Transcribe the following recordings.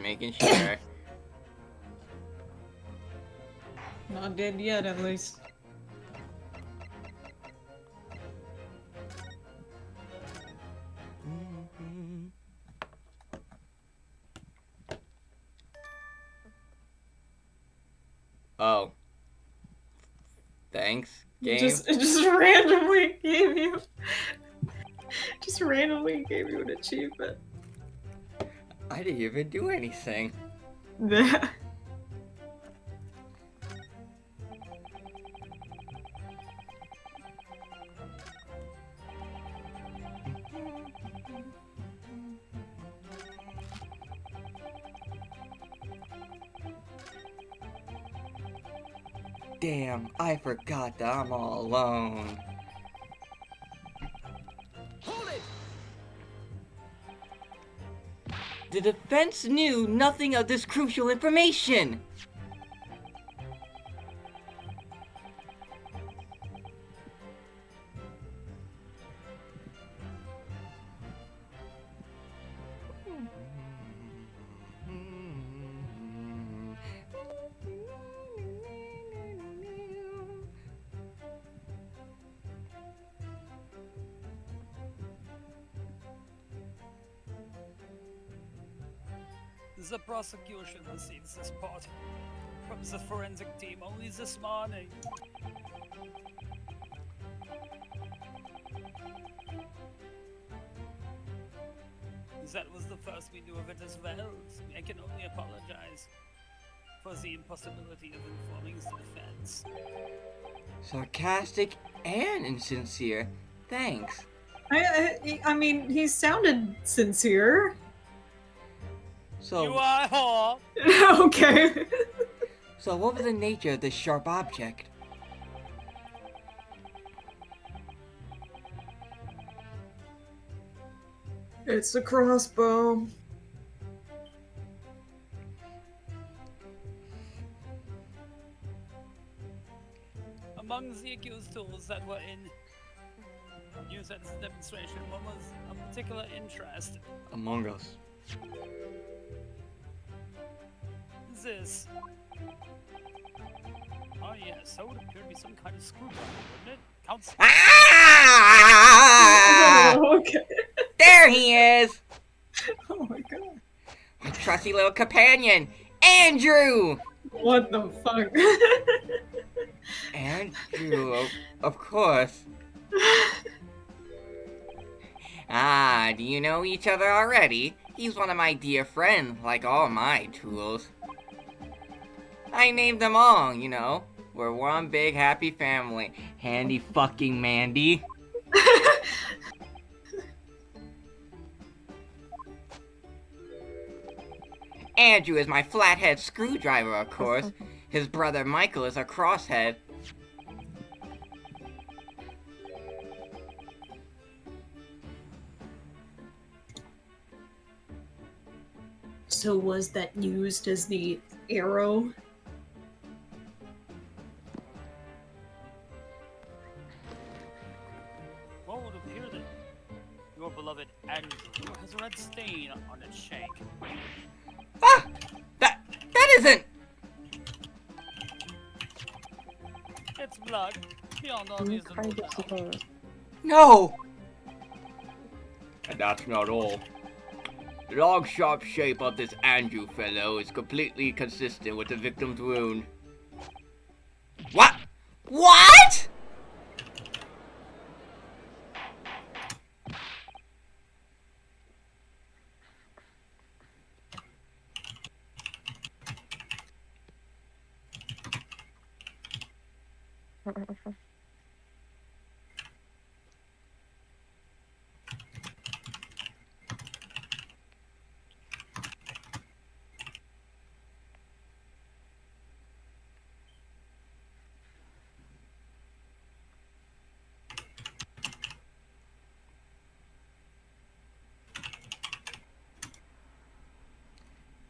making sure. Not dead yet, at least. Oh. Thanks, game. It just randomly gave you... just randomly gave you an achievement. I didn't even do anything. Yeah. Damn, I forgot that I'm all alone. Hold it! The defense knew nothing of this crucial information! The prosecution receives this report from the forensic team only this morning. That was the first we knew of it as well. I can only apologize for the impossibility of informing the defense. Sarcastic and insincere. Thanks. I mean, he sounded sincere. So, You are a whore! Okay. so what was the nature of this sharp object? It's a crossbow. Among the accused tools that were in use at the demonstration, one was of particular interest. Among Us. This. Oh yes, that would appear to be some kind of screwdriver, wouldn't it? Counts. Ah! Oh, okay. There he is! Oh my god. My trusty little companion, Andrew! What the fuck? Andrew, of course. Ah, do you know each other already? He's one of my dear friends, like all my tools. I named them all, you know. We're one big happy family. Handy fucking Mandy. Andrew is my flathead screwdriver, of course. His brother Michael is a crosshead. So was that used as the arrow? What would appear that your beloved Andrew has a red stain on its shank? Ah! That isn't... It's blood, beyond all reasonable doubt. No! And that's not all. The long, sharp shape of this Andrew fellow is completely consistent with the victim's wound. What? What?!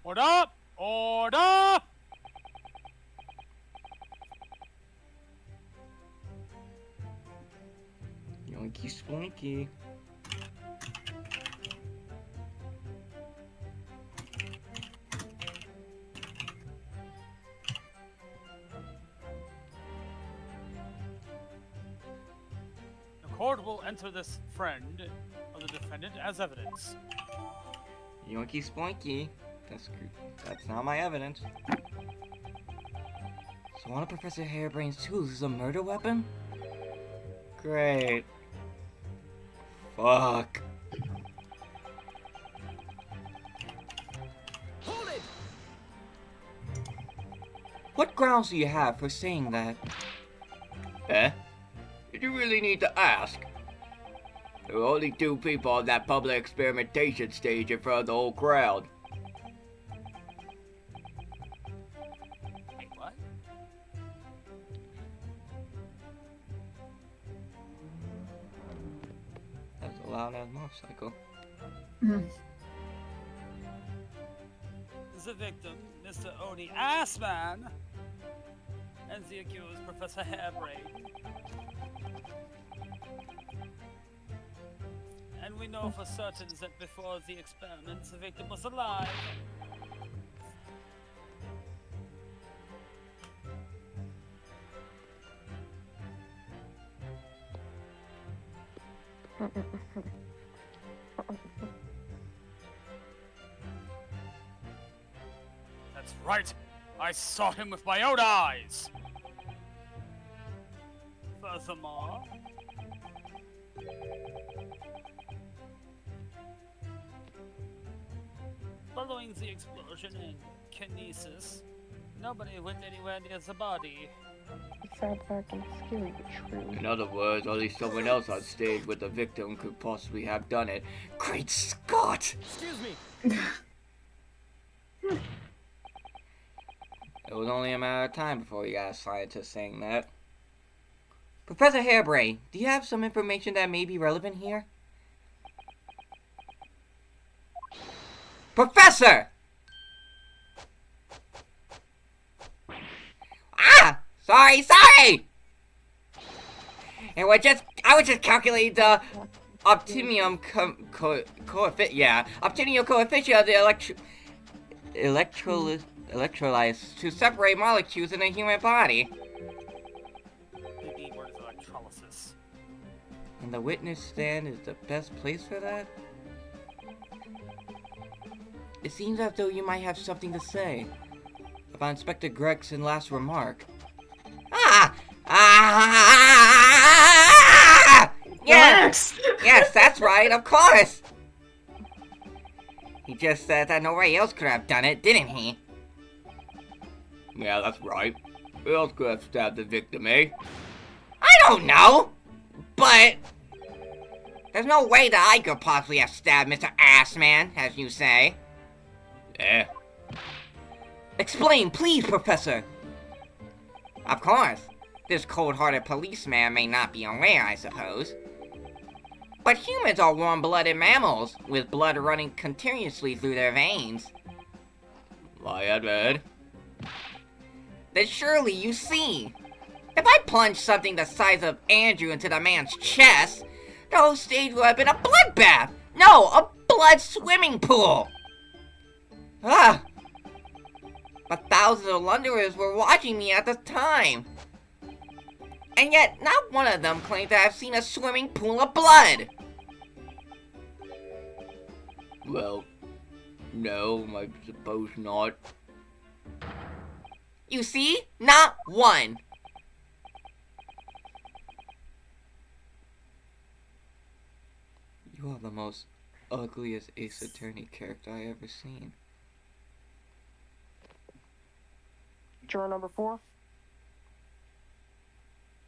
Order! Order! Yoinky splinky. court will enter this friend of the defendant as evidence. Yoinky spoinky. That's not my evidence. So one of Professor Hairbrayne's tools is a murder weapon? Great. Fuck. Hold it! What grounds do you have for saying that? Eh? Did you really need to ask? There were only 2 people on that public experimentation stage in front of the whole crowd. Wait, what? That was a loud ass motorcycle. The victim, Mr. Odie Assman, and the accused, Professor Hairbrayne. And we know for certain that before the experiments, the victim was alive. That's right. I saw him with my own eyes. Furthermore, following the explosion and kinesis, nobody went anywhere near the body. Sad fact and scary but true. In other words, only someone else on stage with the victim could possibly have done it. Great Scott! Excuse me. It was only a matter of time before we got a scientist saying that. Professor Hairbrayne, do you have some information that may be relevant here? Professor! Ah! Sorry! I was just calculating the optimum coefficient of the electrolytes to separate molecules in the human body. The key word is electrolysis. And the witness stand is the best place for that? It seems as though you might have something to say about Inspector Gregson's last remark. Yes! Yes, that's right, of course! He just said that nobody else could have done it, didn't he? Yeah, that's right. Who else could have stabbed the victim, eh? I don't know! But there's no way that I could possibly have stabbed Mr. Assman, as you say. Yeah. Explain, please, Professor! Of course. This cold-hearted policeman may not be aware, I suppose. But humans are warm-blooded mammals, with blood running continuously through their veins. Why, Edward? Then surely you see. If I plunged something the size of Andrew into the man's chest, the whole stage would have been a bloodbath! No, a blood swimming pool! Ah! But thousands of Londoners were watching me at the time. And yet, not one of them claimed to have seen a swimming pool of blood. Well, no, I suppose not. You see? Not one. You are the most ugliest Ace Attorney character I ever seen. Juror number 4.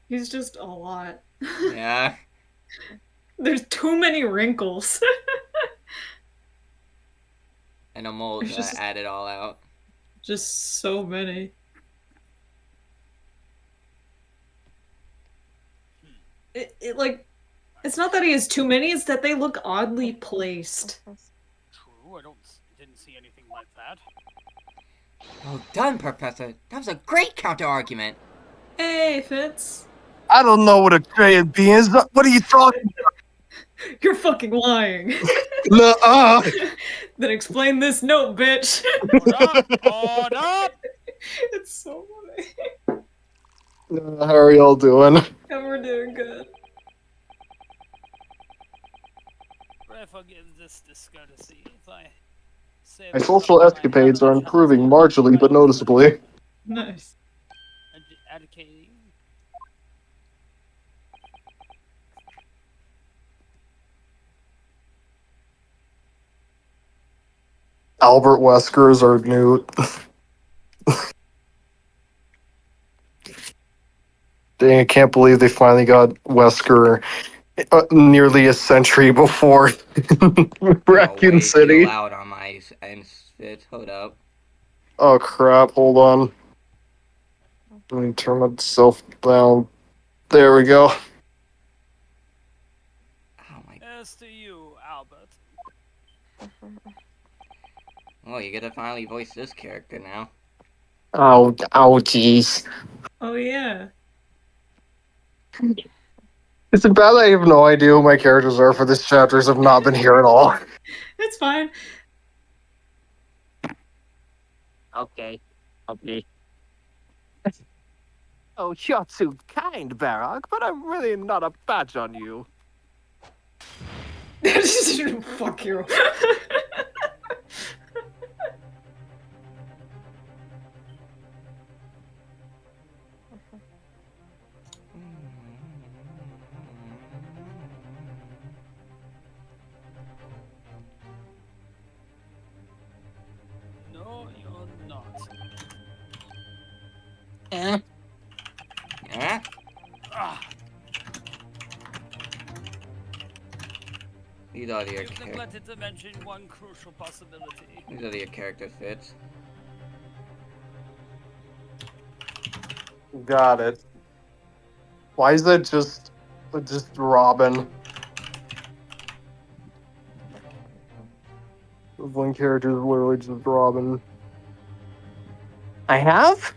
He's just a lot. Yeah. There's too many wrinkles. And a mold It's just- to add it all out. Just so many. It like, it's not that he has too many, it's that they look oddly placed. True, didn't see anything like that. Well done, Professor. That was a great counter-argument. Hey, Fitz. I don't know what a tray of beans. What are you talking about? You're fucking lying. Then explain this note, bitch. Hold up! It's so funny. How are y'all doing? And we're doing good. this discourtesy if I say My that social some of my escapades are knowledge has improving been marginally but by noticeably. Nice. educating. Albert Wesker's our new. Dang, I can't believe they finally got Wesker nearly a century before Oh, Raccoon way too City. loud on my end spit. Hold up. Oh crap, hold on. Let me turn myself down. There we go. Oh my. As to you, Albert. Oh, you get to finally voice this character now. Oh, jeez. Oh yeah. Is it bad that I have no idea who my characters are for this chapters have not been here at all? It's fine. Okay. Oh, you're too kind, Barrock, but I'm really not a badge on you. Fuck you. No, you're not. Yeah? Ah, These are your you've characters. neglected to mention one crucial possibility. These are your character fits. Got it. Why is that just Robin? One character is literally just Robin. I have?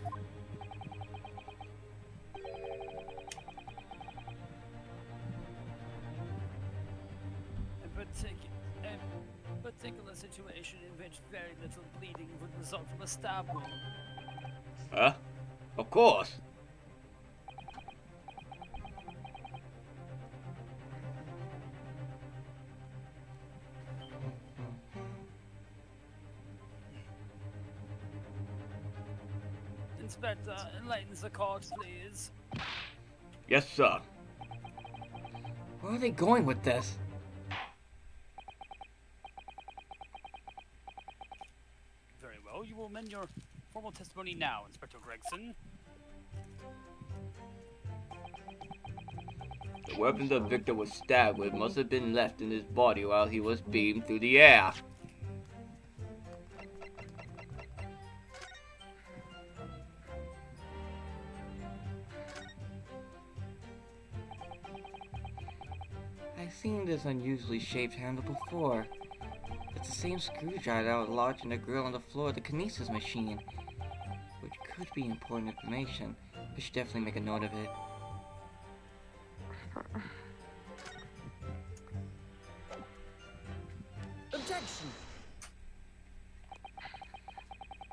A particular situation in which very little bleeding would result from a stab wound. Huh? Of course. Inspector, enlighten the court, please. Yes, sir. Where are they going with this? Very well, you will amend your formal testimony now, Inspector Gregson. The weapon the victim was stabbed with must have been left in his body while he was beamed through the air. I've seen this unusually shaped handle before. It's the same screwdriver that was lodged in the grill on the floor of the kinesis machine, which could be important information. I should definitely make a note of it. Objection!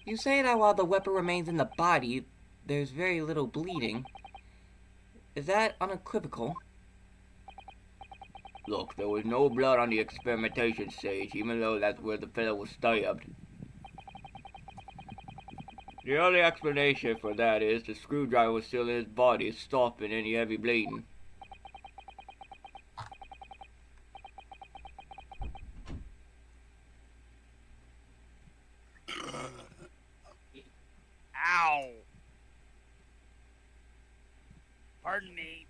You say that while the weapon remains in the body, there's very little bleeding. Is that unequivocal? Look, there was no blood on the experimentation stage, even though that's where the fellow was stabbed. The only explanation for that is the screwdriver was still in his body, stopping any heavy bleeding. Ow! Pardon me.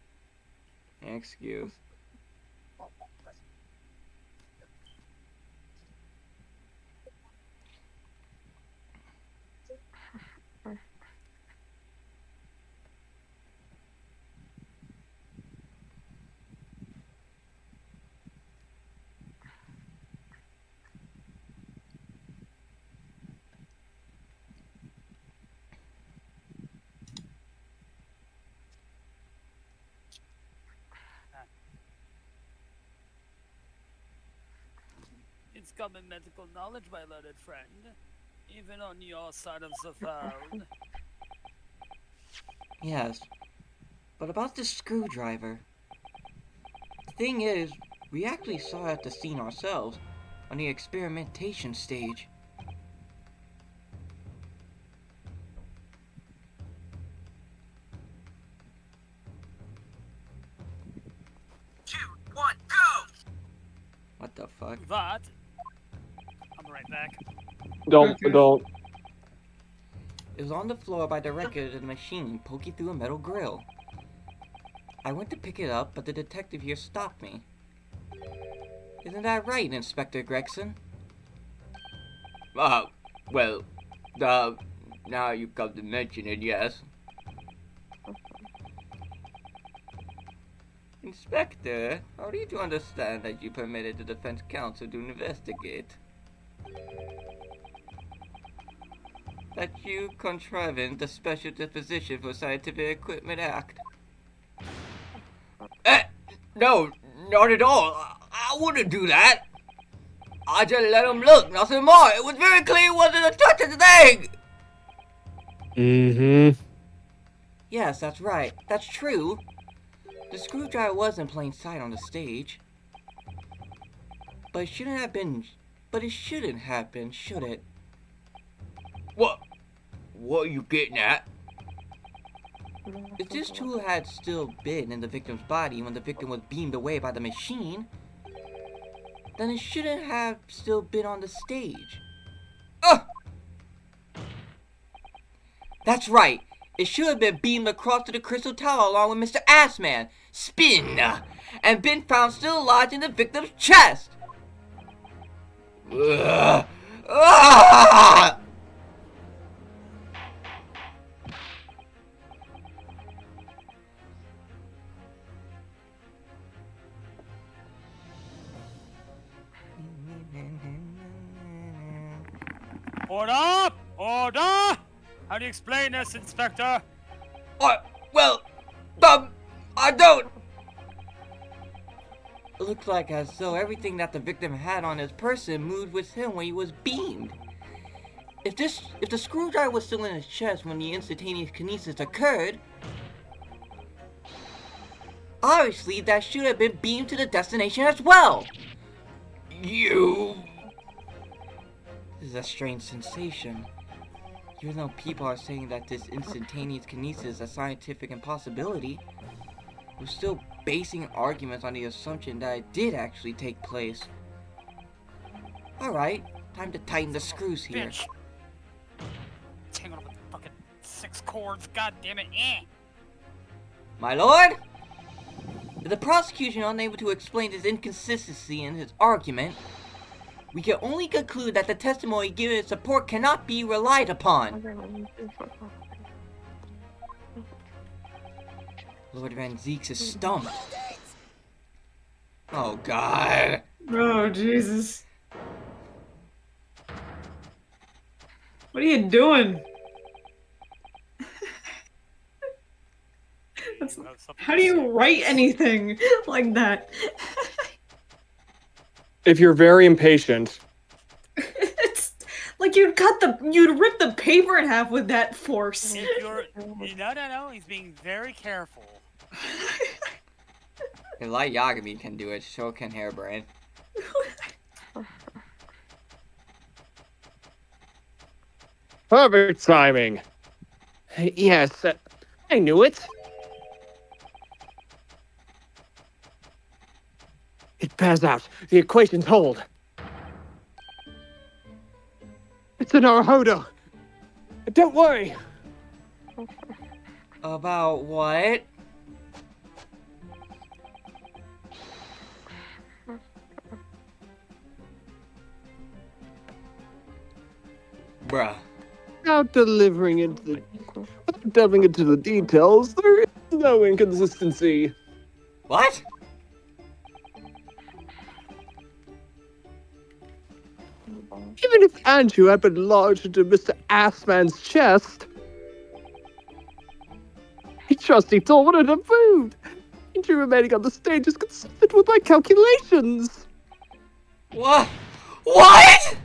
Excuse. It's common medical knowledge, my learned friend. Even on your side of the world. Yes. But about the screwdriver. The thing is, we actually saw it at the scene ourselves. on the experimentation stage. What the fuck? But I'll be right back. Don't, Okay. don't. It was on the floor by the record of the machine, poking through a metal grill. I went to pick it up, but the detective here stopped me. Isn't that right, Inspector Gregson? Well, now you come to mention it, yes. Inspector, how do you understand that you permitted the defense counsel to investigate? That you contravened the Special Disposition for Scientific Equipment Act? No, not at all. I wouldn't do that. I just let him look, nothing more. It was very clear it wasn't a touch of thing. Mm-hmm. Yes, that's right. That's true. The screwdriver was in plain sight on the stage. But it shouldn't have been, should it? What are you getting at? If this tool had still been in the victim's body when the victim was beamed away by the machine, then it shouldn't have still been on the stage. Ugh! That's right. It should have been beamed across to the Crystal Tower along with Mr. Assman, Spin, and been found still lodged in the victim's chest. Ugh. Ah! Order! Order! How do you explain this, Inspector? Well, I don't. It looks like as though everything that the victim had on his person moved with him when he was beamed. If the screwdriver was still in his chest when the instantaneous kinesis occurred, obviously that should have been beamed to the destination as well. This is a strange sensation. Even though people are saying that this instantaneous kinesis is a scientific impossibility, we're still basing arguments on the assumption that it did actually take place. Alright, time to tighten the screws here. Bitch. Tangled up with fucking 6 cords, god damn it, eh. My lord? If the prosecution is unable to explain this inconsistency in his argument, we can only conclude that the testimony given in support cannot be relied upon. Lord Van Zeeks is stumped. Oh god. Oh, Jesus. What are you doing? How do you write anything like that? If you're very impatient. It's like you'd rip the paper in half with that force. If you're... No, he's being very careful. If Light Yagami can do it, so can Hairbrain. Perfect timing. Yes, I knew it. It bears out. The equations hold. It's an Arahodo. Don't worry. About what? Bruh. Without delivering without delving into the details, there is no inconsistency. What? Even if Andrew had been lodged into Mr. Assman's chest, I trust he told what it approved. Andrew remaining on the stage is consistent with my calculations. What? What?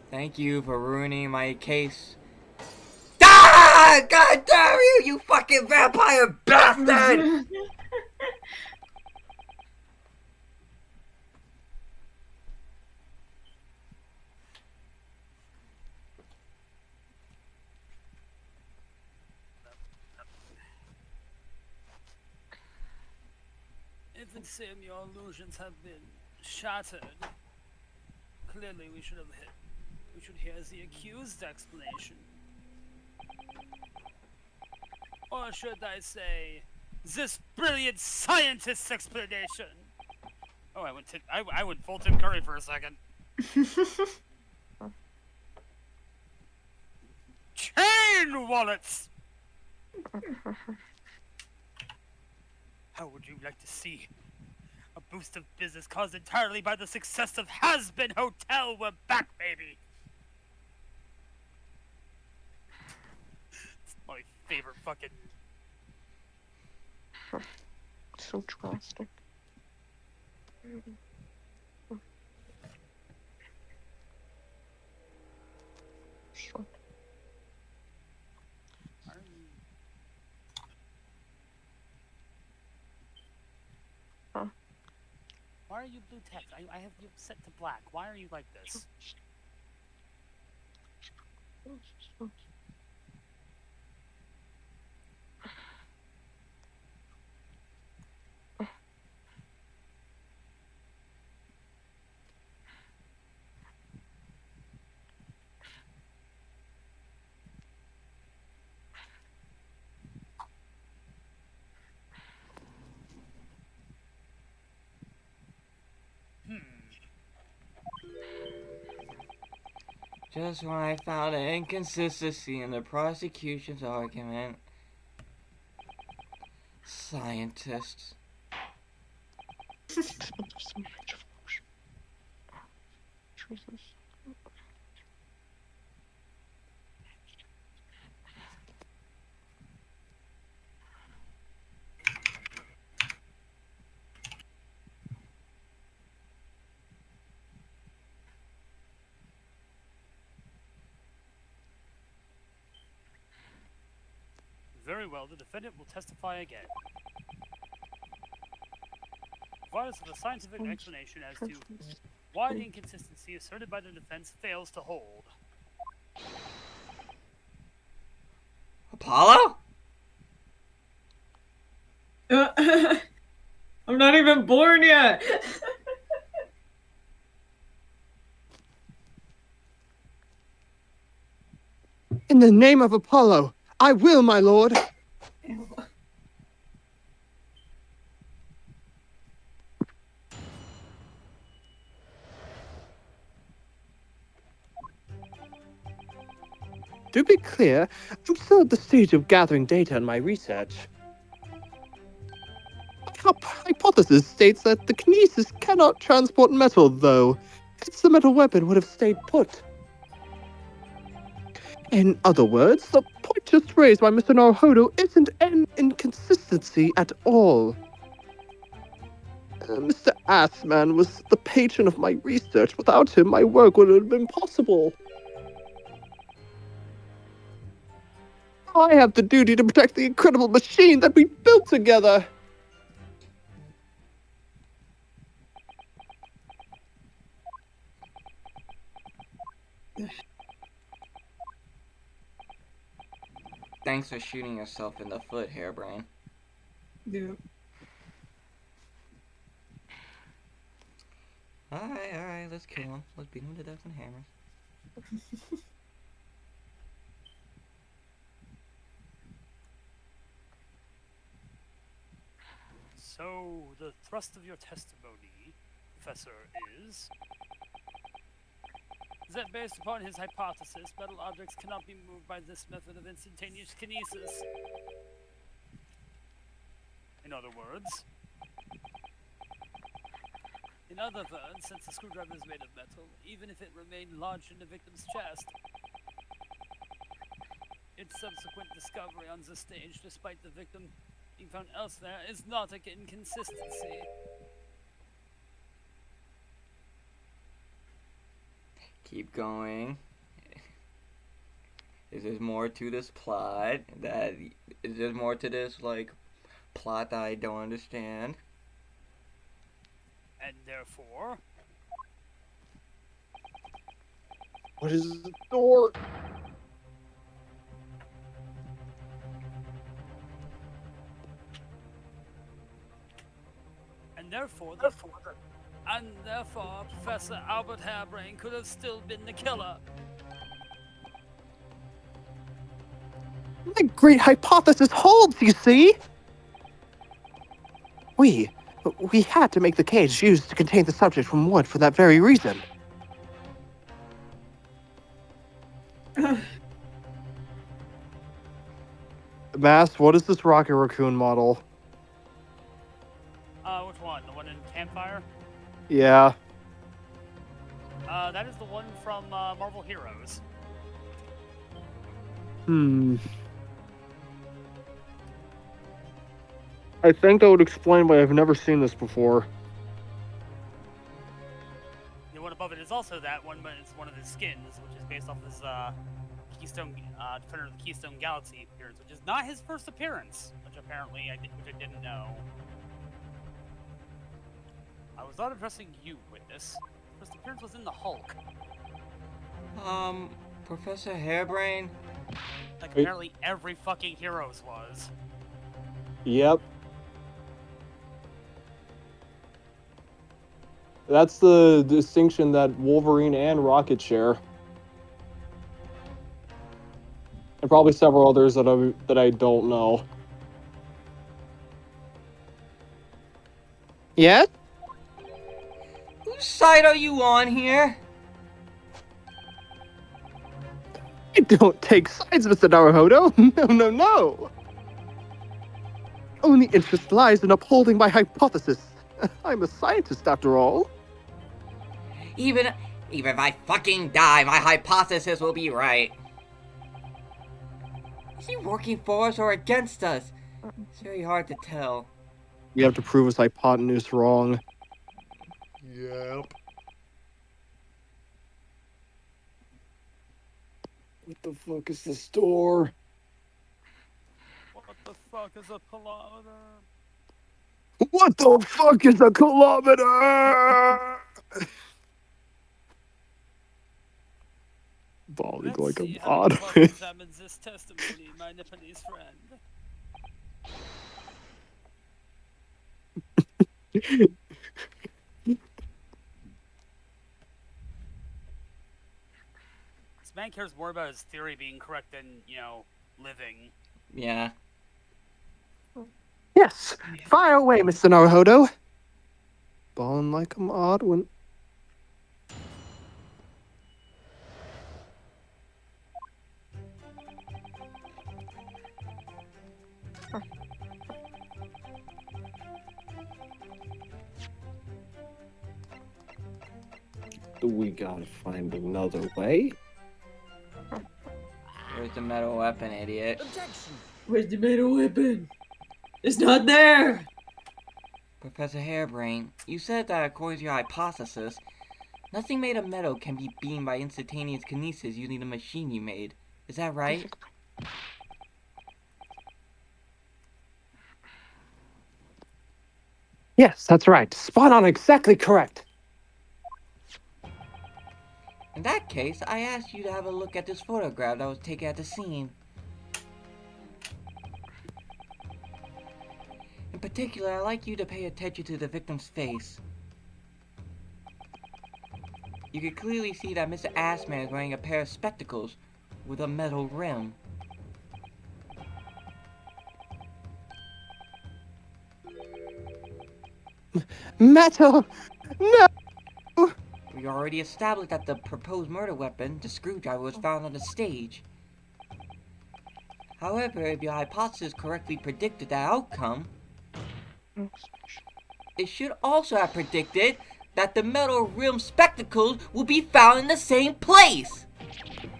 Thank you for ruining my case. Ah! God damn you, you fucking vampire bastard! would seem your illusions have been shattered. Clearly, we should hear the accused's explanation. Or should I say, this brilliant scientist's explanation? Oh, I went full Tim Curry for a second. Chain wallets! How would you like to see a boost of business caused entirely by the success of Has-Been Hotel? We're back, baby! It's my favorite fucking... So drastic. Sure. Why are you blue tech? I have you set to black. Why are you like this? Just when I found an inconsistency in the prosecution's argument. Scientists. Very well, the defendant will testify again. Provide us with a scientific explanation as to why the inconsistency asserted by the defense fails to hold. Apollo? I'm not even born yet. In the name of Apollo, I will, my lord. To be clear, I'm still at the stage of gathering data in my research. My hypothesis states that the kinesis cannot transport metal, though. Hence the metal weapon would have stayed put. In other words, the point just raised by Mr. Naruhodo isn't an inconsistency at all. Mr. Assman was the patron of my research. Without him, my work would have been impossible. I have the duty to protect the incredible machine that we built together. Thanks for shooting yourself in the foot, hairbrayne. Yeah. Alright, let's kill him. Let's beat him to death with hammers. So, the thrust of your testimony, Professor, is that based upon his hypothesis, metal objects cannot be moved by this method of instantaneous kinesis. In other words, since the screwdriver is made of metal, even if it remained lodged in the victim's chest, its subsequent discovery on the stage, despite the victim being found elsewhere, is not an inconsistency. Keep going. Is there more to this plot? Is there more to this, plot that I don't understand? And therefore, What is the door? and therefore, Professor Albert Hairbrayne could have still been the killer. My great hypothesis holds, you see? We had to make the cage used to contain the subject from wood for that very reason. Mass, what is this Rocket Raccoon model? Which one? The one in Campfire? Yeah. That is the one from Marvel Heroes. I think that would explain why I've never seen this before. The one above it is also that one, but it's one of his skins, which is based off his Keystone Defender of the Keystone Galaxy appearance, which is not his first appearance, which apparently I didn't know. I was not addressing you, witness. His first appearance was in the Hulk. Professor Hairbrayne? Like apparently every fucking Heroes was. Yep. That's the distinction that Wolverine and Rocket share. And probably several others that I don't know. Yeah? Whose side are you on here? I don't take sides, Mr. Naruhodo. No. Only interest lies in upholding my hypothesis. I'm a scientist, after all. Even if I fucking die, my hypothesis will be right. Is he working for us or against us? It's very hard to tell. We have to prove his hypotenuse wrong. Yep. What the fuck is this door? What the fuck is a kilometer? What the fuck is a kilometer? Bawling like see a how the mod. clock examines this testimony, my Nipponese friend. This man cares more about his theory being correct than, living. Yeah. Yes, fire away, Mr. Naruhodo. Bawling like a mod when... We gotta find another way. Where's the metal weapon, idiot? Where's the metal weapon? It's not there! Professor Hairbrayne, you said that according to your hypothesis, nothing made of metal can be beamed by instantaneous kinesis using the machine you made. Is that right? Yes, that's right. Spot on, exactly correct. In that case, I asked you to have a look at this photograph that was taken at the scene. In particular, I'd like you to pay attention to the victim's face. You can clearly see that Mr. Assman is wearing a pair of spectacles with a metal rim. Metal! No! We already established that the proposed murder weapon, the screwdriver, was found on the stage. However, if your hypothesis correctly predicted that outcome, it should also have predicted that the metal rim spectacles will be found in the same place!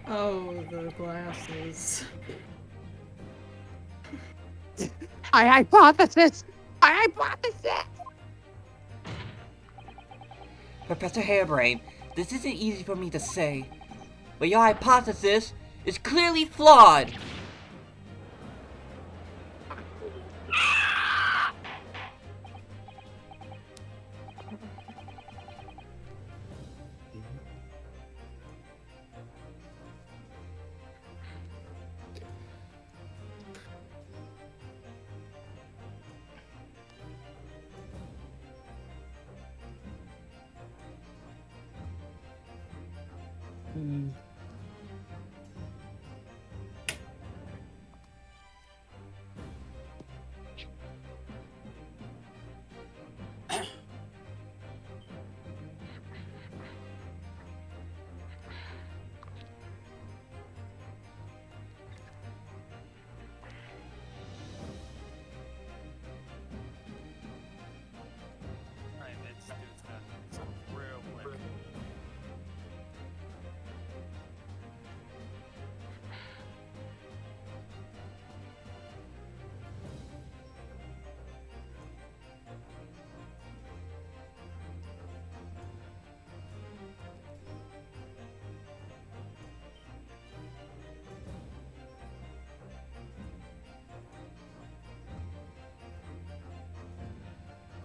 Oh, the glasses. My hypothesis! Professor Hairbrayne, this isn't easy for me to say, but your hypothesis is clearly flawed! Alright, let's do this real quick.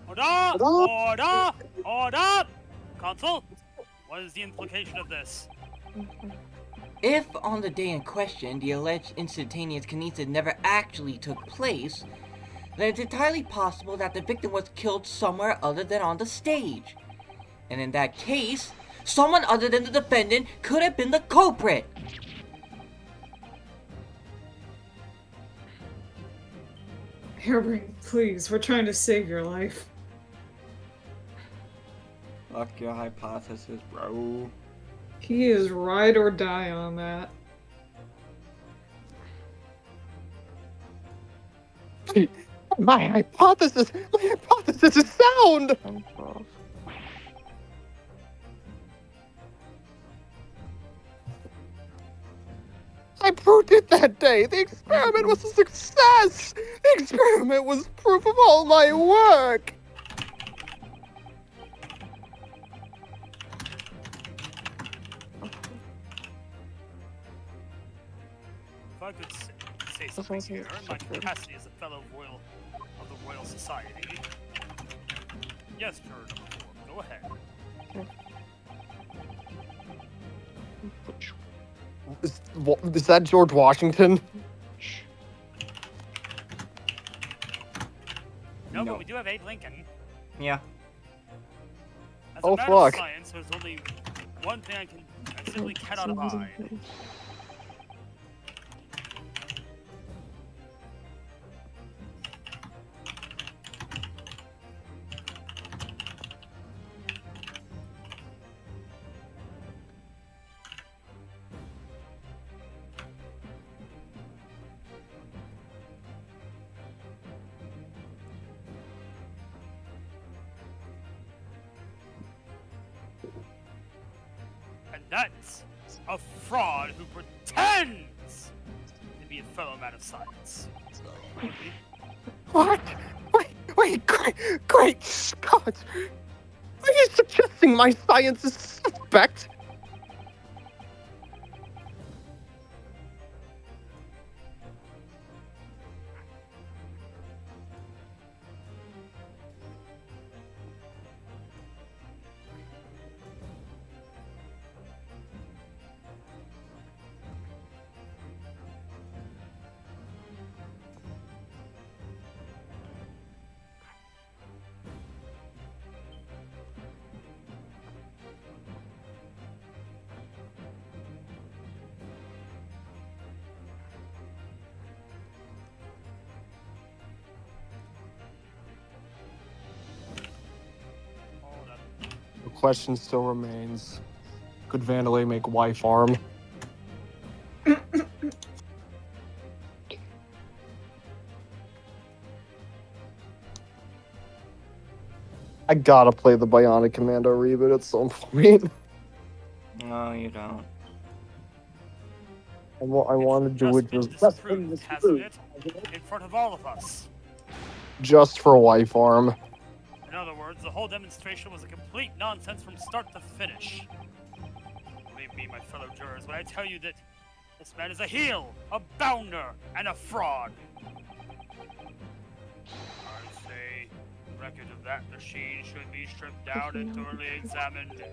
Order! Order! Order! Consul, what is the implication of this? If, on the day in question, the alleged instantaneous kinesis never actually took place, then it's entirely possible that the victim was killed somewhere other than on the stage. And in that case, someone other than the defendant could have been the culprit. Hairbrayne, please, we're trying to save your life. Fuck your hypothesis, bro. He is ride or die on that. My hypothesis is sound! I'm off. I proved it that day! The experiment was a success! The experiment was proof of all my work! If I could say something here, in my capacity as a fellow royal of the Royal Society. Yes, juror number 4, go ahead. Is that George Washington? No, No. but we do have Abe Lincoln. Yeah. As Oh, a matter fuck. of science, there's only one thing I simply cannot abide. And that's a fraud who pretends to be a fellow man of science. What? Wait, great Scott! Are you suggesting my science is suspect? Hold up. The question still remains: could Vandalay make wife arm? I gotta play the Bionic Commando reboot at some point. No, you don't. I want to do it Just been just disproved, hasn't it? In front of all of us. for wife arm. In other words, the whole demonstration was a complete nonsense from start to finish. Believe me, my fellow jurors, when I tell you that this man is a heel, a bounder, and a fraud. I say, record of that machine should be stripped down and thoroughly examined.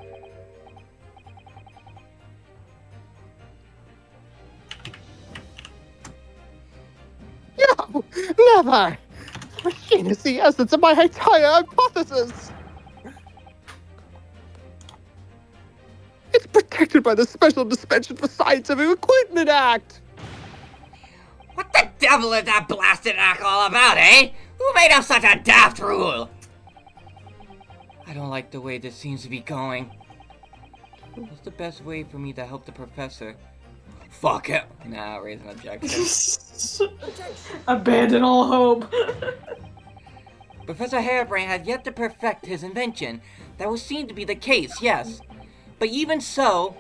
No, never! The machine is the essence of my entire hypothesis! It's protected protected by the Special Dispensation for Scientific Equipment Act. What the devil is that blasted act all about, eh? Who made up such a daft rule? I don't like the way this seems to be going. What's the best way for me to help the professor? Fuck it. Nah, raise an objection. Abandon all hope. Professor Hairbrayne had yet to perfect his invention. That would seem to be the case, yes. But even so...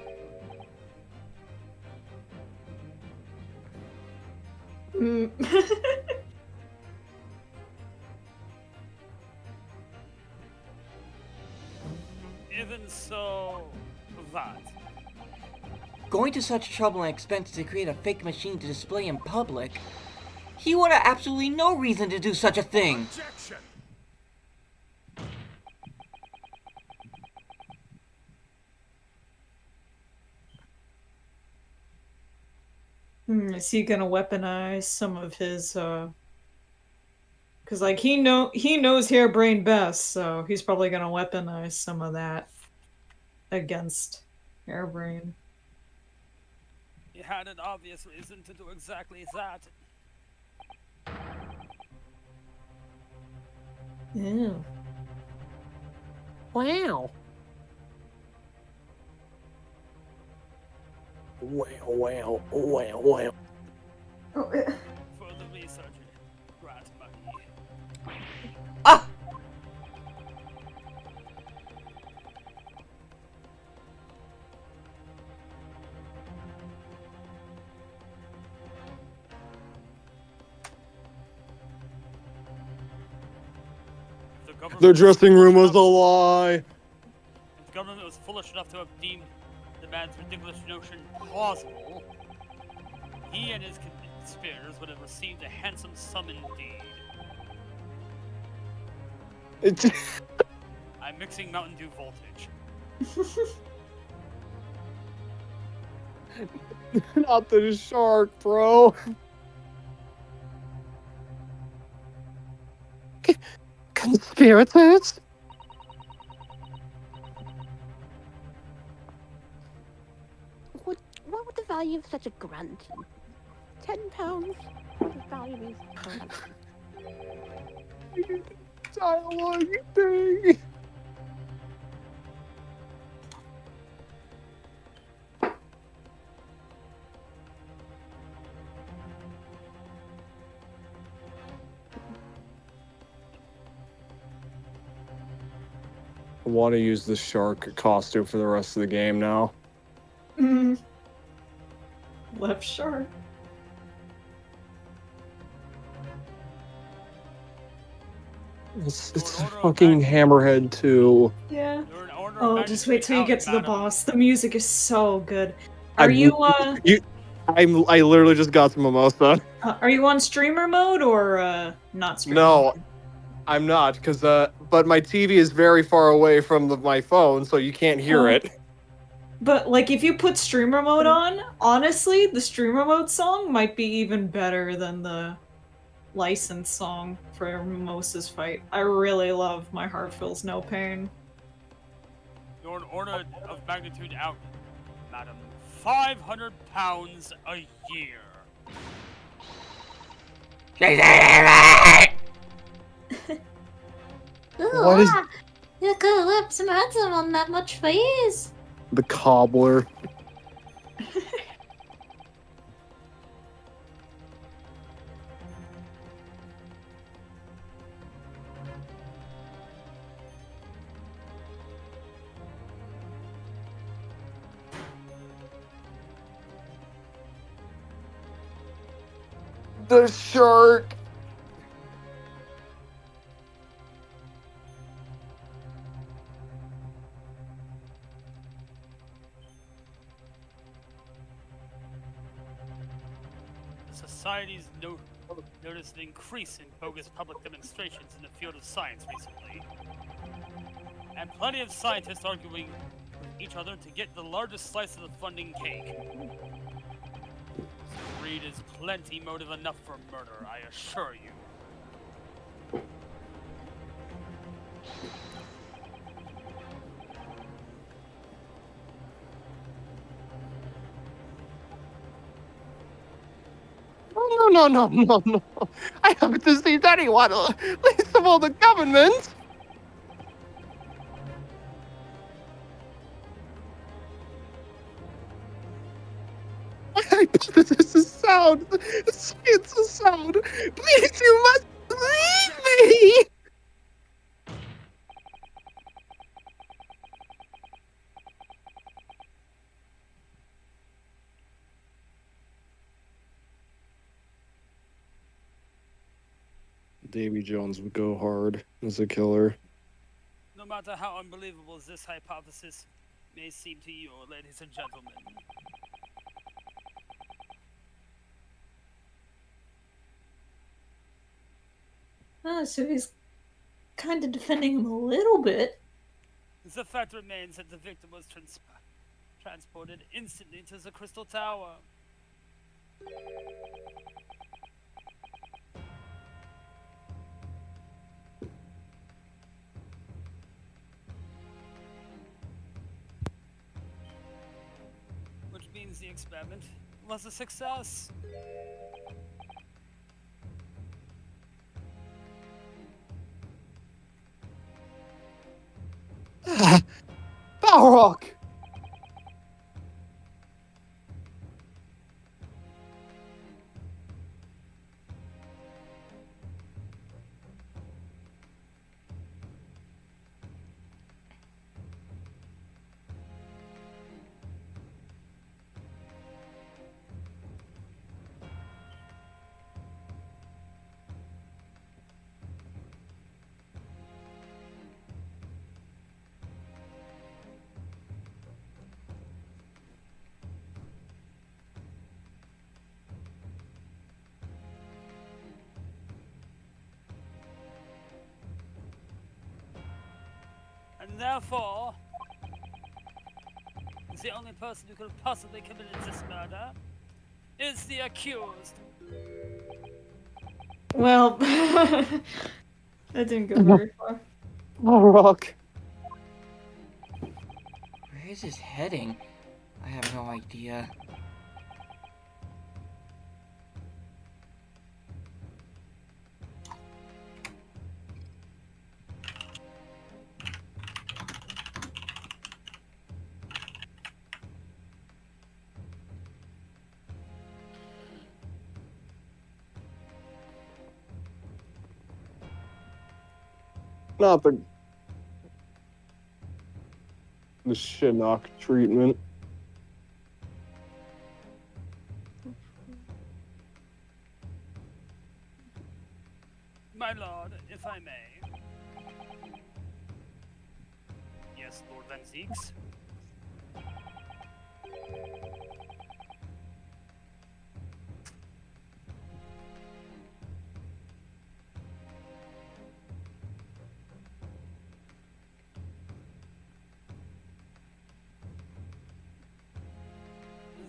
Mm. Even so, that. Going to such trouble and expense to create a fake machine to display in public, he would have absolutely no reason to do such a thing. Objection! Is he gonna weaponize some of his cause like he knows hairbrain best, so he's probably gonna weaponize some of that against hairbrain. He had an obvious reason to do exactly that. Ew. Wow. Wow. Oh, For the research, grant money. Ah! The dressing room was a lie. If the government was foolish enough to have deemed the man's ridiculous notion plausible, he and his conspirators would have received a handsome sum indeed. I'm mixing Mountain Dew voltage. Not the shark, bro. Conspirators? What would the value of such a grant be? £10? What the value is Dialogue thing. I want to use the shark costume for the rest of the game now. Left shark. It's fucking Hammerhead too. Yeah. You're an order of Oh, magnitude just wait till you out, get to the madam. boss. The music is so good. Are I literally just got some mimosa. are you on streamer mode or not streamer? No, mode? I'm not, but my TV is very far away from my phone, so you can't hear it. But like if you put streamer mode on, honestly, the streamer mode song might be even better than the licensed song for Mimosa's fight. I really love My Heart Feels No Pain. You're an order of magnitude out, madam. £500 a year. What is You could have left some handsome on that much face. the cobbler? The shark. Society's noticed an increase in bogus public demonstrations in the field of science recently. And plenty of scientists arguing with each other to get the largest slice of the funding cake. Greed is plenty motive enough for murder, I assure you. No. I haven't deceived anyone, least of all the government. My hypothesis is sound. The science is sound. Please, you must believe me. Davy Jones would go hard as a killer. No matter how unbelievable this hypothesis may seem to you, ladies and gentlemen, So he's kind of defending him a little bit. the fact remains that the victim was transported instantly to the Crystal Tower. Which means the experiment was a success. Balrog. And therefore, the only person who could have possibly committed this murder is the accused. Well, that didn't go very far. Balrog. Where is this heading? I have no idea. Not the Shinnok treatment. My lord, if I may. Yes, Lord Van Zeeks.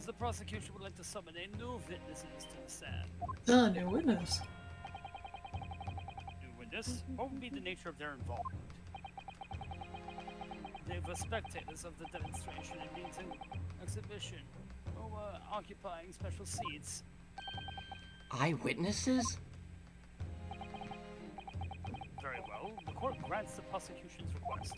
The prosecution would like to summon a new witnesses to the stand. New witness. New witness? What would be the nature of their involvement? They were spectators of the demonstration and meeting exhibition, or were occupying special seats. Eyewitnesses? Very well. The court grants the prosecution's request.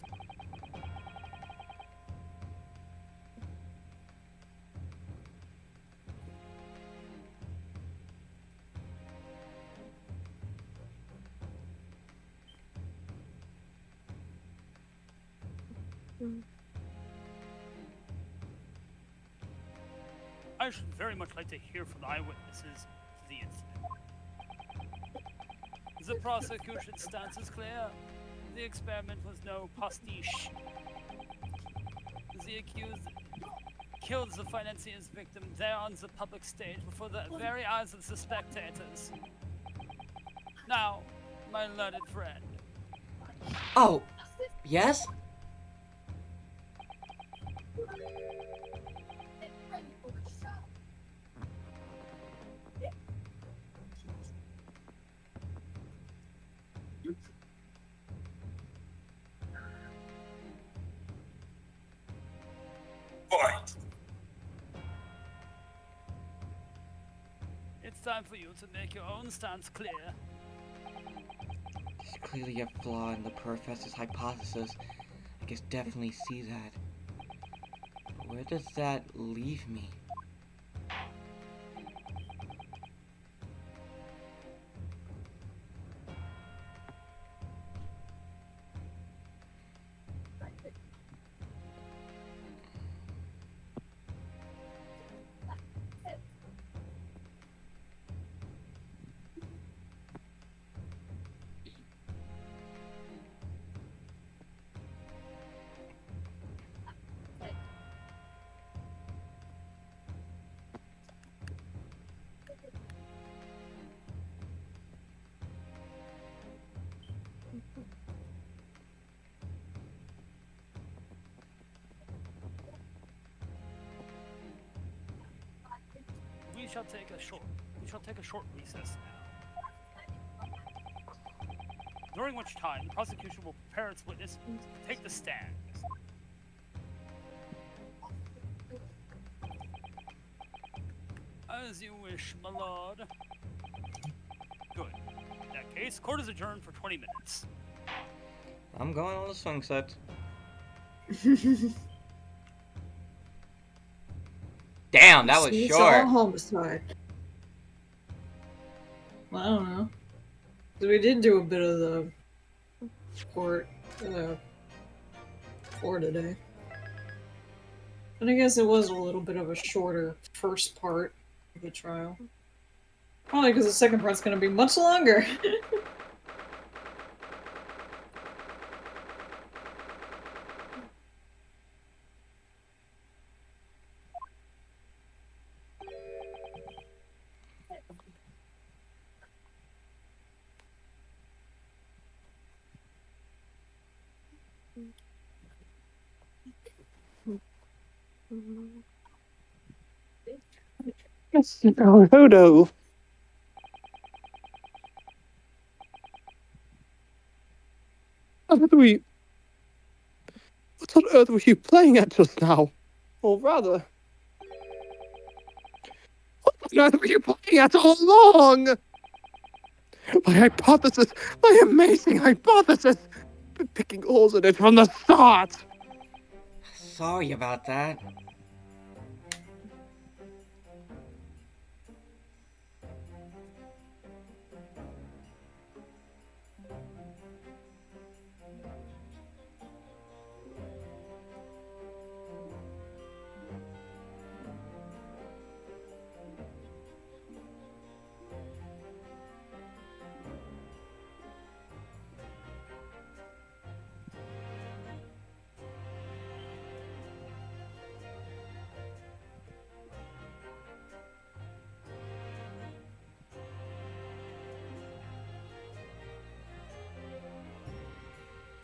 I should very much like to hear from the eyewitnesses to the incident. The prosecution's stance is clear. The experiment was no pastiche. The accused killed the financier's victim there on the public stage before the very eyes of the spectators. Now, my learned friend, Oh, yes? it's time for you to make your own stance clear. There's clearly a flaw in the professor's hypothesis. I can definitely see that. But where does that leave me? We shall take a short recess now. During which time the prosecution will prepare its witness to take the stand. As you wish, my lord. Good. In that case, court is adjourned for 20 minutes. I'm going on the swing set. Damn, that was Seesaw short. homicide. Well, I don't know. 'Cause we did do a bit of the court for today. And I guess it was a little bit of a shorter first part of the trial. Probably because the second part's gonna be much longer. Yes, no, Hodo. What on earth were you playing at just now? Or rather, what on earth were you playing at all along? My hypothesis, my amazing hypothesis! Been picking holes in it from the start! Sorry about that.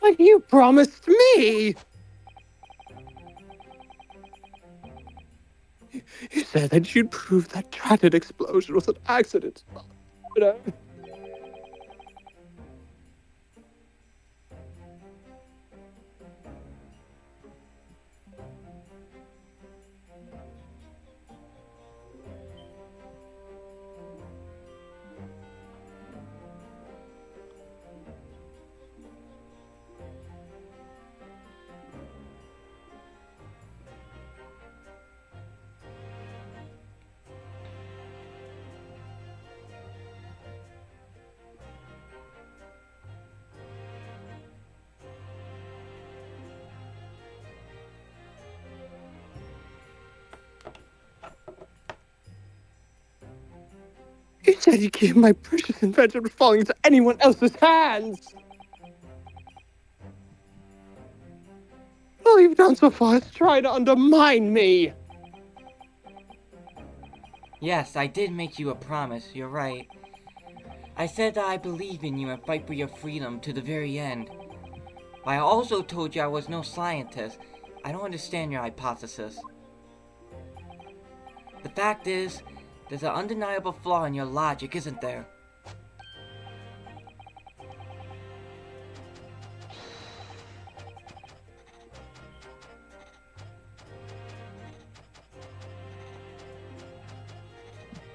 Like you promised me! You said that you'd prove that dreaded explosion was an accident. You know? You said you keep my precious invention from falling into anyone else's hands! All you've done so far is try to undermine me! Yes, I did make you a promise, you're right. I said that I believe in you and fight for your freedom to the very end. But I also told you I was no scientist. I don't understand your hypothesis. The fact is, there's an undeniable flaw in your logic, isn't there?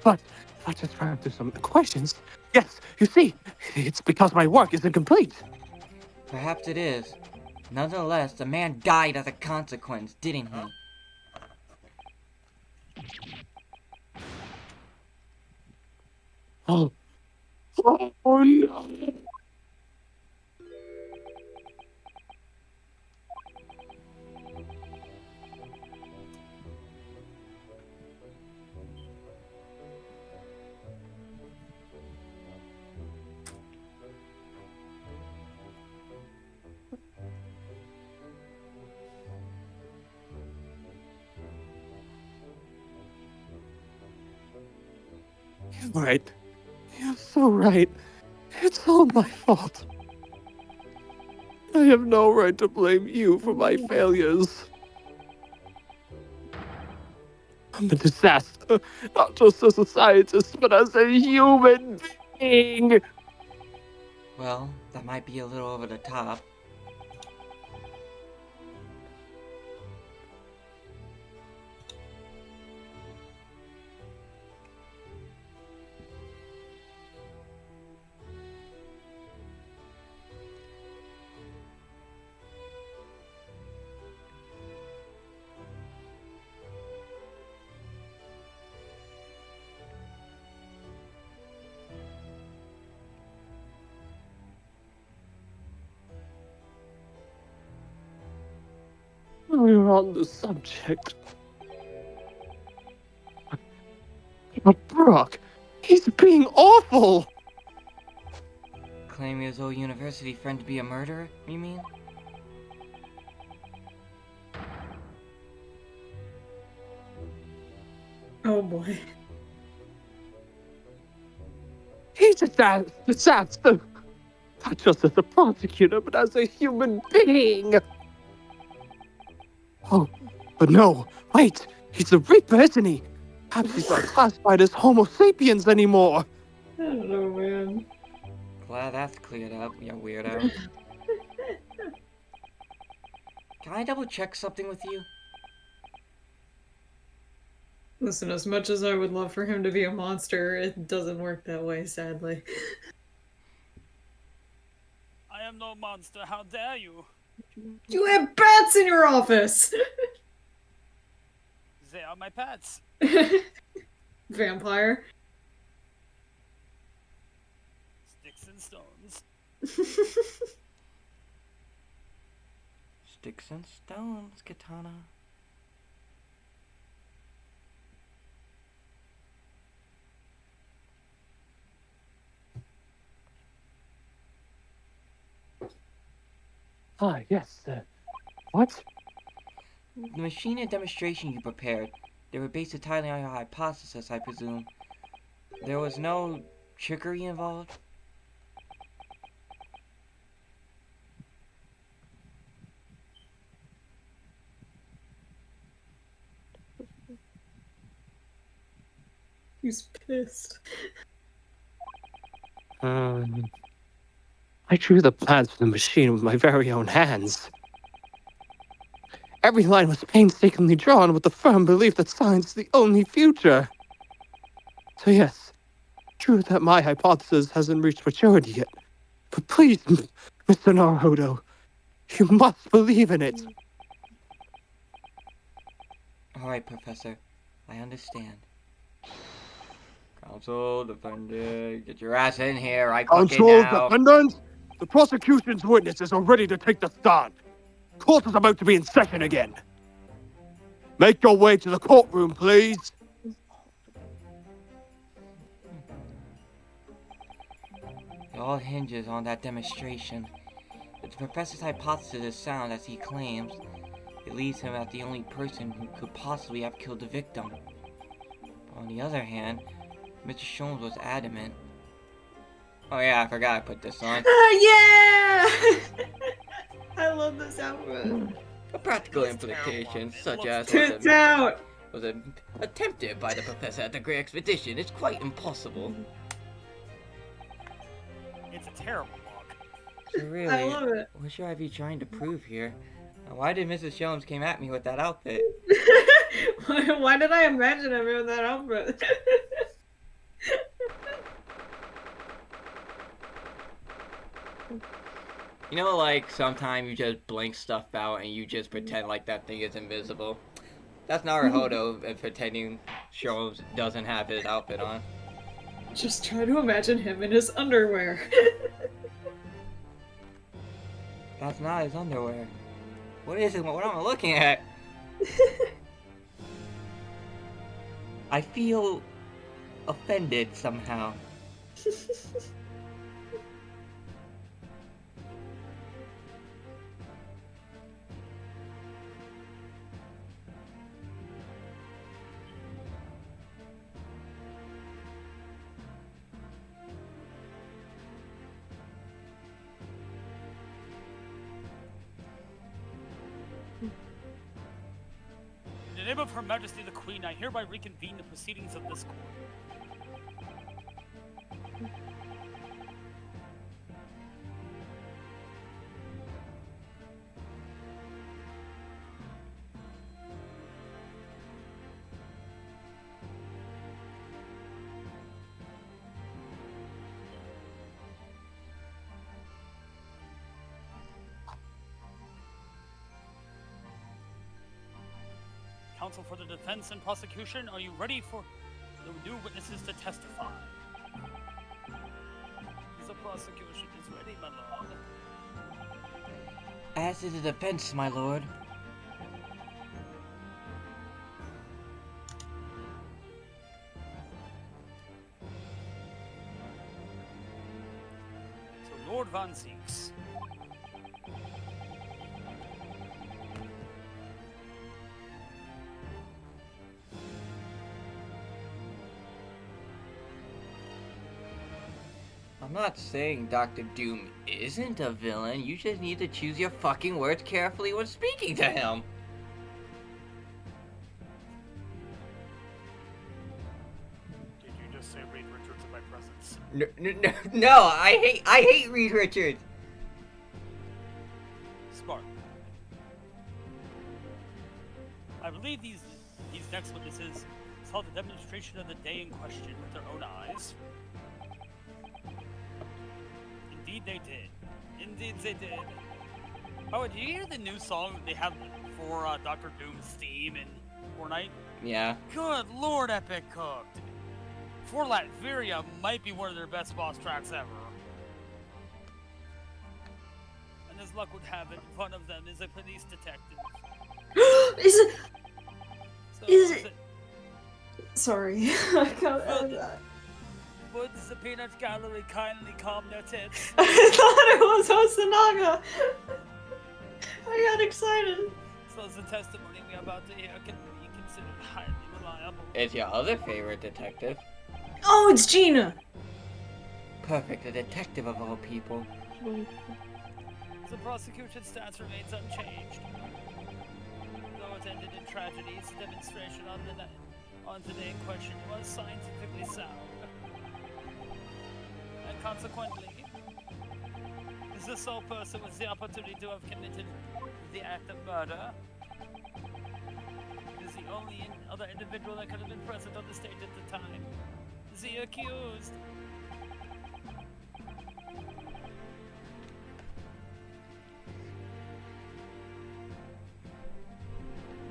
But I just ran through some equations. Yes, you see, it's because my work is incomplete. Perhaps it is. Nonetheless, the man died as a consequence, didn't he? Oh, oh no. You're right. You're so right. It's all my fault. I have no right to blame you for my failures. I'm a disaster, not just as a scientist, but as a human being. Well, that might be a little over the top. We're on the subject. But Brock, he's being awful. Claiming his old university friend to be a murderer, you mean? Oh boy. He's a disaster. Not just as a prosecutor, but as a human being. Oh, but no, wait. He's a Reaper, isn't he? Perhaps he's not classified as Homo sapiens anymore. I don't know, man. Glad that's cleared up, you weirdo. Can I double check something with you? Listen, as much as I would love for him to be a monster, it doesn't work that way, sadly. I am no monster, how dare you? You have bats in your office! They are my pets. Vampire. Sticks and stones. Sticks and stones, Katana. Ah, yes, what? The machine and demonstration you prepared, they were based entirely on your hypothesis, I presume. There was no trickery involved? He's pissed. I drew the plans for the machine with my very own hands. Every line was painstakingly drawn with the firm belief that science is the only future. So yes, true that my hypothesis hasn't reached maturity yet. But please, Mr. Naruhodo, you must believe in it. Alright, Professor. I understand. Counsel, defendant, get your ass in here right fucking Counsel, now. defendant, the prosecution's witnesses are ready to take the stand. Court is about to be in session again. Make your way to the courtroom, please. It all hinges on that demonstration. If the professor's hypothesis is sound as he claims, it leaves him as the only person who could possibly have killed the victim. But on the other hand, Mr. Sholmes was adamant. Oh yeah, I forgot I put this on. Yeah! I love this outfit. The practical implications, such as Tits out! was attempted by the professor at the Great Expedition, is quite impossible. It's a terrible book. So really, I love it. what should I be trying to prove here? And why did Mrs. Sholmes came at me with that outfit? Why did I imagine him in that outfit? You know, like, sometimes you just blink stuff out and you just pretend like that thing is invisible. That's Naruhodo pretending Sho doesn't have his outfit on. Just try to imagine him in his underwear. That's not his underwear. What is it? What am I looking at? I feel offended somehow. In the name of Her Majesty the Queen, I hereby reconvene the proceedings of this court. Counsel for the defense and prosecution, are you ready for the new witnesses to testify? The prosecution is ready, my lord. As to the defense, my lord. So, Lord Van Zieks. I'm not saying Dr. Doom isn't a villain. You just need to choose your fucking words carefully when speaking to him. Did you just say Reed Richards in my presence? No, I hate Reed Richards. Smart. I believe these next witnesses saw the demonstration of the day in question with their own eyes. Indeed they did. Indeed they did. Oh, did you hear the new song they have for Dr. Doom's theme in Fortnite? Yeah. Good lord, Epic Cooked. For Latveria might be one of their best boss tracks ever. And as luck would have it, one of them is a police detective. Is it? So Is it? Sorry. I can't. Would the Peanut Gallery kindly calm their tits? I thought it was Osanaga. I got excited. So the testimony we are about to hear can be considered highly reliable. It's your other favorite detective. Oh, it's Gina. Perfect, a detective of all people. The prosecution's stance remains unchanged. Though it ended in tragedy, its demonstration on today in question was scientifically sound. And consequently, is the sole person with the opportunity to have committed the act of murder. Is the only other individual that could have been present on the stage at the time. The accused.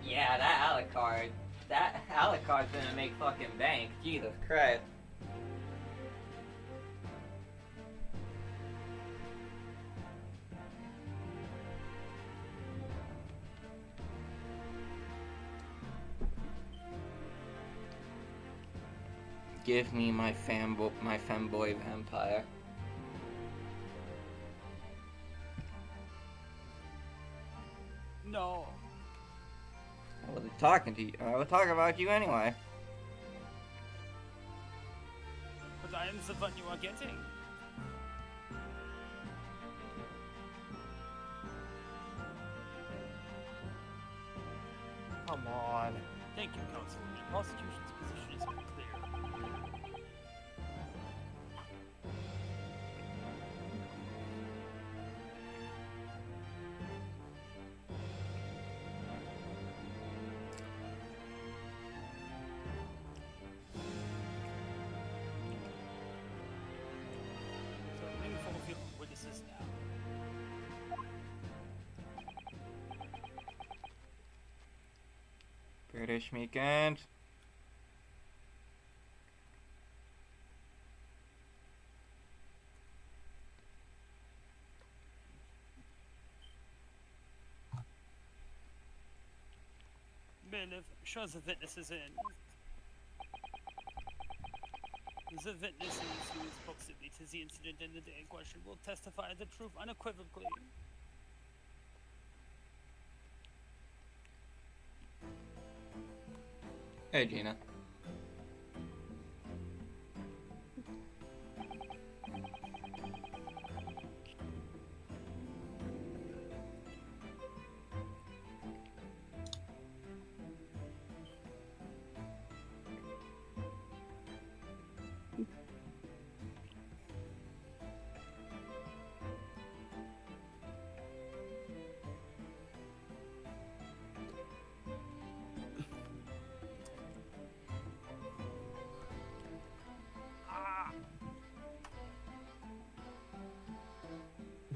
Yeah, that Alucard's gonna make fucking bank. Jesus Christ. Give me my femboy vampire. No. I wasn't talking to you. I was talking about you anyway. But I am the one you are getting. Come on. Thank you, counsel. The prosecution's position is clear. So, bring forth your witnesses now. British weekend. Bailiff, show the witnesses in. The witnesses who is proximity to the incident in the day in question will testify the truth unequivocally. Hey, Gina.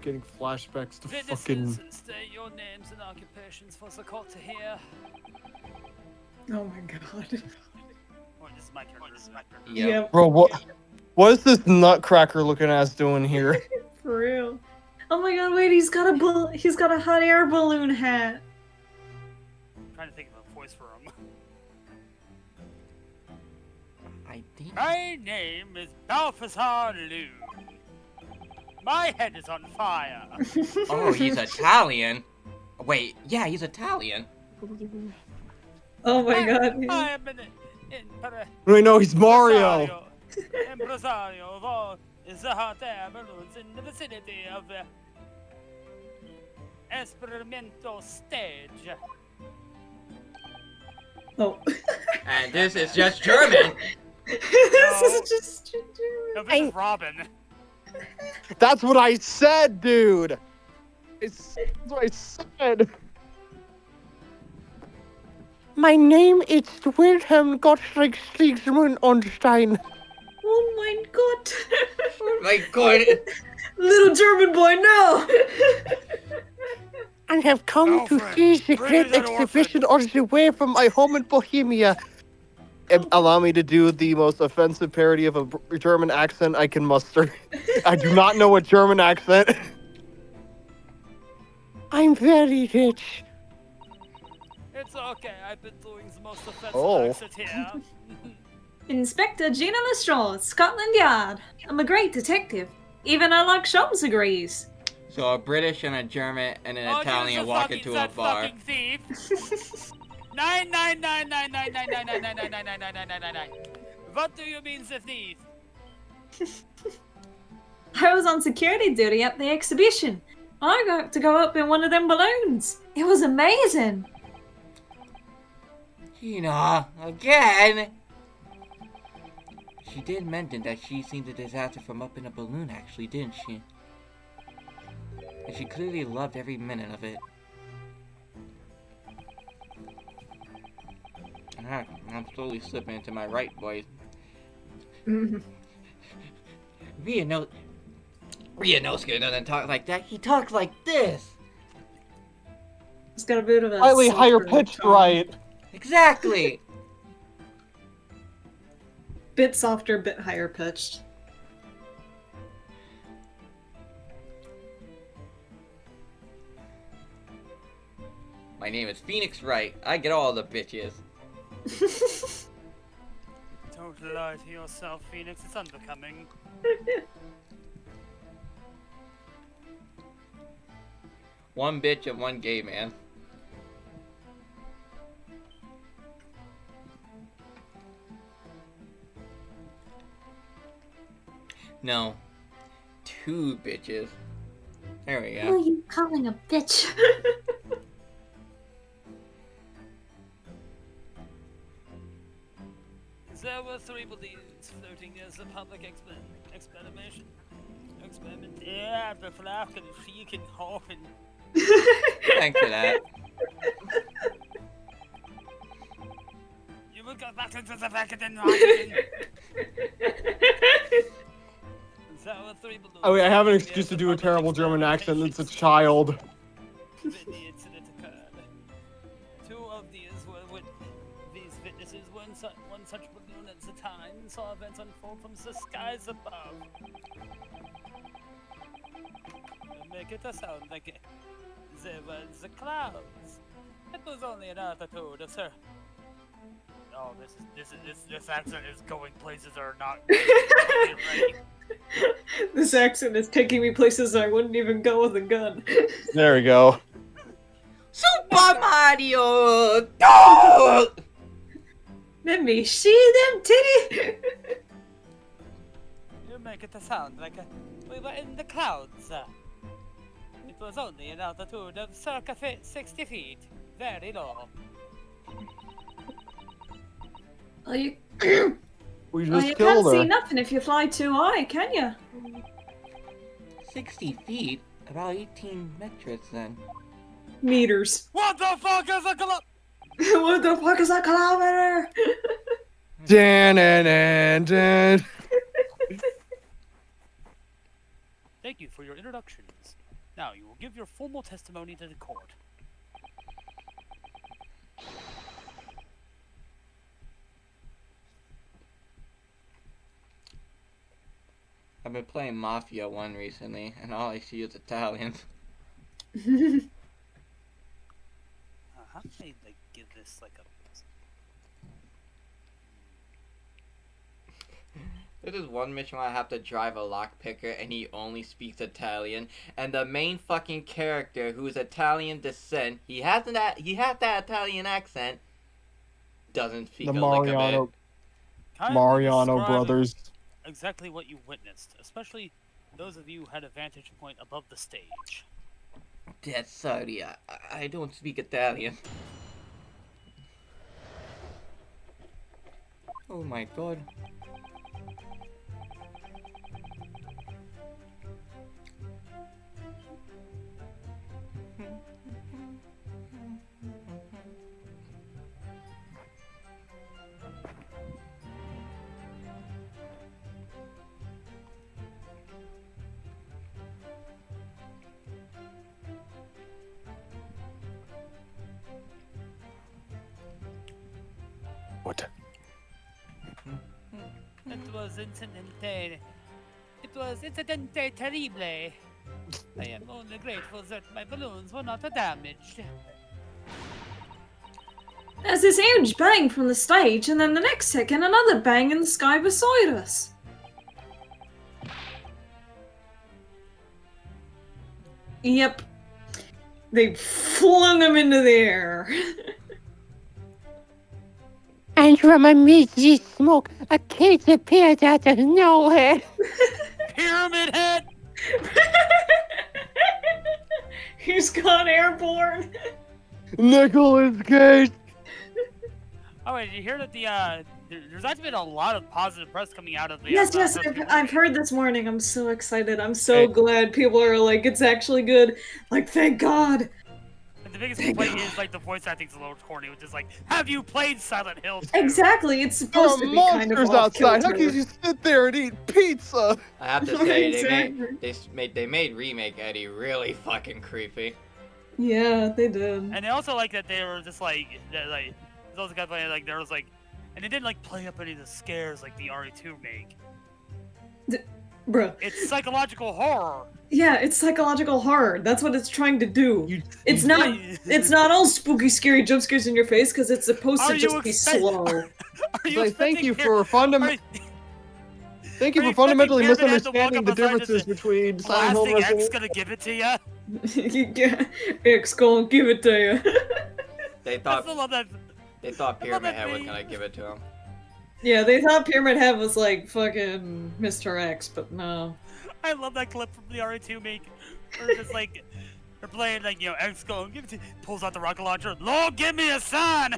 Getting flashbacks to Witnesses, fucking. state your names and occupations for the court to hear. Oh my god. Oh, this is my turn. Yep. Bro, what is this nutcracker looking ass doing here? For real. Oh my god, wait, he's got a hot air balloon hat. I'm trying to think of a voice for him. I think. My name is Balthazar Lou. My head is on fire. Oh, he's Italian. Wait, yeah, he's Italian. Oh my god. I am an Wait, no, he's Mario. impresario of all the hot air balloons in the vicinity of the experimental stage. Oh. And this is just German. This is just No, this is Robin. That's what I said, dude. That's what I said. My name is Wilhelm Gottfried Siegmund Ornstein. Oh my god. My god. Little German boy, no! I have come to Alfred, see the bring great that exhibition on the way from my home in Bohemia. Allow me to do the most offensive parody of a German accent I can muster. I do not know a German accent. I'm very rich. It's okay, I've been doing the most offensive Oh. accent here. Inspector Gina Lestrange, Scotland Yard. I'm a great detective. Even Sherlock Holmes agrees. So a British and a German and an Oh, Italian you're the walk fucking- into a that bar. fucking thief. 999999999999999. What do you mean, the thief? I was on security duty at the exhibition. I got to go up in one of them balloons. It was amazing. Gina, again? She did mention that she seen the disaster from up in a balloon, actually, didn't she? And she clearly loved every minute of it. I'm slowly slipping into my right voice. Rianosuke doesn't talk like that. He talks like this. It's got a bit of a Slightly higher sultry pitched, tone. right? Exactly. Bit softer, bit higher pitched. My name is Phoenix Wright. I get all the bitches. Don't lie to yourself, Phoenix. It's unbecoming. One bitch and one gay man. No. Two bitches. There we Who are go. you calling a bitch? There were 3 balloons floating as a public experiment. Yeah, the flak and freaking hoffen. Thanks for that. You will go back into the back of the night. There were 3 balloons. Oh, wait, I have an floating excuse as to a do a public terrible German accent. It's a experimentation. child. When the incident occurred, 2 of these were and saw events unfold from the skies above. Make it a sound like there were the clouds. It was only an altitude, sir. Oh, this accent is going places that are not ready. This accent is taking me places I wouldn't even go with a gun. There we go. Super Mario! Oh! Let me see them titties. You make it a sound like we were in the clouds, sir. It was only an altitude of circa 60 feet. Very low. Well, you, We well, just you killed can't see her. nothing if you fly too high, can you? 60 feet? About 18 metrics then. Meters. What the fuck is a What the fuck is a kilometer? Dan. Thank you for your introductions. Now you will give your formal testimony to the court. I've been playing Mafia 1 recently, and all I see is Italians. How can I give this a? This is one mission where I have to drive a lockpicker, and he only speaks Italian. And the main fucking character, who is Italian descent, he has that Italian accent, doesn't speak The a lick of it. Kindly Mariano describe brothers. Exactly what you witnessed, especially those of you who had a vantage point above the stage. That's sorry, I don't speak Italian. Oh my god. What? It was incidente. It was incidente terrible. I am only grateful that my balloons were not damaged. There's this huge bang from the stage, and then the next second, another bang in the sky beside us. Yep. They flung him into the air. And from amidst this smoke, a kid appeared out of nowhere. Pyramid Head! He's gone airborne. Nicolas Cage. Oh wait, did you hear that there's actually been a lot of positive press coming out of the Yes, I've heard this morning. I'm so excited. I'm so glad people are like, it's actually good. Like, thank God. And the biggest complaint is the voice acting's a little corny, which is have you played Silent Hill 2? Exactly, it's There supposed are to be monsters kind of outside. How off-kilter. can you sit there and eat pizza? I have to say, Exactly. they made Remake Eddie really fucking creepy. Yeah, they did. And they also that they were just there's also kind of there was and they didn't play up any of the scares the RE2 make. Bruh. It's psychological horror. Yeah, it's psychological horror. That's what it's trying to do. It's you- not all spooky, scary jump scares in your face because it's supposed to Are just you be expect- slow. Are you Like, thank expecting you Pyra- for are Thank you Are for you fundamentally expecting Pyramid Head to walk misunderstanding up the beside us differences and between Silent Hill Blasting Resident X Evil. gonna give it to ya? X gonna give it to you. They I thought still love that. Pyramid Head was gonna give it to him. Yeah, they thought Pyramid Head was like fucking Mr. X, but no. I love that clip from the RE2 make. Where it's just they're playing X going, give it to pulls out the rocket launcher. Lord, give me a sign.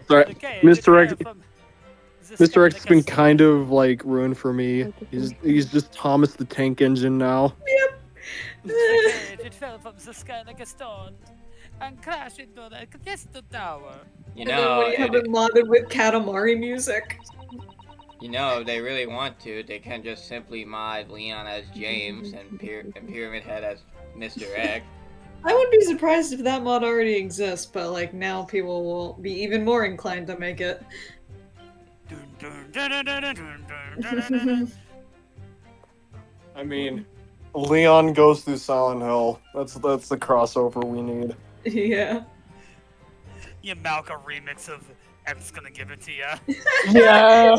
Sorry, Okay, Mr. X. declare from the Mr. sky X has been kind of ruined for me. He's just Thomas the Tank Engine now. It fell from the sky like a stone and crashed into the Crystal Tower. You And then know, when you have it modded with Katamari music. if they really want to, they can just simply mod Leon as James and Pyramid Head as Mr. X. I wouldn't be surprised if that mod already exists, but now people will be even more inclined to make it. I mean, Leon goes through Silent Hill. That's the crossover we need. Yeah. Yamalka remix of M's Gonna Give It to Ya. Yeah.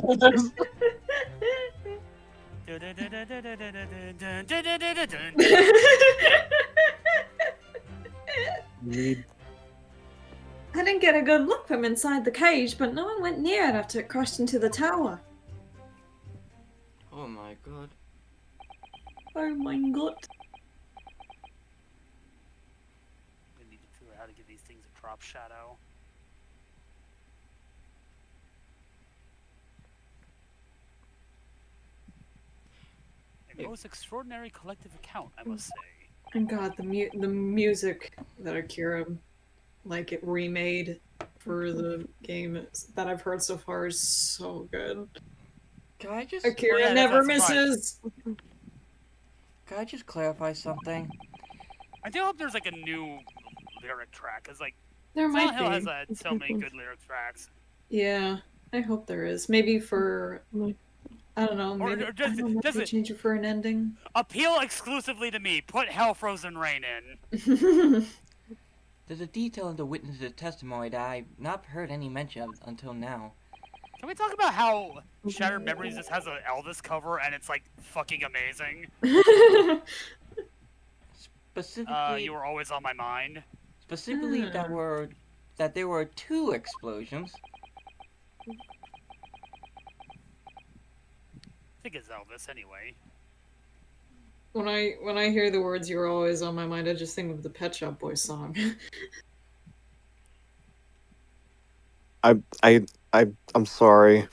Need I didn't get a good look from inside the cage, but no one went near it after it crashed into the tower. Oh my god. Oh my god. We need to figure out how to give these things a drop shadow. A most extraordinary collective account, I must say. And God, the music that Akira, like, it remade for the game that I've heard so far is so good. Can I just Akira yeah, that's never not surprising. misses. can I just clarify something? I do hope there's like a new lyric track, cause like There Silent might Hill be. has so many good lyric tracks. Yeah, I hope there is. Maybe for, I don't know, maybe or just- I don't know, just maybe a- change it for an ending. Appeal exclusively to me. Put Hell Frozen Rain in. There's a detail in the witness's testimony that I've not heard any mention of until now. Can we talk about how Shattered Memories just has an Elvis cover and it's like fucking amazing? Specifically, You were always on my mind. specifically that there were 2 explosions. I think it's Elvis anyway. When I hear the words "You're always on my mind," I just think of the Pet Shop Boys song. I'm sorry.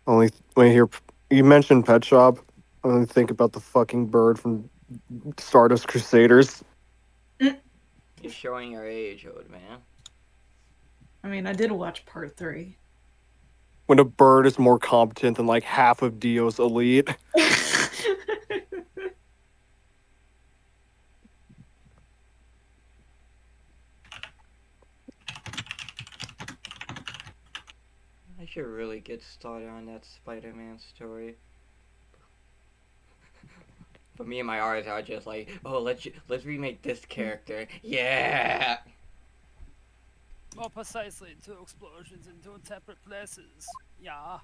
Only when I hear you mentioned Pet Shop, I only think about the fucking bird from Stardust Crusaders. You're showing your age, old man. I mean, I did watch part 3. When a bird is more competent than like half of Dio's elite. I should really get started on that Spider-Man story. But me and my artists are just like, oh, let's remake this character. Yeah. More precisely, 2 explosions in 2 separate places. Yeah.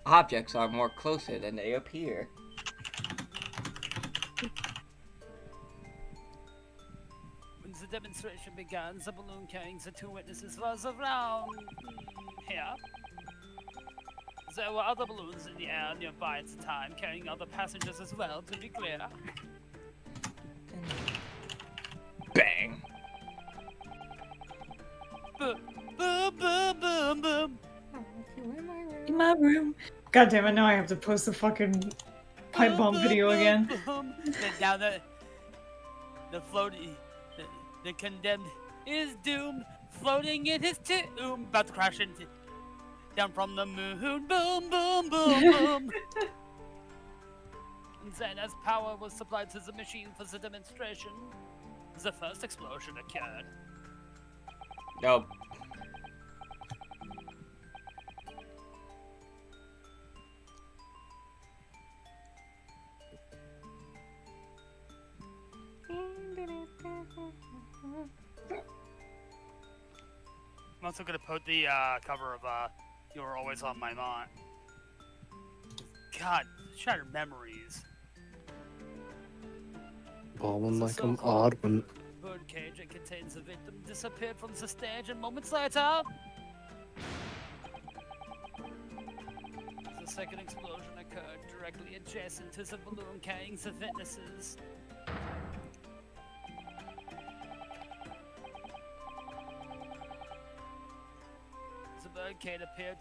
Objects are more closer than they appear. When the demonstration began, the balloon carrying the 2 witnesses was around here. There were other balloons in the air nearby at the time, carrying other passengers as well, to be clear. Bang. Boom, boom, boom, boom, boom. In my room. God damn it! Now I have to post the fucking pipe bomb video again. Boom. Then now the floating, the condemned is doomed, floating in his tomb, about to crash into down from the moon. Boom, boom, boom, boom. And then, as power was supplied to the machine for the demonstration, the first explosion occurred. Nope. I'm also gonna put the cover of "You Were Always on My Mind." God, Shattered Memories. Balling like I'm odd when Birdcage that contains the victim disappeared from the stage, and moments later, the second explosion occurred directly adjacent to the balloon carrying the witnesses. The birdcage appeared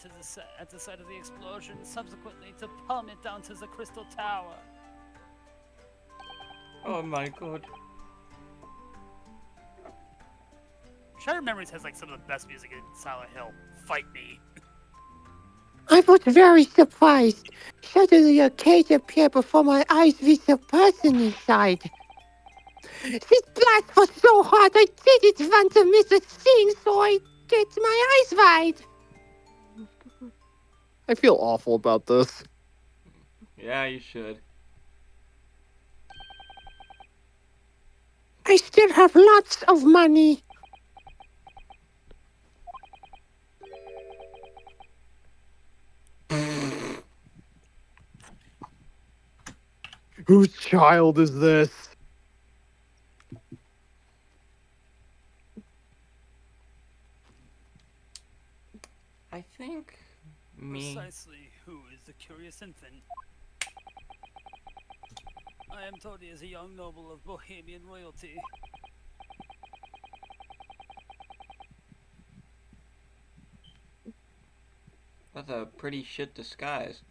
at the site of the explosion, subsequently to plummet down to the Crystal Tower. Oh my god. Shattered Memories has like some of the best music in Silent Hill. Fight me. I was very surprised. Suddenly a cage appeared before my eyes with a person inside. This blast was so hot I didn't want to miss a thing, so I get my eyes wide. I feel awful about this. Yeah, you should. I still have lots of money. Whose child is this? I think me. Precisely who is the curious infant? I am told he is a young noble of Bohemian royalty. That's a pretty shit disguise.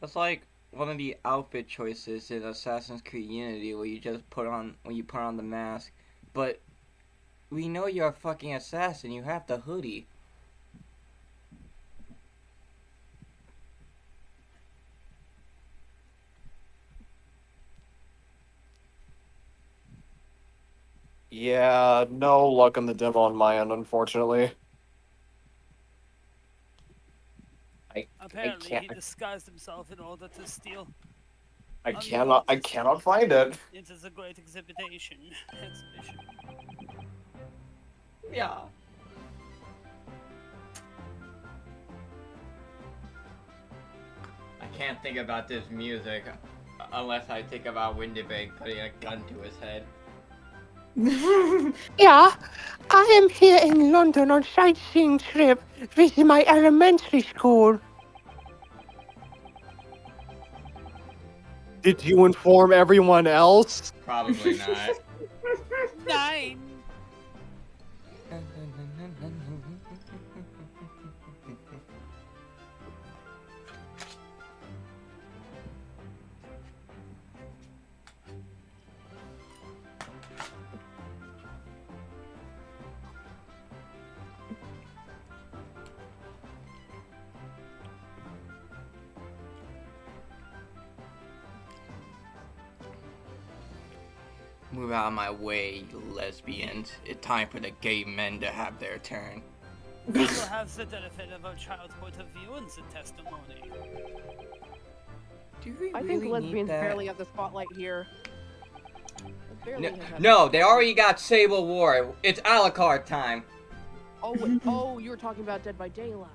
That's like one of the outfit choices in Assassin's Creed Unity where you just put on the mask. But we know you're a fucking assassin, you have the hoodie. Yeah, no luck on the demo on my end, unfortunately. Apparently, can't- he disguised himself in order to steal. I cannot find it. It is a great exhibition. Yeah. I can't think about this music unless I think about Windibank putting a gun to his head. Yeah, I am here in London on sightseeing trip with my elementary school. Did you inform everyone else? Probably not. 9. Move out of my way, you lesbians. It's time for the gay men to have their turn. We will have the benefit of a child's point of view in the testimony. Do we I really think lesbians need that? barely have the spotlight here. They barely have No, they already got Sable War. It's a la carte time. Oh, wait, oh, you were talking about Dead by Daylight.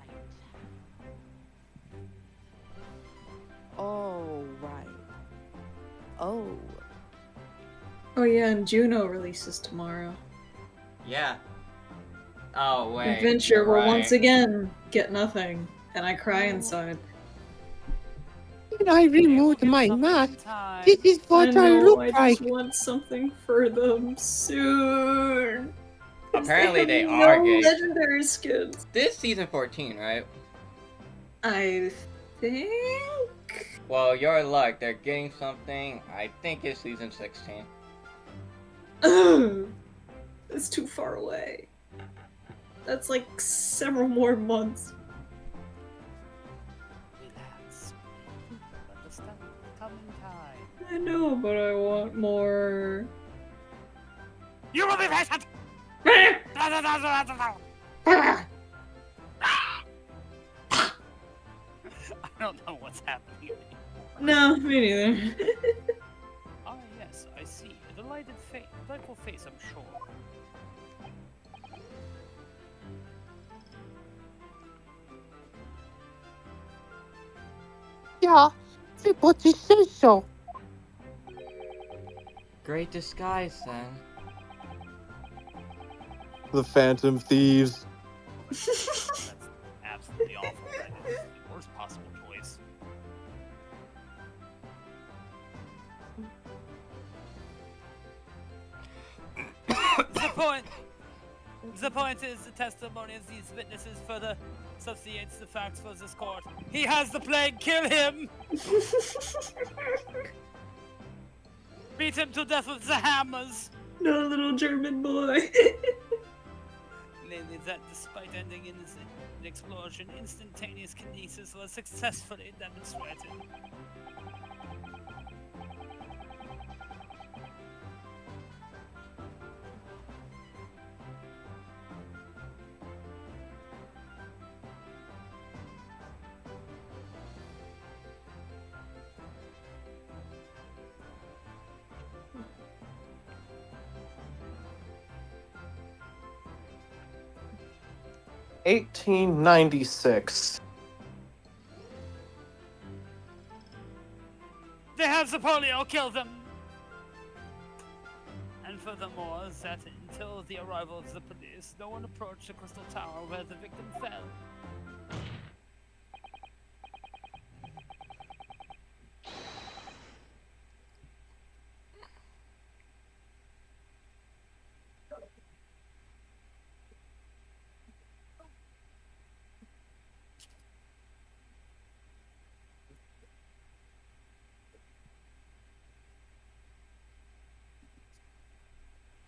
Oh, right. Oh. Oh yeah, and Juno releases tomorrow. Yeah. Oh wait. Adventure you're will right. once again get nothing, and I cry inside. When I removed my mask, this is what I know, look I like. just want something for them soon. 'Cause Apparently they have are no gay. legendary skins. This season 14, right? I think. Well, your luck. They're getting something. I think it's season 16. Ugh, it's too far away. That's like several more months. Relax. Let the stuff come in time. I know, but I want more. You will be patient! I don't know what's happening. No, me neither. Ah, yes, I see. A delightful face, I'm sure. Yeah, everybody says so. Great disguise, then. The Phantom Thieves. That's absolutely awful. That is the worst possible choice. The point is the testimony of these witnesses further substantiates the facts for this court. He has the plague, kill him! Beat him to death with the hammers! No little German boy. Namely that despite ending in an explosion, instantaneous kinesis was successfully demonstrated. 1896. They have the polio kill them! And furthermore, that until the arrival of the police, no one approached the Crystal Tower where the victim fell.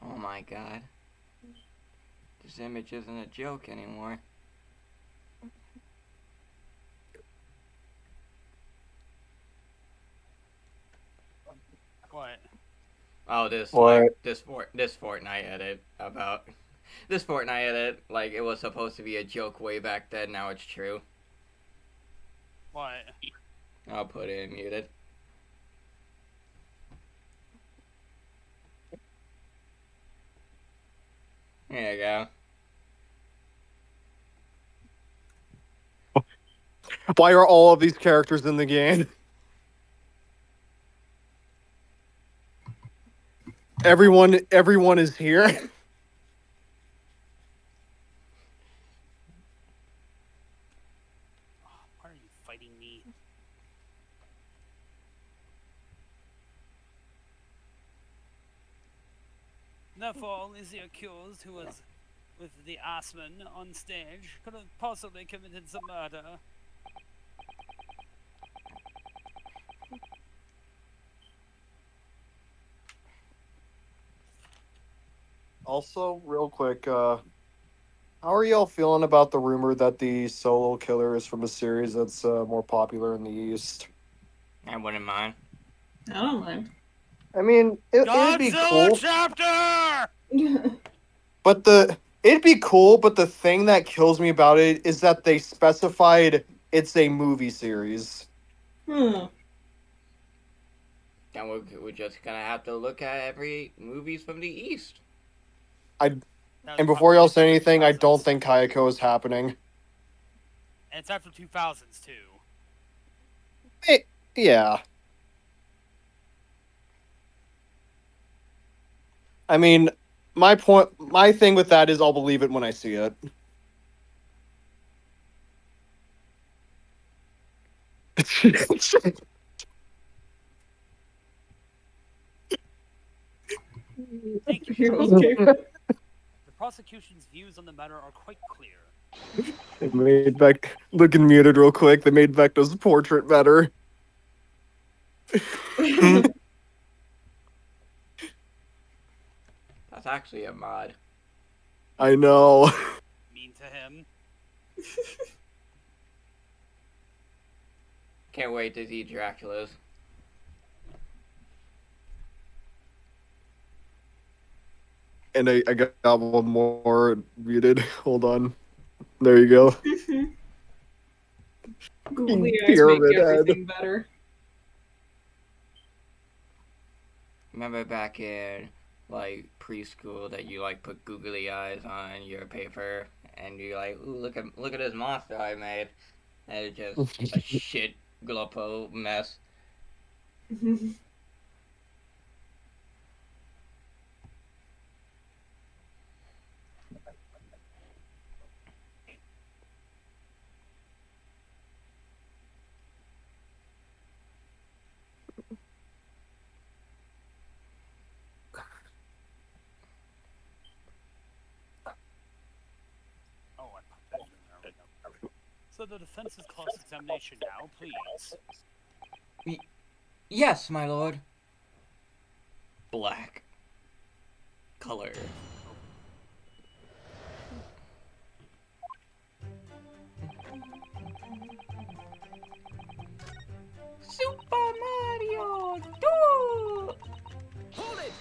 Oh my god. This image isn't a joke anymore. What? Oh, this What? this Fortnite edit about this Fortnite edit, like it was supposed to be a joke way back then, now it's true. What? I'll put it in muted. There you go. Why are all of these characters in the game? Everyone is here. Why are you fighting me? Therefore, only the accused who was with the Assman on stage could have possibly committed the murder. Also, real quick, how are y'all feeling about the rumor that the solo killer is from a series that's more popular in the East? I wouldn't mind. I don't mind. I mean, it'd be Godzilla cool, chapter! but it'd be cool. But the thing that kills me about it is that they specified it's a movie series. Hmm. Then we're just gonna have to look at every movies from the East. That And was before y'all say probably anything, I don't 2000s. think Kayako is happening. And it's after 2000s too. Yeah. I mean, my thing with that is I'll believe it when I see it. Thank you. You're okay. The prosecution's views on the matter are quite clear. They made looking muted real quick. They made Vecna's portrait better. That's actually a mod. I know. Mean to him. Can't wait to see Dracula's. And I got one more muted. Hold on. There you go. Googly eyes make Pyramid head. everything better. Remember back in like preschool that you like put googly eyes on your paper and you're like, ooh, look at this monster I made. And it's just a shit gloppo mess. Oh, I put that in there. Right now. So the defense's cross-examination now, please. Yes, my lord. Black color. Super Mario 2! Hold it!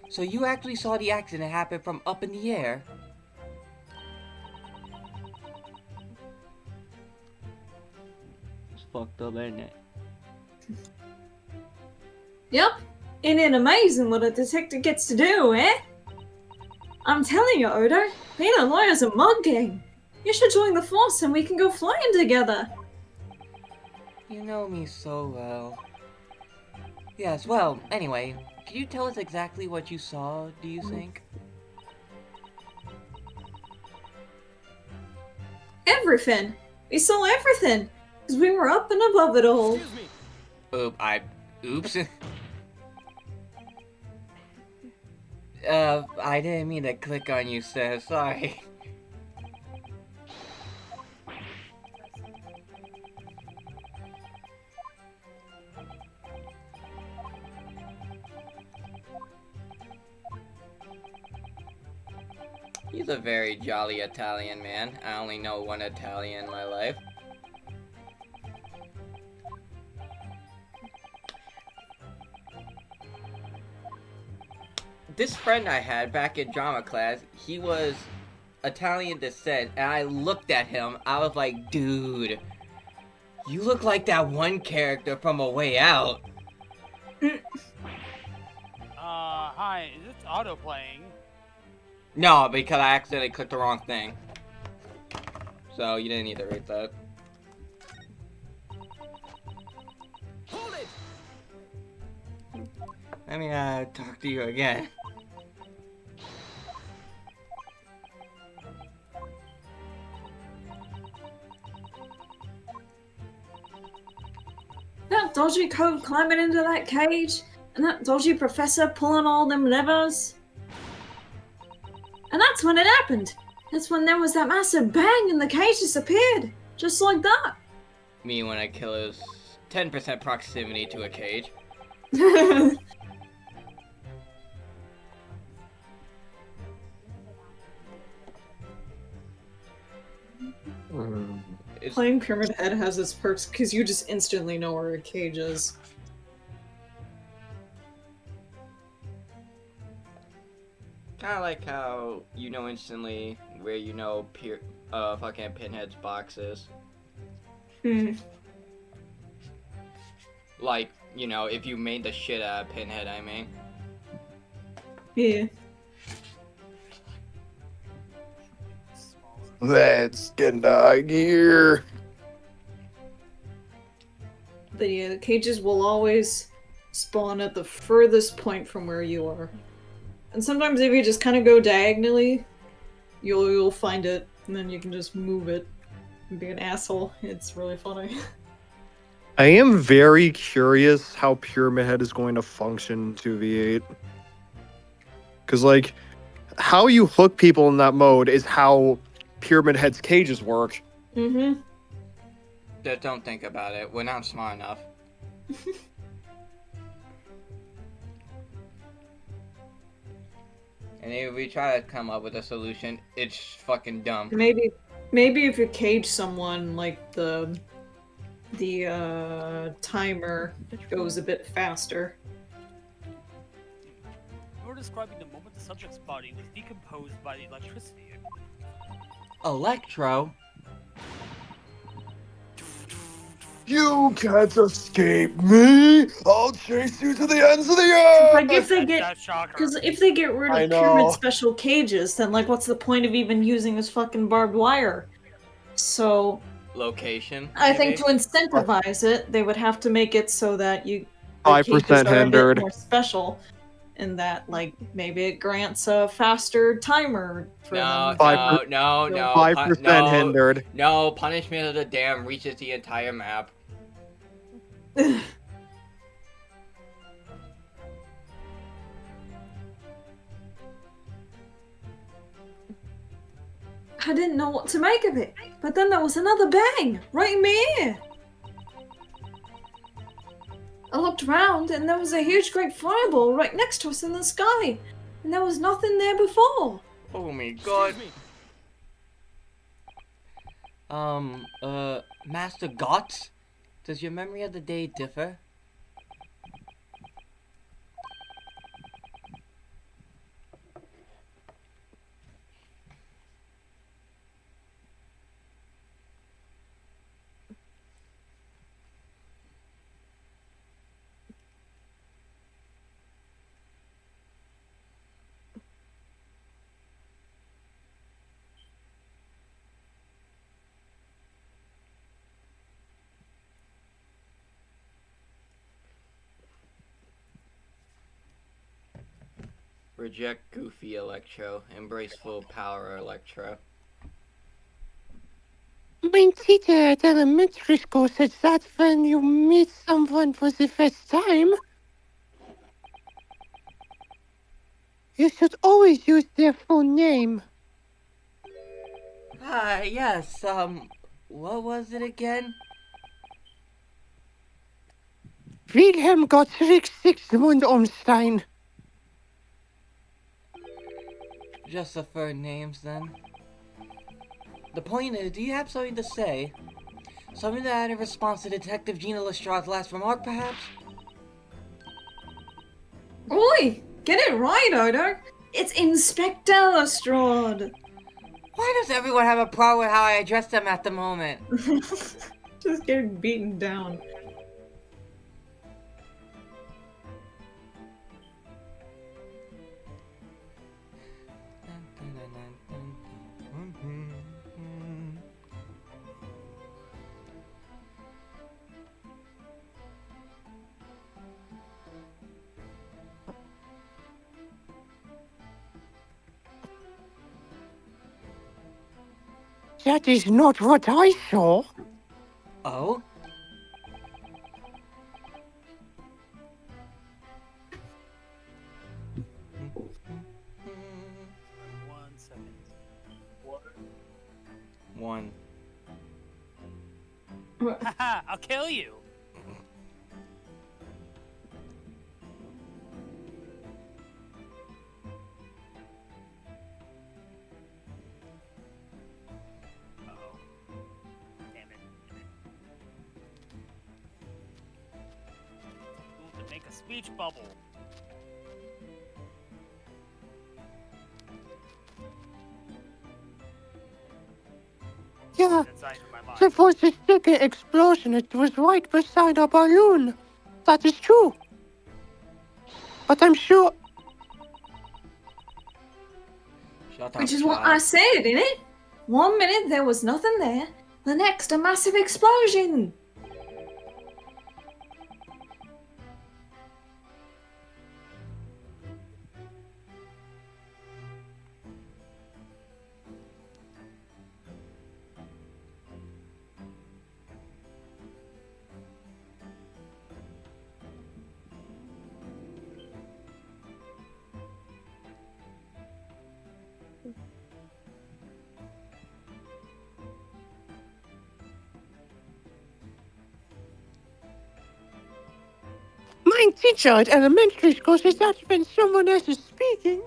So you actually saw the accident happen from up in the air? It's fucked up, ain't it? Yep. Isn't it amazing what a detective gets to do, eh? I'm telling you, Odo, being a lawyer's a mug game. You should join the force and we can go flying together. You know me so well. Yes, well, anyway, can you tell us exactly what you saw, do you think? Everything. We saw everything. Because we were up and above it all. Oops. I didn't mean to click on you, sir, sorry. He's a very jolly Italian man. I only know one Italian in my life. This friend I had back in drama class, he was Italian descent, and I looked at him, I was like, dude, you look like that one character from A Way Out. Hi, is this auto playing? No, because I accidentally clicked the wrong thing. So you didn't need to read that. Hold it! Let me talk to you again. That dodgy cove climbing into that cage, and that dodgy professor pulling all them levers. And that's when it happened. That's when there was that massive bang and the cage disappeared. Just like that. Me when I kill his 10% proximity to a cage. Playing Pyramid Head has its perks because you just instantly know where a cage is. Kind of like how you know instantly where you know fucking Pinhead's box is. Like, you know, if you made the shit out of Pinhead, I mean. Yeah. Let's get out here. But yeah, the cages will always spawn at the furthest point from where you are. And sometimes if you just kind of go diagonally, you'll find it, and then you can just move it and be an asshole. It's really funny. I am very curious how Pyramid Head is going to function in 2v8. Because, like, how you hook people in that mode is how Pyramid Head's cages work. Mm-hmm. Just don't think about it. We're not smart enough. And if we try to come up with a solution, it's fucking dumb. Maybe if you cage someone, like the timer goes a bit faster. You're describing the moment the subject's body was decomposed by the electricity. Electro? You can't escape me! I'll chase you to the ends of the earth! Like if they get, That shocker. because if they get rid I of know. Pyramid special cages, then like what's the point of even using this fucking barbed wire? So Location? I think maybe? to incentivize it, they would have to make it so that the 5% cages are a bit hindered. more special, in that like maybe it grants a faster timer for No, them. no, 5% no, hindered. No, punishment of the dam reaches the entire map. I didn't know what to make of it, but then there was another bang right in my ear. I looked around and there was a huge great fireball right next to us in the sky, and there was nothing there before. Oh my god. Excuse me. Master Gotts? Does your memory of the day differ? Reject goofy Electro. Embrace full power Electro. My teacher at elementary school says that when you meet someone for the first time, you should always use their full name. Yes, what was it again? Wilhelm Gottfried Sigismund Ormstein. Just the third names then. The point is, do you have something to say? Something to add in response to Detective Gina Lestrade's last remark, perhaps? Oi! Get it right, Odo! It's Inspector Lestrade! Why does everyone have a problem with how I address them at the moment? Just getting beaten down. That is not what I saw. Oh? One second. One. Haha, I'll kill you. Uh-oh. Damn it. Ooh, to make a speech bubble. Yeah, Inside of my mind. there was a second explosion. It was right beside a balloon. That is true. But I'm sure. Shut up, Which is what child. I said, innit? 1 minute there was nothing there, the next a massive explosion! My teacher at elementary school says that when someone else is speaking,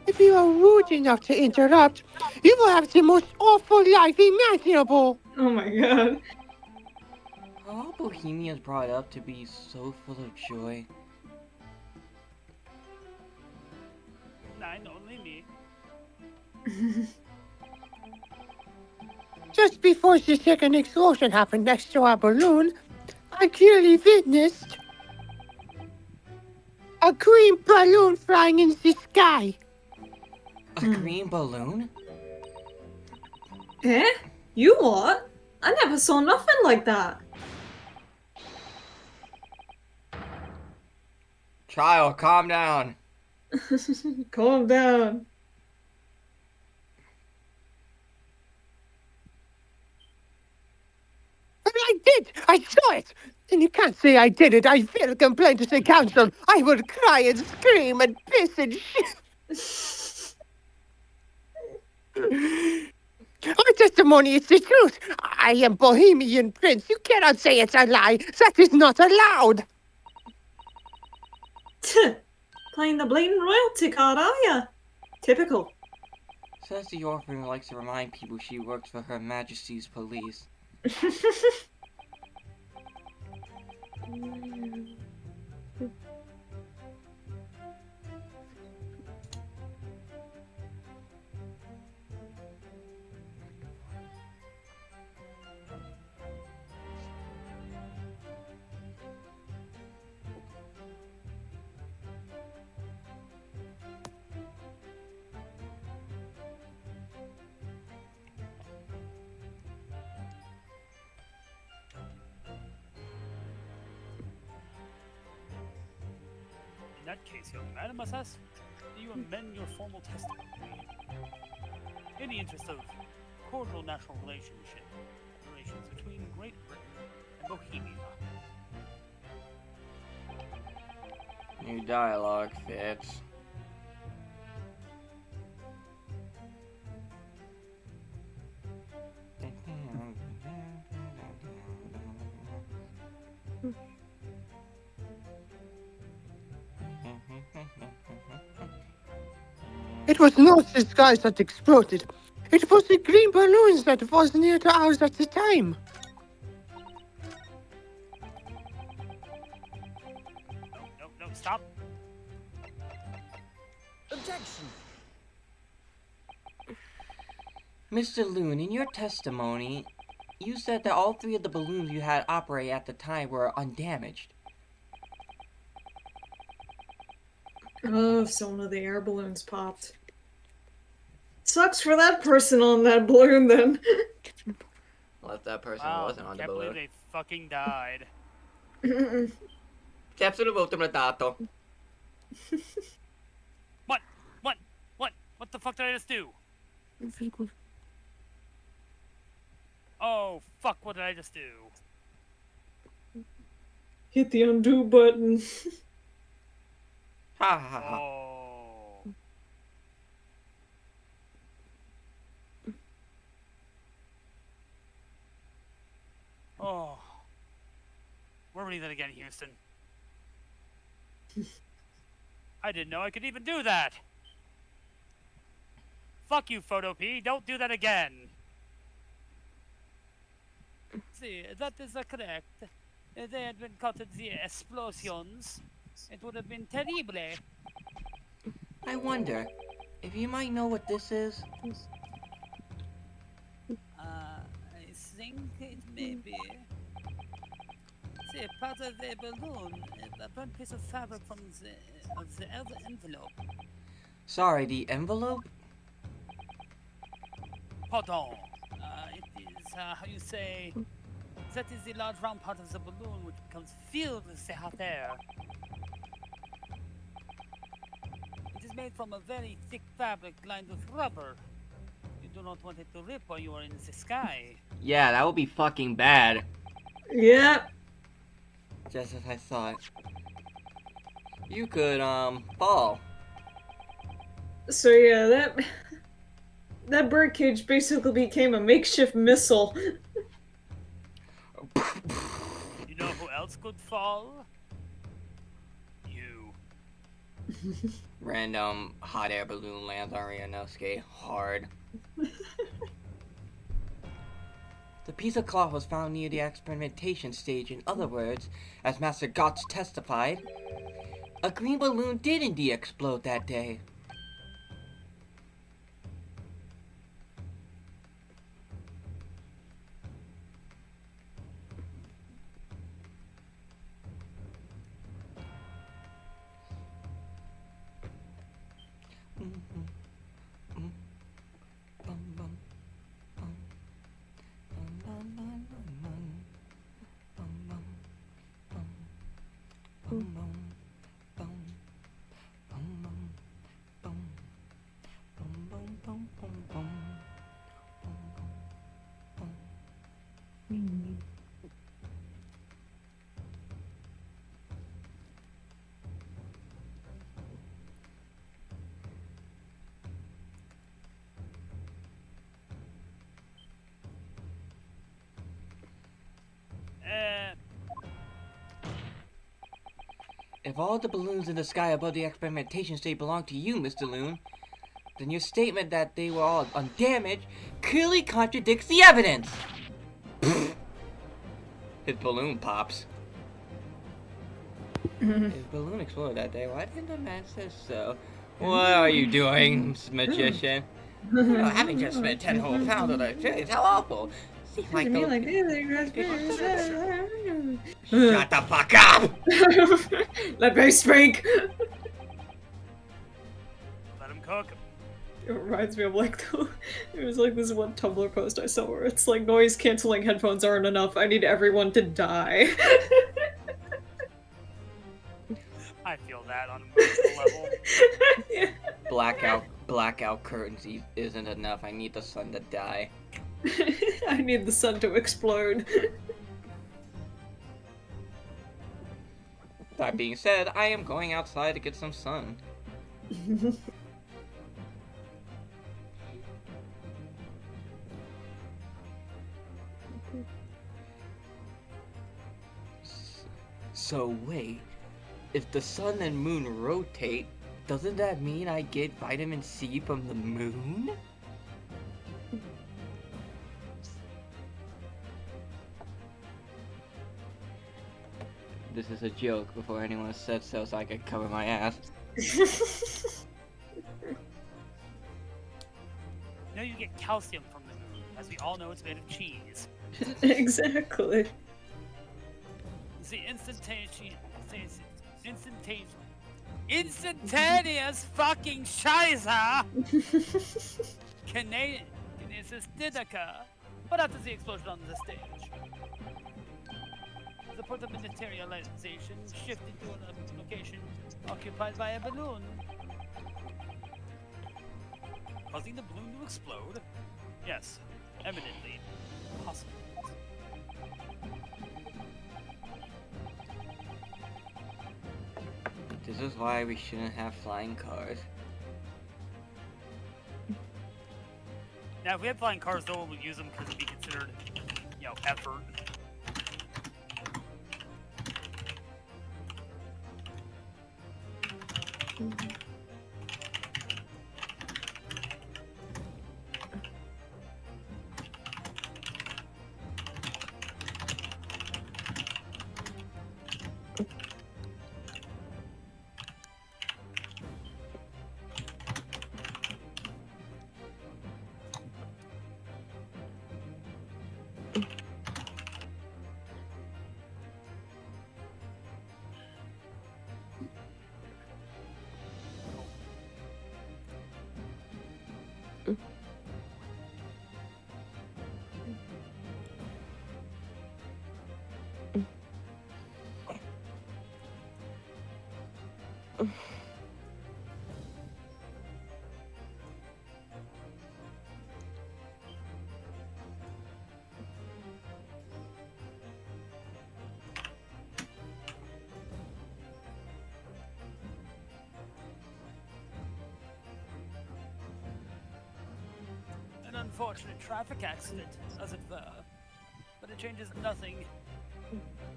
if you are rude enough to interrupt, you will have the most awful life imaginable. Oh my god. Are all Bohemians brought up to be so full of joy? Nine, only me. Just before the second explosion happened next to our balloon, I clearly witnessed a green balloon flying in the sky. A green balloon? Eh? You what? I never saw nothing like that. Child, calm down. Calm down. But I did! I saw it! And you can't say I did it. I will complain to the council. I will cry and scream and piss and shit. My testimony is the truth. I am Bohemian Prince. You cannot say it's a lie. That is not allowed. Playing the blatant royalty card, are ya? Typical. Says the orphan who likes to remind people she works for Her Majesty's police. In that case, young man, I must ask, do you amend your formal testimony? In the interest of cordial national relations between Great Britain and Bohemia. New dialogue fits. It was not the skies that exploded. It was the green balloons that was near to ours at the time. No, stop. Objection. Mr. Loon, in your testimony, you said that all 3 of the balloons you had operate at the time were undamaged. Oh, so one of the air balloons popped. Sucks for that person on that balloon then. Unless that person Wow, wasn't on the can't believe balloon. they fucking died. C'è assolutamente un dato. What the fuck did I just do? Oh, fuck, what did I just do? Hit the undo button. Ha ha ha. Oh. Oh. We're reading that again, Houston. I didn't know I could even do that. Fuck you, Photo P. Don't do that again. See, that is correct. If they had been caught at the explosions, it would have been terrible. I wonder if you might know what this is. I think it may be. See, part of the balloon, a burnt piece of fabric from the other envelope. Sorry, the envelope? Pardon. It is, how you say, that is the large round part of the balloon which becomes filled with the hot air. It is made from a very thick fabric lined with rubber. You do not want it to rip while you are in the sky. Yeah, that would be fucking bad. Yeah. Just as I thought. You could, fall. So yeah, that birdcage basically became a makeshift missile. You know who else could fall? You. Random hot air balloon lands on Ryanosuke hard. The piece of cloth was found near the experimentation stage. In other words, as Master Gotch testified, a green balloon did indeed explode that day. If all the balloons in the sky above the experimentation state belong to you, Mr. Loon, then your statement that they were all undamaged clearly contradicts the evidence! His balloon pops. His balloon exploded that day. Why didn't the man say so? What are you doing, magician? You know, having just spent 10 whole pounds on the trades, how awful! Seems like those... Shut the fuck up! Let me speak! Let him cook. It reminds me of it was like this one Tumblr post I saw where it's like noise canceling headphones aren't enough, I need everyone to die. I feel that on a personal level. Blackout curtains isn't enough. I need the sun to die. I need the sun to explode. That being said, I am going outside to get some sun. So wait, if the sun and moon rotate, doesn't that mean I get vitamin C from the moon? This is a joke before anyone said so I can cover my ass. No, you get calcium from the moon. As we all know, it's made of cheese. Exactly. The instantaneous fucking Scheiße! Canadian did occur, but after the explosion on the stage, the port of materialization shifted to a location occupied by a balloon, causing the balloon to explode. Yes, eminently possible. This is why we shouldn't have flying cars. Now, if we had flying cars, though, we'll use them because it'd be considered, effort. An unfortunate traffic accident, as it were, but it changes nothing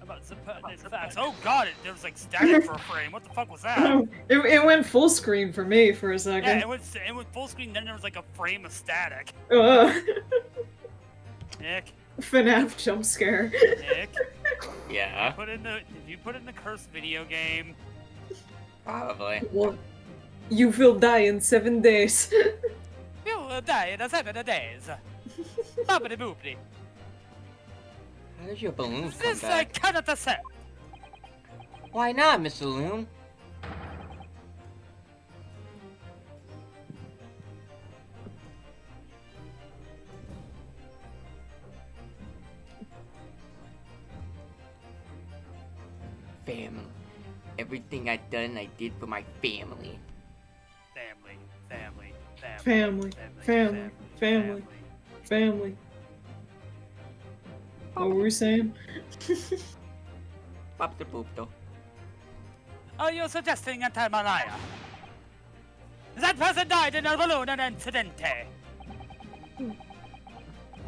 about the pertinent facts. Oh god, there was like static for a frame. What the fuck was that? It went full screen for me for a second. Yeah, it went full screen. Then there was like a frame of static. Nick, FNAF jump scare. Nick, Yeah, did you put it in the cursed video game? probably. Well, you will die in 7 days. You will die in 7 days. Bobbity boopity. How did your balloon come This I back? cannot accept. Why not, Mr. Loon? Family. Everything I done, I did for my family. Family. What were we saying? Pop the poop though. Are you suggesting anti-Malaya? That person died in a balloon incidente.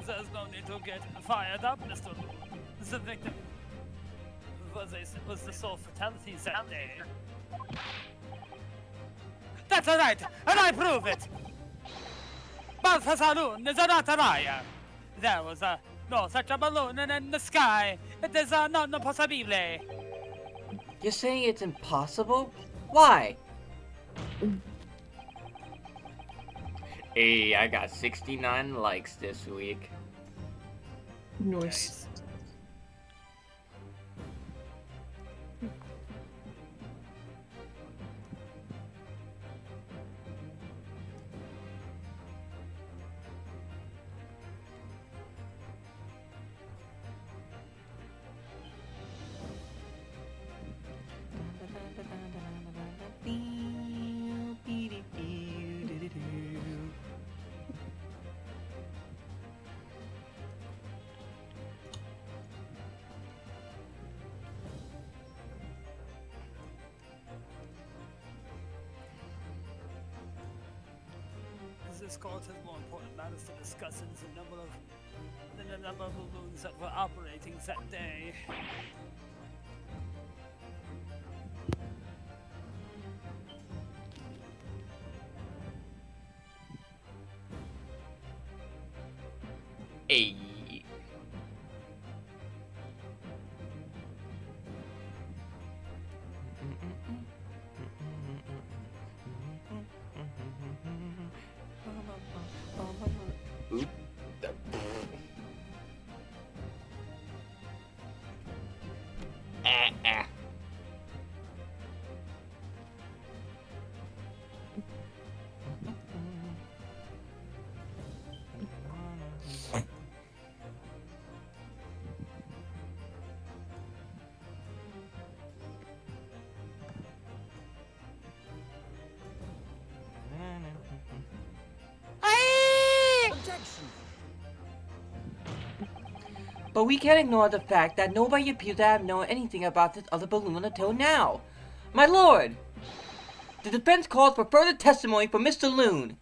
There's no need to get fired up, Mr. Loon. The victim was the sole fatality that day. That's right, and I prove it. Balthazar Loon is not a liar. There was no such a balloon in the sky. It is non possibile. You're saying it's impossible? Why? Hey, I got 69 likes this week. Nice. this court has more important matters to discuss than the number of balloons that were operating that day. Hey. Oop. Ah. But we can't ignore the fact that nobody appears to have known anything about this other balloon until now. My lord! The defense calls for further testimony from Mr. Loon.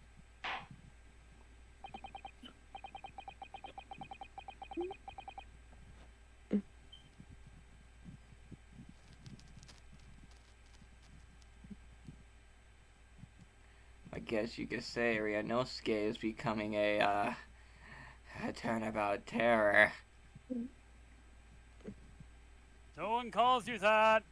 I guess you could say Ryanosuke is becoming a turnabout terror. No one calls you that.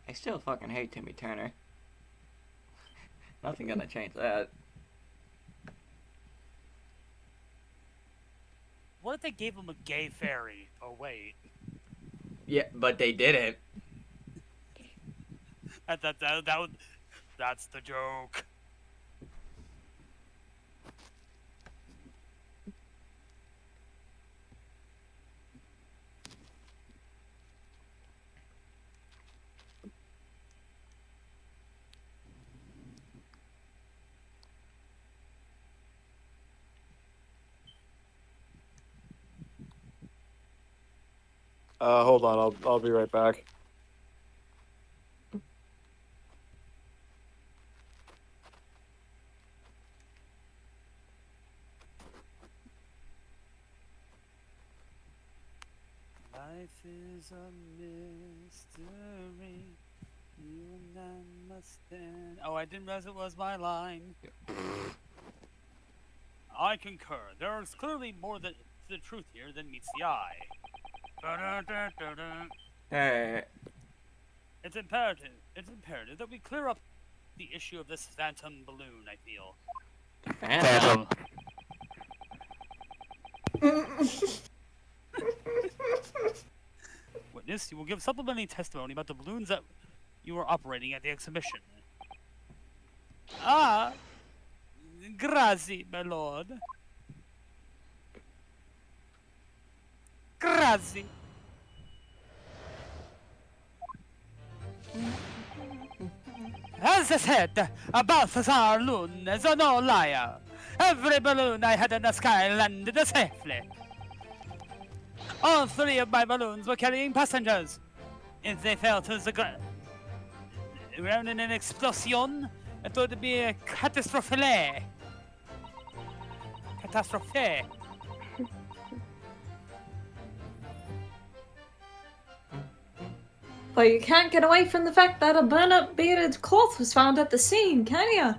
I still fucking hate Timmy Turner. Nothing gonna change that. What if they gave him a gay fairy? Oh wait, Yeah, but they didn't. that's the joke. Hold on, I'll be right back. Life is a mystery. You and I must stand. Oh, I didn't realize it was my line. I concur. There is clearly more to the truth here than meets the eye. Ba-da-da-da-da. Hey. It's imperative that we clear up the issue of this phantom balloon, I feel. Phantom. Witness, you will give supplementary testimony about the balloons that you were operating at the exhibition. Ah, grazie, my lord. Grazie. As I said, Balthazar Loon is no liar. Every balloon I had in the sky landed safely. All three of my balloons were carrying passengers. If they fell to the ground in an explosion, it would be a catastrophe. Catastrophe. But you can't get away from the fact that a burn-up beaded cloth was found at the scene, can ya?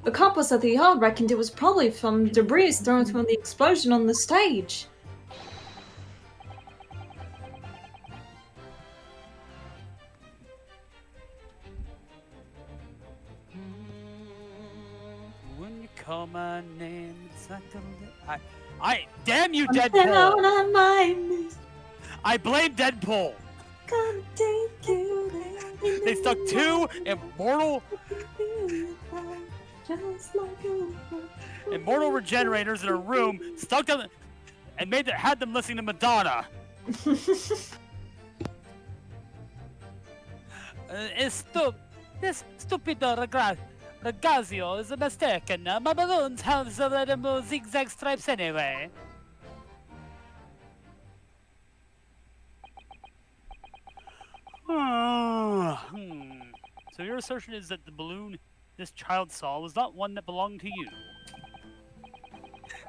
The coppers at the yard reckoned it was probably from debris thrown from the explosion on the stage. When you call my name, it's like I damn you, I'm Deadpool! down on my knees, I blame Deadpool. gonna take you there. They stuck two immortal Just like you. regenerators in a room, stuck them, and had them listening to Madonna. This stupid regret. Gazio is mistaken. My balloons have the little zigzag stripes anyway. So your assertion is that the balloon this child saw was not one that belonged to you?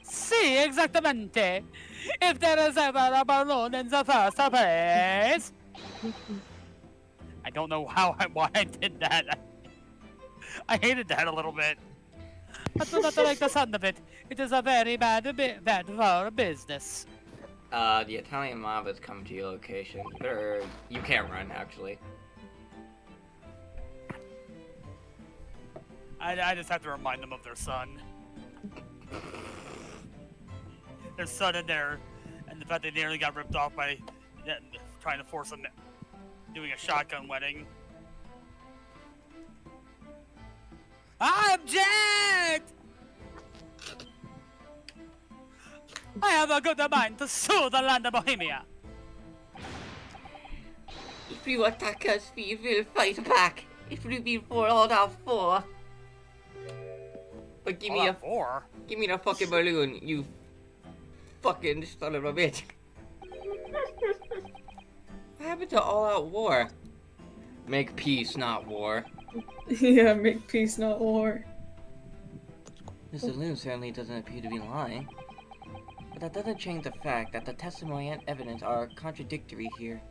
Si, exactamente. If there is ever a balloon in the first place. I don't know why I did that. I hated that a little bit. I do not like the sound of it. It is a very bad for business. The Italian mob has come to your location. You can't run, actually. I just have to remind them of their son. Their son in there, and the fact they nearly got ripped off by trying to force them doing a shotgun wedding. I object! I have a good mind to sue the land of Bohemia. If you attack us, we will fight back. It will be for all our four. But give me the fucking balloon, you fucking son of a bitch. What happened to all-out war? Make peace, not war. Yeah, make peace, not war. This balloon certainly doesn't appear to be lying. But that doesn't change the fact that the testimony and evidence are contradictory here.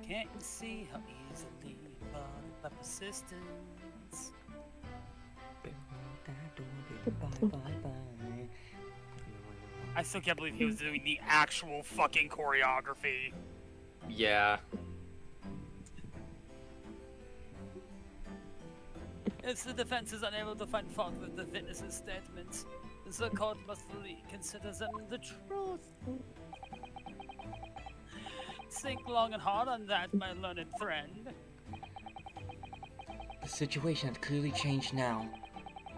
Can't you see how easily bought by persistence? I still can't believe he was doing the actual fucking choreography. Yeah. If the defense is unable to find fault with the witness's statements, the court must consider them the truth. Think long and hard on that, my learned friend. The situation has clearly changed now.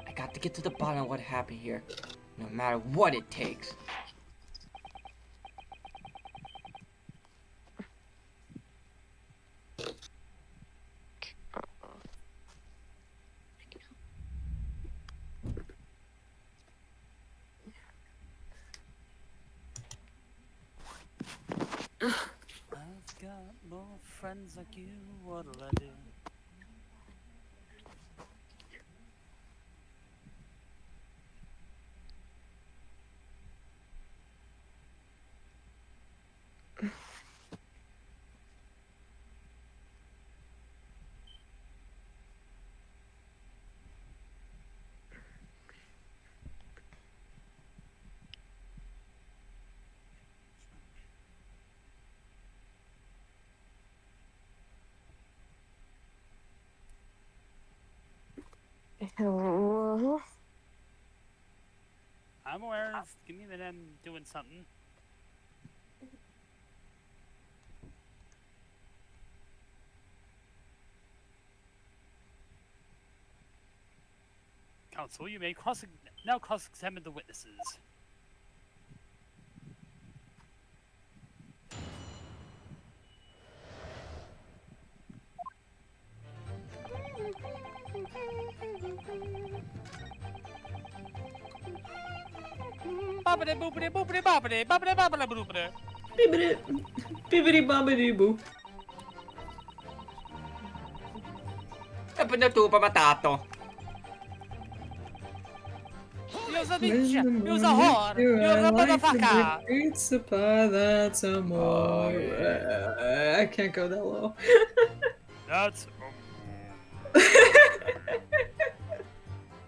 I got to get to the bottom of what happened here, no matter what it takes. I've got more friends like you, what'll I do? Hello? I'm aware of, give me a minute, I'm doing something. Counsel, you may now cross-examine the witnesses. Bobbity boopity boopity bobbity bobbity bobbity boopity. Bibbidi, bibbidi bobbidi boo. E poi tu pamatato. Use a bitch, use a whore, you're a motherfucker. Pizza pie, that's amore. I can't go that low. That's I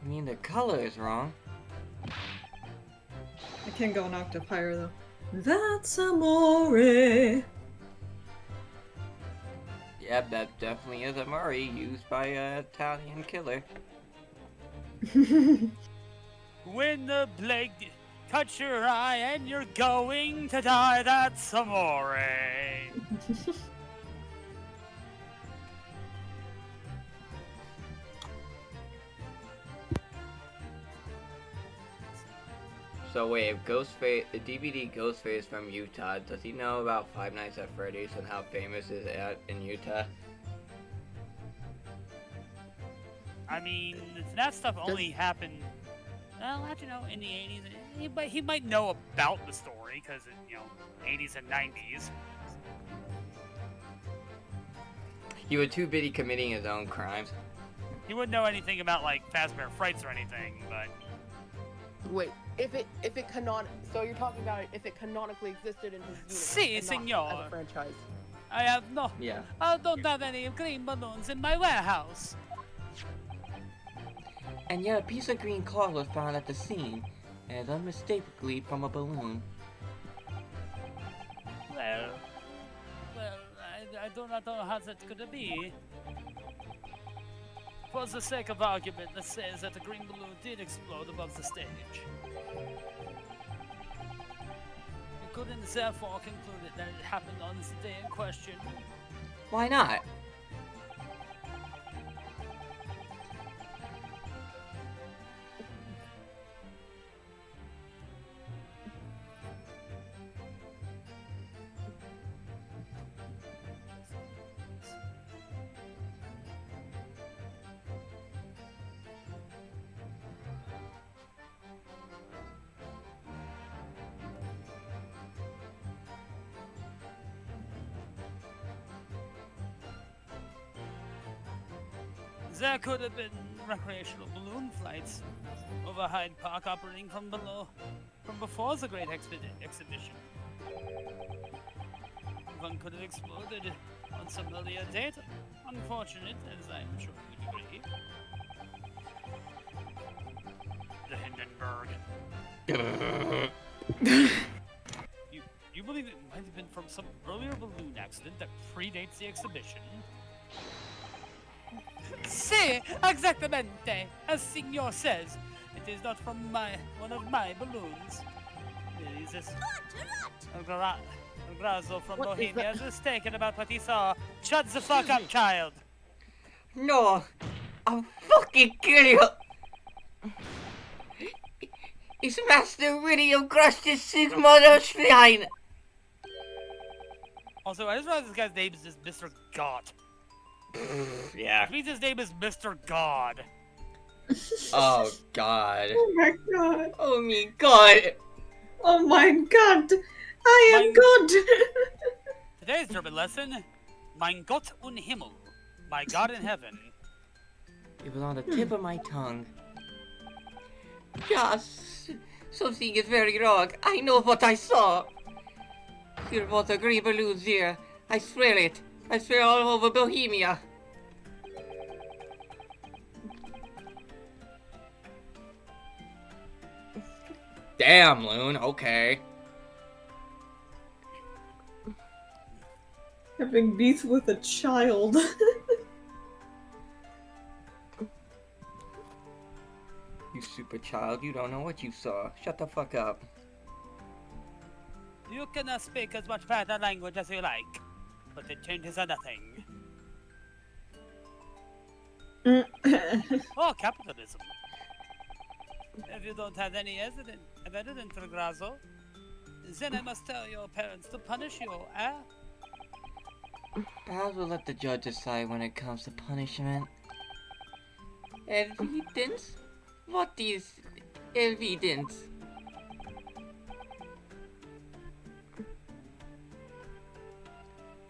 mean, the color is wrong. I can go an octave higher though. That's amore. Yep, that definitely is a Murray used by an Italian killer. when the plague cut your eye and you're going to die. That's amore. So wait, if Ghostface, DVD Ghostface from Utah, does he know about Five Nights at Freddy's and how famous is it in Utah? I mean, that stuff only happened, well, actually, no, in the 80s. He might know about the story, because, 80s and 90s. He was too busy committing his own crimes. He wouldn't know anything about, like, Fazbear Frights or anything, but... Wait, if it so you're talking about if it canonically existed in his universe Si, and senor. not as a franchise. I don't have any green balloons in my warehouse. And yet a piece of green cloth was found at the scene, and unmistakably from a balloon. Well, I do not know how that could be. For the sake of argument, let's say that the green balloon did explode above the stage. You couldn't therefore conclude that it happened on the day in question. Why not? There could have been recreational balloon flights over Hyde Park operating from before the Great Exhibition. One could have exploded on some earlier date. Unfortunate, as I'm sure you'd agree. The Hindenburg. You believe it might have been from some earlier balloon accident that predates the exhibition? Si, exactamente. As Signor says, it is not from one of my balloons. It is this Grazzo from What is Bohemia that? is mistaken about what he saw. Shut the fuck up, child. No, I'll fucking kill you. His master really crushed his mother's spine. Also, I just realized this guy's name is just Mr. God. Yeah. Which means his name is Mr. God. Oh God. Oh my god. Oh me God. Oh my god. I am God. Today's German lesson, Mein Gott und Himmel, my God in heaven. It was on the tip of my tongue. Yes, something is very wrong. I know what I saw. There was a green balloon there. I swear it. I swear all over Bohemia. Damn, Loon. Okay. Having beef with a child. You super child, you don't know what you saw. Shut the fuck up. You can speak as much bad language as you like, but it changes nothing. Oh, capitalism. If you don't have any evidence for Grazzo, then I must tell your parents to punish you, eh? Perhaps we'll let the judge decide when it comes to punishment. Evidence? What is evidence?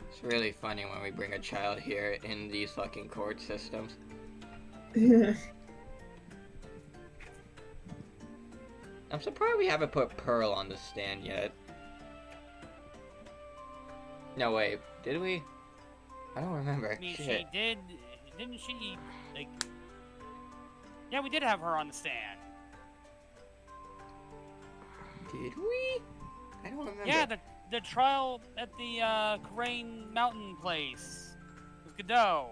It's really funny when we bring a child here in these fucking court systems. I'm surprised we haven't put Pearl on the stand yet. No, wait, did we? I don't remember. I mean, Shit. she did, didn't she, like... Yeah, we did have her on the stand. Did we? I don't remember. Yeah, the trial at the Crane Mountain place with Godot.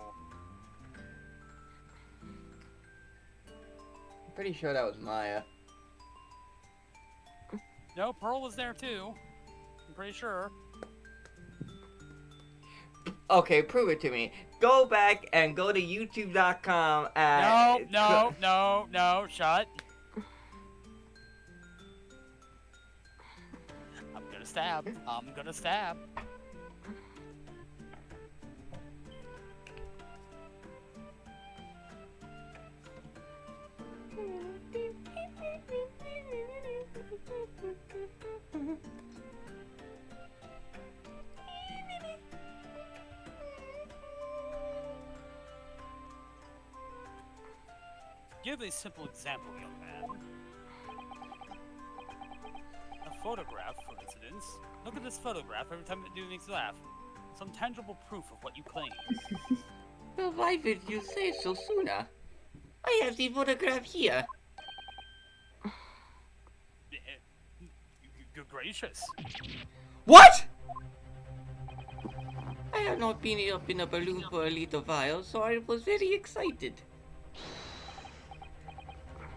I'm pretty sure that was Maya. No, Pearl was there too. I'm pretty sure. Okay, prove it to me. Go back and go to youtube.com at... No, shut. I'm gonna stab. Give a simple example, young man. A photograph, for instance. Look at this photograph every time it makes you laugh. Some tangible proof of what you claim. Well, why did you say so sooner? I have the photograph here. Good gracious. What?! I have not been up in a balloon for a little while, so I was very excited.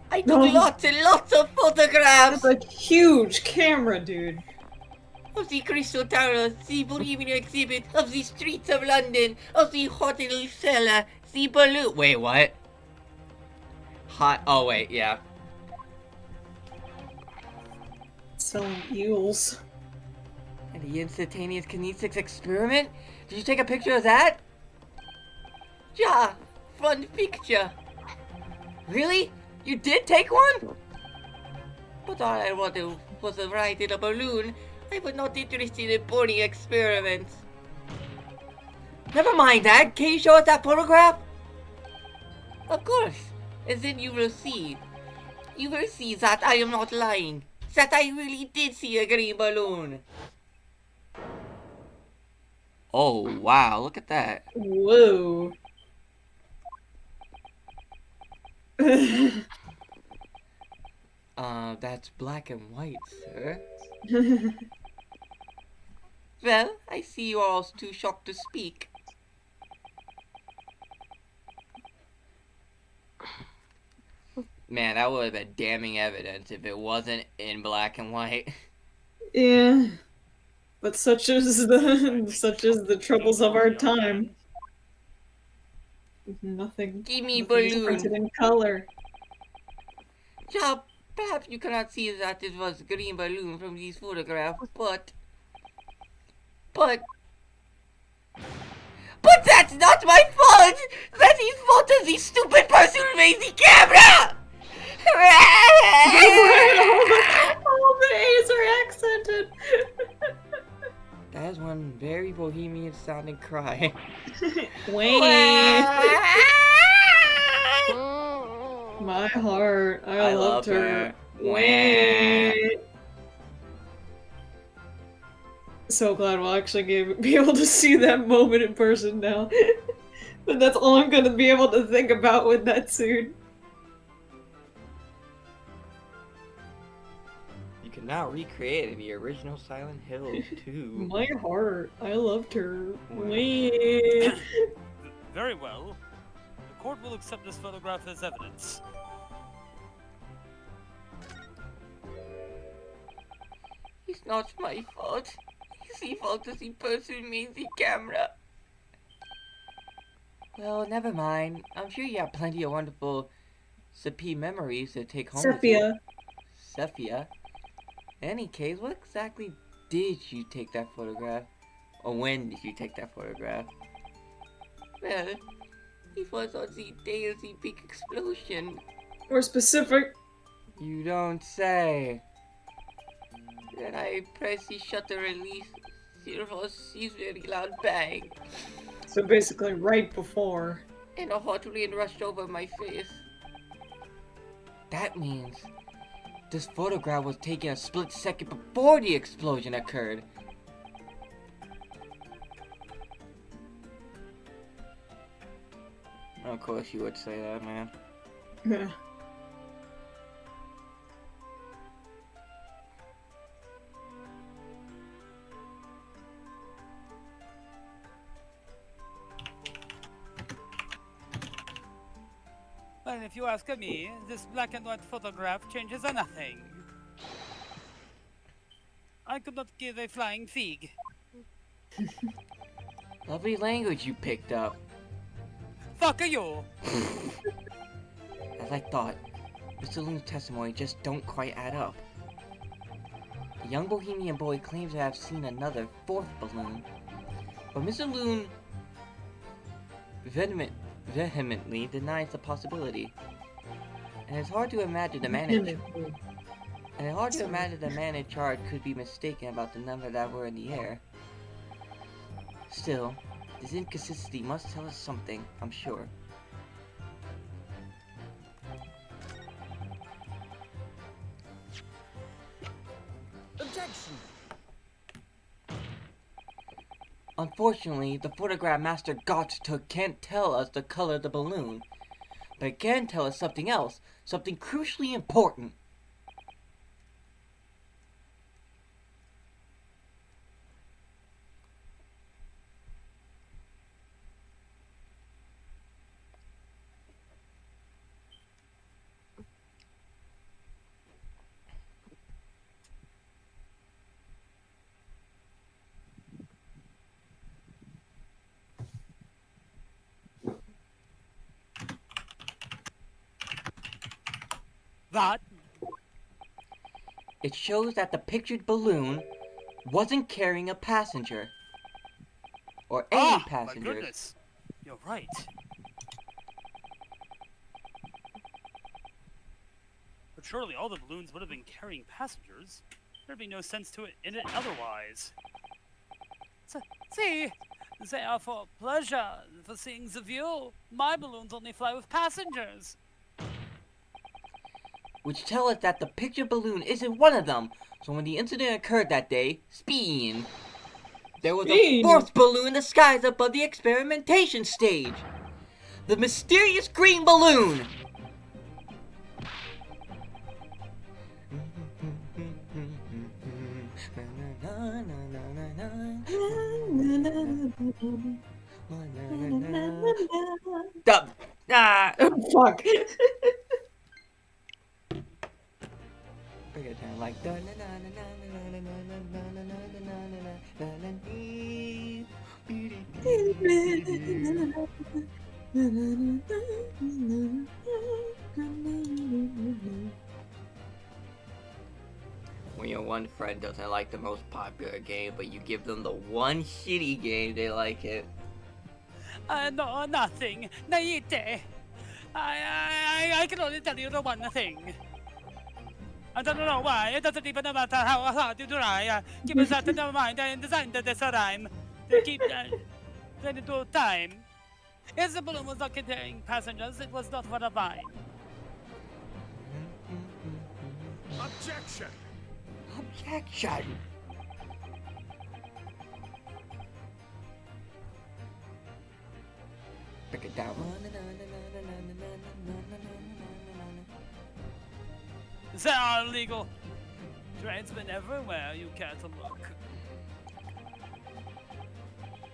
I took lots and lots of photographs! It's a huge camera, dude. Of the Crystal Tower, the Bohemian exhibit, of the streets of London, of the hotel cellar, the balloon. Wait, what? Oh, wait, yeah. Selling eels. And the instantaneous kinesics experiment? Did you take a picture of that? Yeah, fun picture. Really? You did take one? But all I wanted was a ride in a balloon. I was not interested in boring experiments. Never mind that. Can you show us that photograph? Of course. And then you will see. You will see that I am not lying. That I really did see a green balloon. Oh, wow. Look at that. Whoa. That's black and white, sir. Well, I see you are all too shocked to speak. Man, that would have been damning evidence if it wasn't in black and white. Yeah. But such is the troubles of our time. Nothing. Give me Nothing is balloon. printed in color. Yeah, perhaps you cannot see that it was green balloon from these photographs, but that's not my fault! That's the fault of the stupid person who made the camera! All the A's are accented. That is one very bohemian sounding cry. Wayne. My heart. I loved her. Wayne. So glad we'll actually be able to see that moment in person now. But that's all I'm gonna be able to think about with that suit. You can now recreate it in the original Silent Hill too. My heart. I loved her. Wayne. Very well. The court will accept this photograph as evidence. It's not my fault. It's the fault of the person who made the camera. Well, never mind. I'm sure you have plenty of wonderful Sepia memories to take home with you. Sepia. In any case, what exactly did you take that photograph? Or when did you take that photograph? Well, it was on the day of the big explosion. More specific. You don't say. Then I pressed the shutter release. There was a very loud bang. So basically right before. And a hot wind rushed over my face. That means this photograph was taken a split second before the explosion occurred. Of course you would say that, man. Yeah. Well, if you ask me, this black and white photograph changes nothing. I could not give a flying fig. Lovely language you picked up. Fuck you! As I thought, Mr. Loon's testimony just don't quite add up. The young bohemian boy claims to have seen another fourth balloon, but Mr. Loon vehemently denies the possibility. And it's hard to imagine the man in charge could be mistaken about the number that were in the air. Still, this inconsistency must tell us something, I'm sure. Objection! Unfortunately, the photograph Master Gotch took can't tell us the color of the balloon, but it can tell us something else, something crucially important. That? It shows that the pictured balloon wasn't carrying a passenger. Or any My passengers. goodness. You're right. But surely all the balloons would have been carrying passengers. There'd be no sense to it in it otherwise. See, they are for pleasure, for seeing the view. My balloons only fly with passengers. Which tell us that the pictured balloon isn't one of them. So when the incident occurred that day, there was a fourth balloon in the skies above the experimentation stage. The mysterious green balloon. Oh, fuck. Bring it down like when your one friend doesn't like the most popular game, but you give them the one shitty game, they like it. No, nothing. Naite. I can only tell you the one thing. I don't know why. It doesn't even matter how hard you try. Keep us out of your mind and designed this rhyme. To keep trying to do time. If the balloon was not carrying passengers, it was not for a mine. Objection! Objection! Break it down. They are illegal. Tradesmen everywhere you care to look.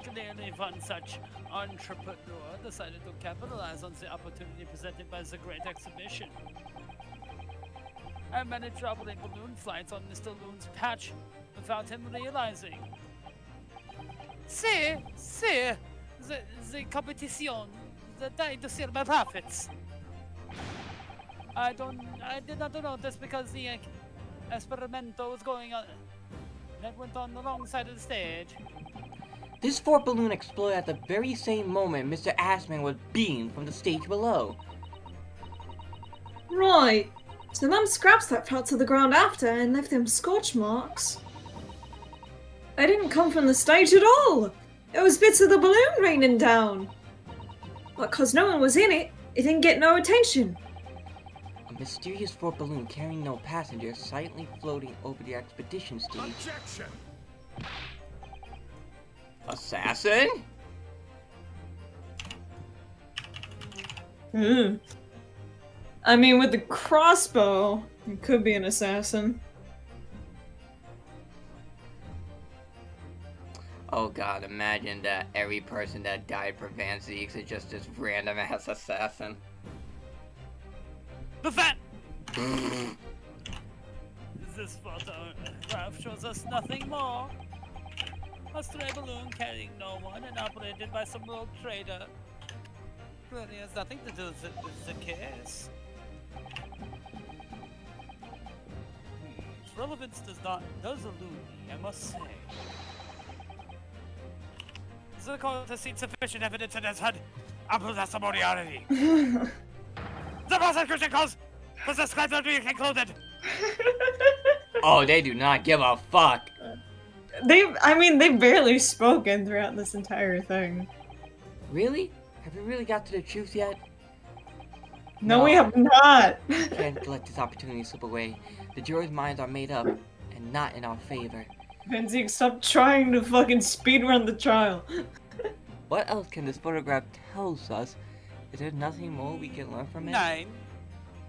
Clearly one such entrepreneur decided to capitalize on the opportunity presented by the Great Exhibition. I managed troubling balloon flights on Mr. Loon's patch without him realizing. See, the competition, the trying to steal my profits. I did not notice because the experimento was going on. That went on the wrong side of the stage. This fourth balloon exploded at the very same moment Mr. Ashman was beamed from the stage below. Right. So them scraps that fell to the ground after and left them scorch marks. They didn't come from the stage at all. It was bits of the balloon raining down. But 'cause no one was in it, it didn't get no attention. A mysterious fourth balloon carrying no passengers silently floating over the expedition stage. Objection! Assassin? I mean, with the crossbow, it could be an assassin. Oh god, imagine that every person that died for Van Zeeks is just this random ass assassin. The fat! This photo photograph shows us nothing more. A stray balloon carrying no one and operated by some rogue trader. Clearly has nothing to do with the case. Its relevance does elude me, I must say. The court has seen sufficient evidence and has had ample testimoniality. The prosecution calls for this crime to be concluded. Oh, they do not give a fuck. They've barely spoken throughout this entire thing. Really? Have we really got to the truth yet? No, we have not. Can't let this opportunity slip away. The jurors' minds are made up, and not in our favor. Van Zeke, stop trying to fucking speedrun the trial. What else can this photograph tell us? Is there nothing more we can learn from it?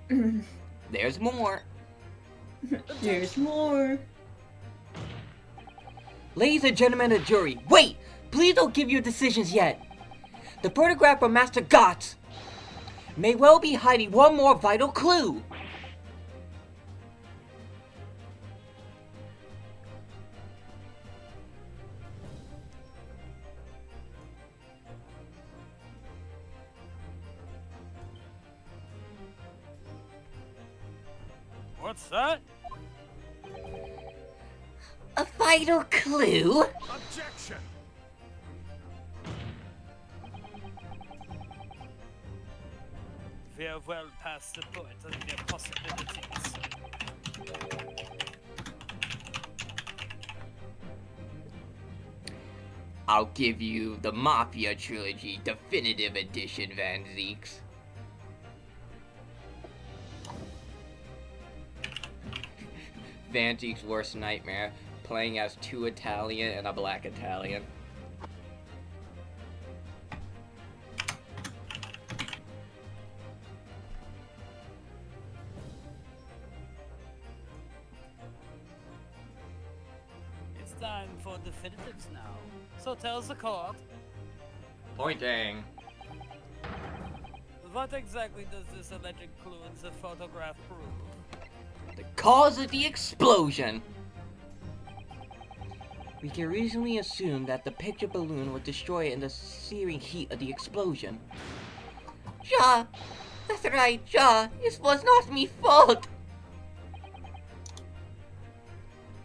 9. There's more. There's more. Ladies and gentlemen of the jury, wait! Please don't give your decisions yet. The photograph from Master Gotts may well be hiding one more vital clue. What's that? A vital clue? Objection! We are well past the point of their possibilities. I'll give you the Mafia Trilogy Definitive Edition, Van Zeeks. Van Zeek's worst nightmare, playing as 2 Italian and a black Italian. It's time for definitives now. So tells the court. Pointing. What exactly does this alleged clue in the photograph prove? The cause of the explosion! We can reasonably assume that the picture balloon was destroyed in the searing heat of the explosion. Ja! That's right, Ja! It was not me fault!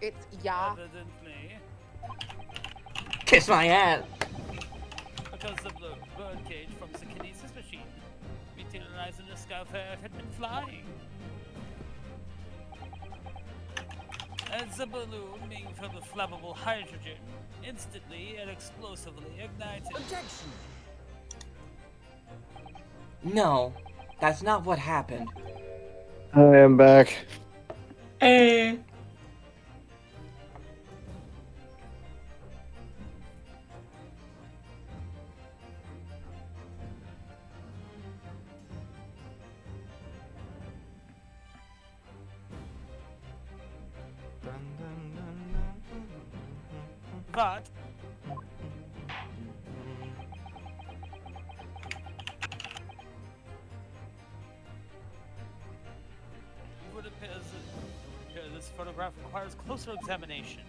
It's yeah. Evidently, Kiss my ass! because the bird cage from the kinesis machine materialized in the sky where it had been flying. And the balloon, being filled with flammable hydrogen, instantly and explosively ignited. Objection! No, that's not what happened. I am back. Hey. But it would appear that this photograph requires closer examination.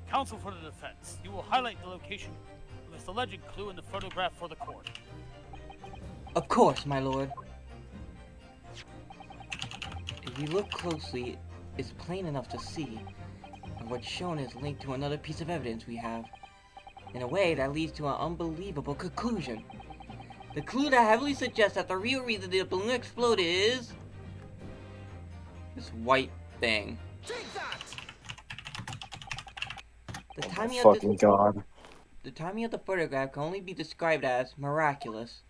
Counsel for the defense, you will highlight the location of this alleged clue in the photograph for the court. Of course, my lord. If you look closely, it's plain enough to see, and what's shown is linked to another piece of evidence we have, in a way that leads to an unbelievable conclusion. The clue that heavily suggests that the real reason the balloon exploded is this white thing. Take that! The Oh timing my of fucking this, god. the timing of the photograph can only be described as miraculous.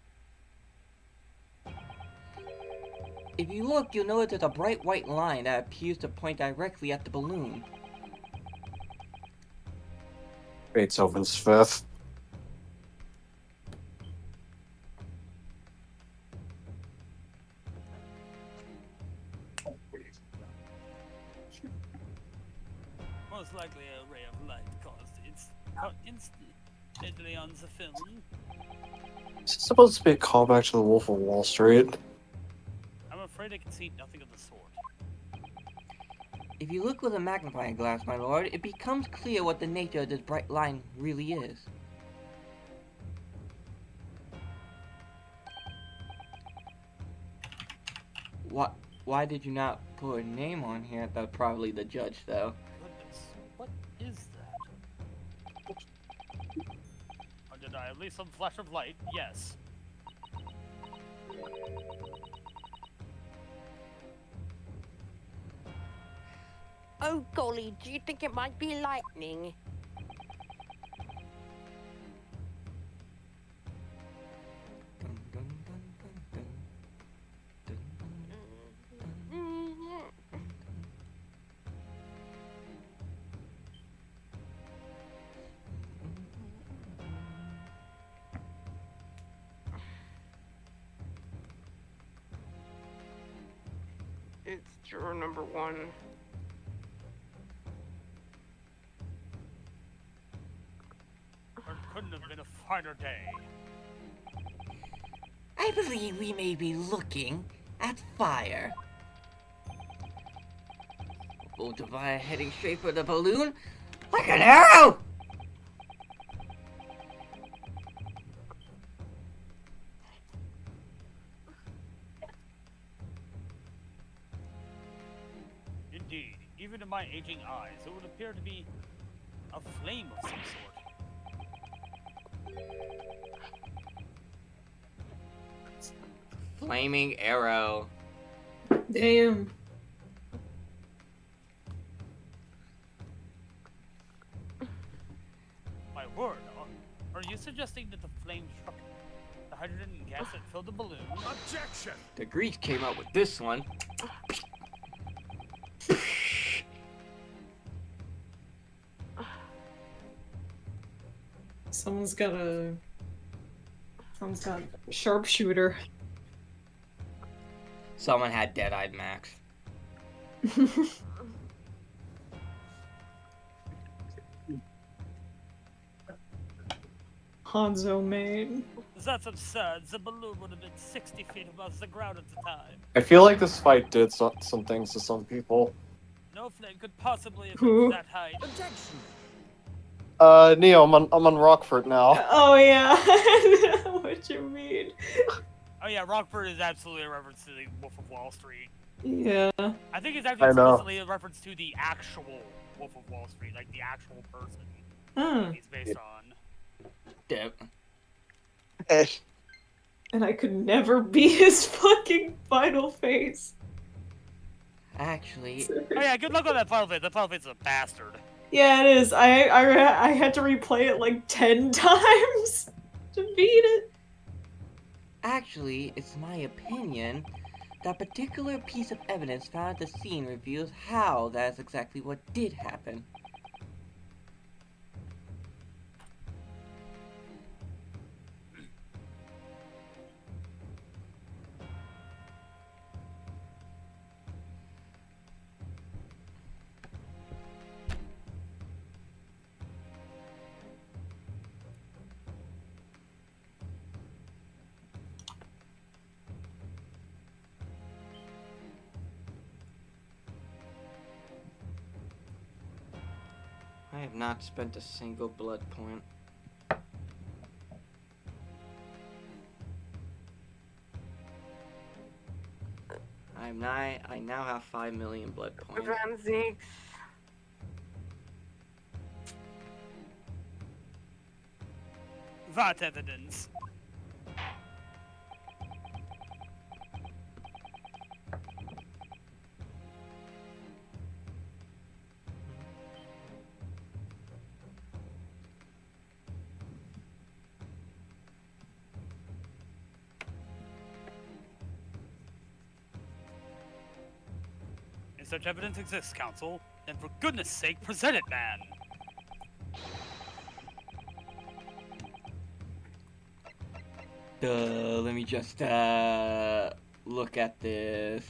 If you look, you'll notice there's a bright white line that appears to point directly at the balloon. Beethoven's Fifth. Most likely a ray of light caused instantly on the film. Is this supposed to be a callback to the Wolf of Wall Street? I'm afraid I can see nothing of the sort. If you look with a magnifying glass, my lord, it becomes clear what the nature of this bright line really is. Why did you not put a name on here? That's probably the judge, though. Goodness, what is that? Or did I at least some flash of light? Yes. Oh golly, do you think it might be lightning? Dun, dun, dun, dun, dun. Dun, dun. It's juror number 1. Or it couldn't have been a finer day. I believe we may be looking at fire. Bolt of fire heading straight for the balloon like an arrow! Indeed, even to my aging eyes, it would appear to be a flame of some sort. Flaming arrow. Damn. My word, are you suggesting that the flame struck the hydrogen gas that filled the balloon? Objection! The Greeks came up with this one. Someone's got a sharpshooter. Someone had Dead-Eyed Max. Hanzo made. That's absurd. The balloon would have been 60 feet above the ground at the time. I feel like this fight did some things to some people. No flame could possibly have Who? been that height. Objection! Neo, I'm on Rockford now. Oh yeah. What you mean? Oh yeah, Rockford is absolutely a reference to the Wolf of Wall Street. Yeah. I think it's I actually know. explicitly a reference to the actual Wolf of Wall Street, like the actual person Huh. he's based on. Damn. And I could never be his fucking final face. Actually, Oh yeah, good luck on that final face. That final face is a bastard. Yeah, it is. I had to replay it like 10 times to beat it. Actually, it's my opinion that particular piece of evidence found at the scene reveals how that is exactly what did happen. I have not spent a single blood point. I now have 5 million blood points. Ramsey. That evidence. If such evidence exists, Counsel, then for goodness sake, present it, man! Let me just, look at this.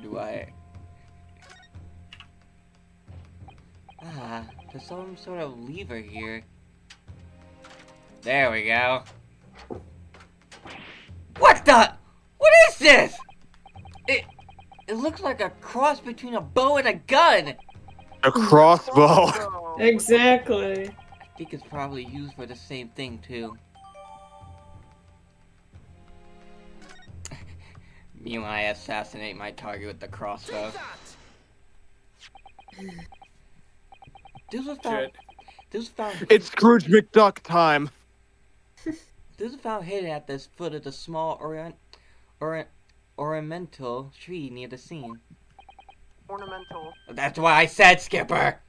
do I... there's some sort of lever here. There we go. What the? What is this? It looks like a cross between a bow and a gun. A crossbow. Exactly. I think it's probably used for the same thing too. Me when I assassinate my target with the crossbow. This was found. Shit. This was found. It's Scrooge McDuck time. This was found hidden at the foot of the small ornamental tree near the scene. Ornamental. That's what I said, Skipper.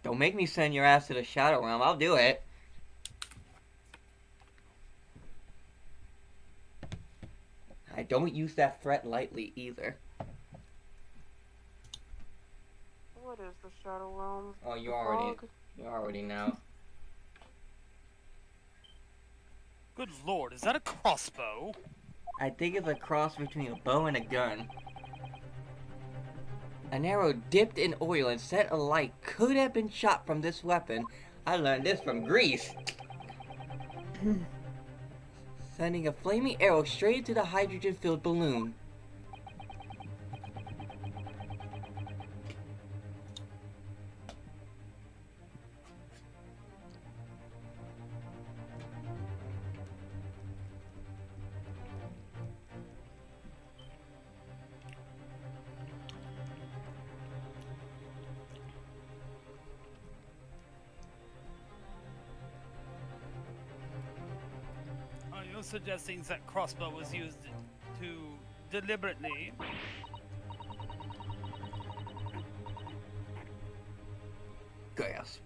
Don't make me send your ass to the Shadow Realm. I'll do it. I don't use that threat lightly either. What is the Shadow Realm? Oh, you already know. Good lord, is that a crossbow? I think it's a cross between a bow and a gun. An arrow dipped in oil and set alight could have been shot from this weapon. I learned this from Greece. Sending a flaming arrow straight into the hydrogen-filled balloon. Are you suggesting that crossbow was used to deliberately? Yes.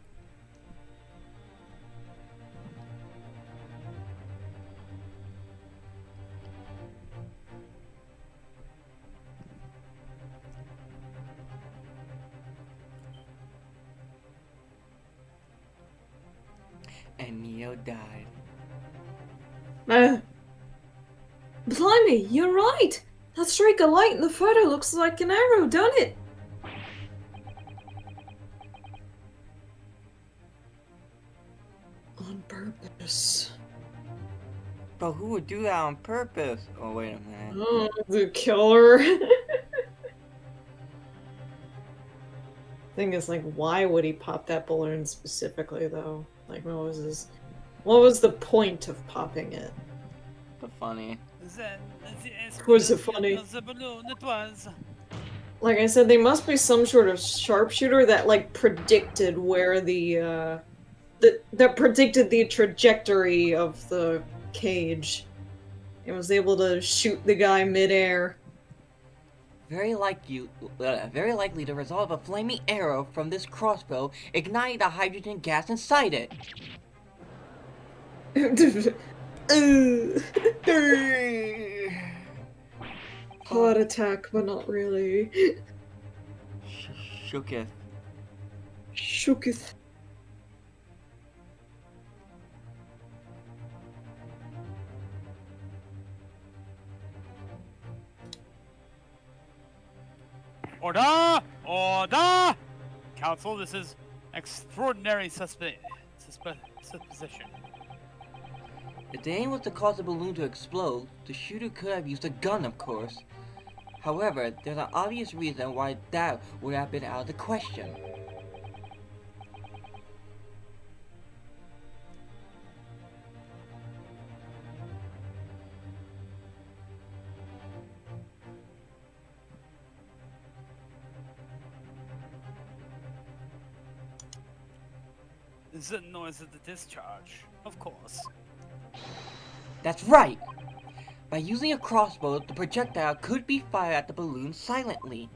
And Neo died. Blimey, you're right! That streak of light in the photo looks like an arrow, don't it? On purpose. But who would do that on purpose? Oh, wait a minute. Oh, the killer. Thing is, like, why would he pop that balloon specifically, though? Like, what was the point of popping it? But funny. Was it funny? The balloon, it was. Like I said, they must be some sort of sharpshooter that, like, predicted where that predicted the trajectory of the cage. And was able to shoot the guy midair. Very likely to resolve a flaming arrow from this crossbow, igniting the hydrogen gas inside it. Heart attack, but not really. Shooketh. Shooketh. Order! Order! Council, this is extraordinary supposition. If the aim was to cause the balloon to explode, the shooter could have used a gun, of course. However, there's an obvious reason why that would have been out of the question. The noise of the discharge, of course. That's right! By using a crossbow, the projectile could be fired at the balloon silently.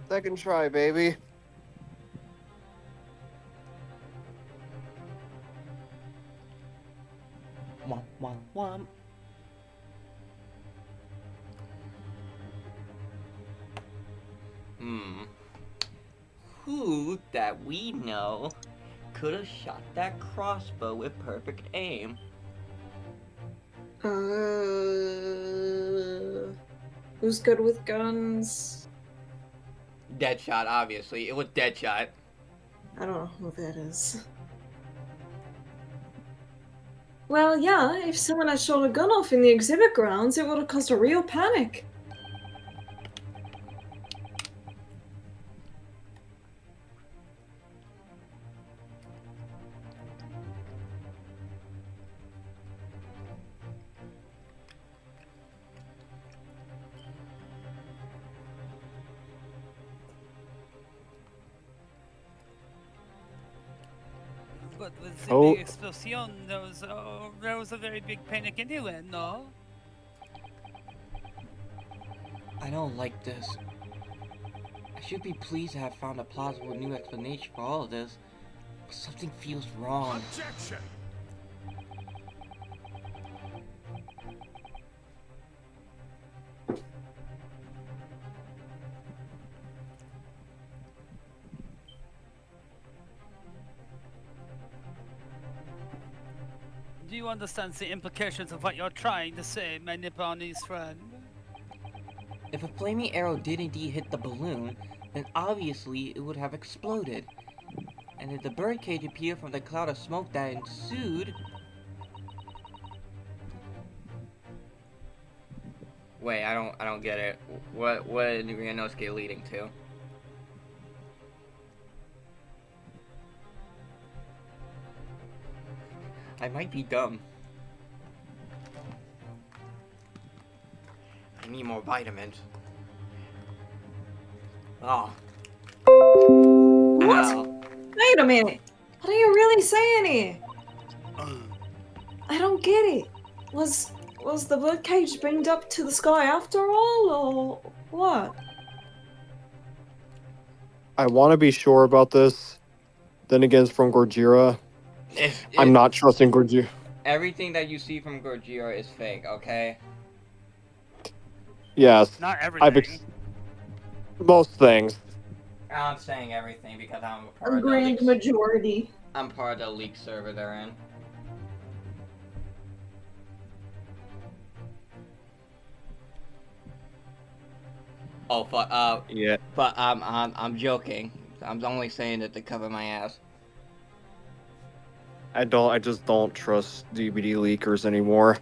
Second try, baby. Womp, womp, womp. Who that we know could have shot that crossbow with perfect aim? Who's good with guns? Deadshot, obviously. It was Deadshot. I don't know who that is. Well, yeah, if someone had shot a gun off in the exhibit grounds, it would have caused a real panic. But with the Oh. big explosion, there was a very big panic anyway, no? I don't like this. I should be pleased to have found a plausible new explanation for all of this, but something feels wrong. Objection! Do you understand the implications of what you're trying to say, my Nipponese friend? If a flaming arrow did indeed hit the balloon, then obviously it would have exploded. And if the birdcage appeared from the cloud of smoke that ensued... Wait, I don't get it. What is Ryunosuke leading to? I might be dumb. I need more vitamins. Oh. What? Ow. Wait a minute. What are you really saying here? I don't get it. Was the birdcage beamed up to the sky after all, or what? I want to be sure about this. Then again, it's from Gorgira. I'm not trusting Gorgira. Everything that you see from Gorgira is fake, okay? Yes, Not everything. most things. I'm saying everything because I'm a A part of the grand leak. majority. I'm part of the leak server they're in. Oh fuck. Yeah. But I'm joking. I'm only saying it to cover my ass. I just don't trust DVD leakers anymore.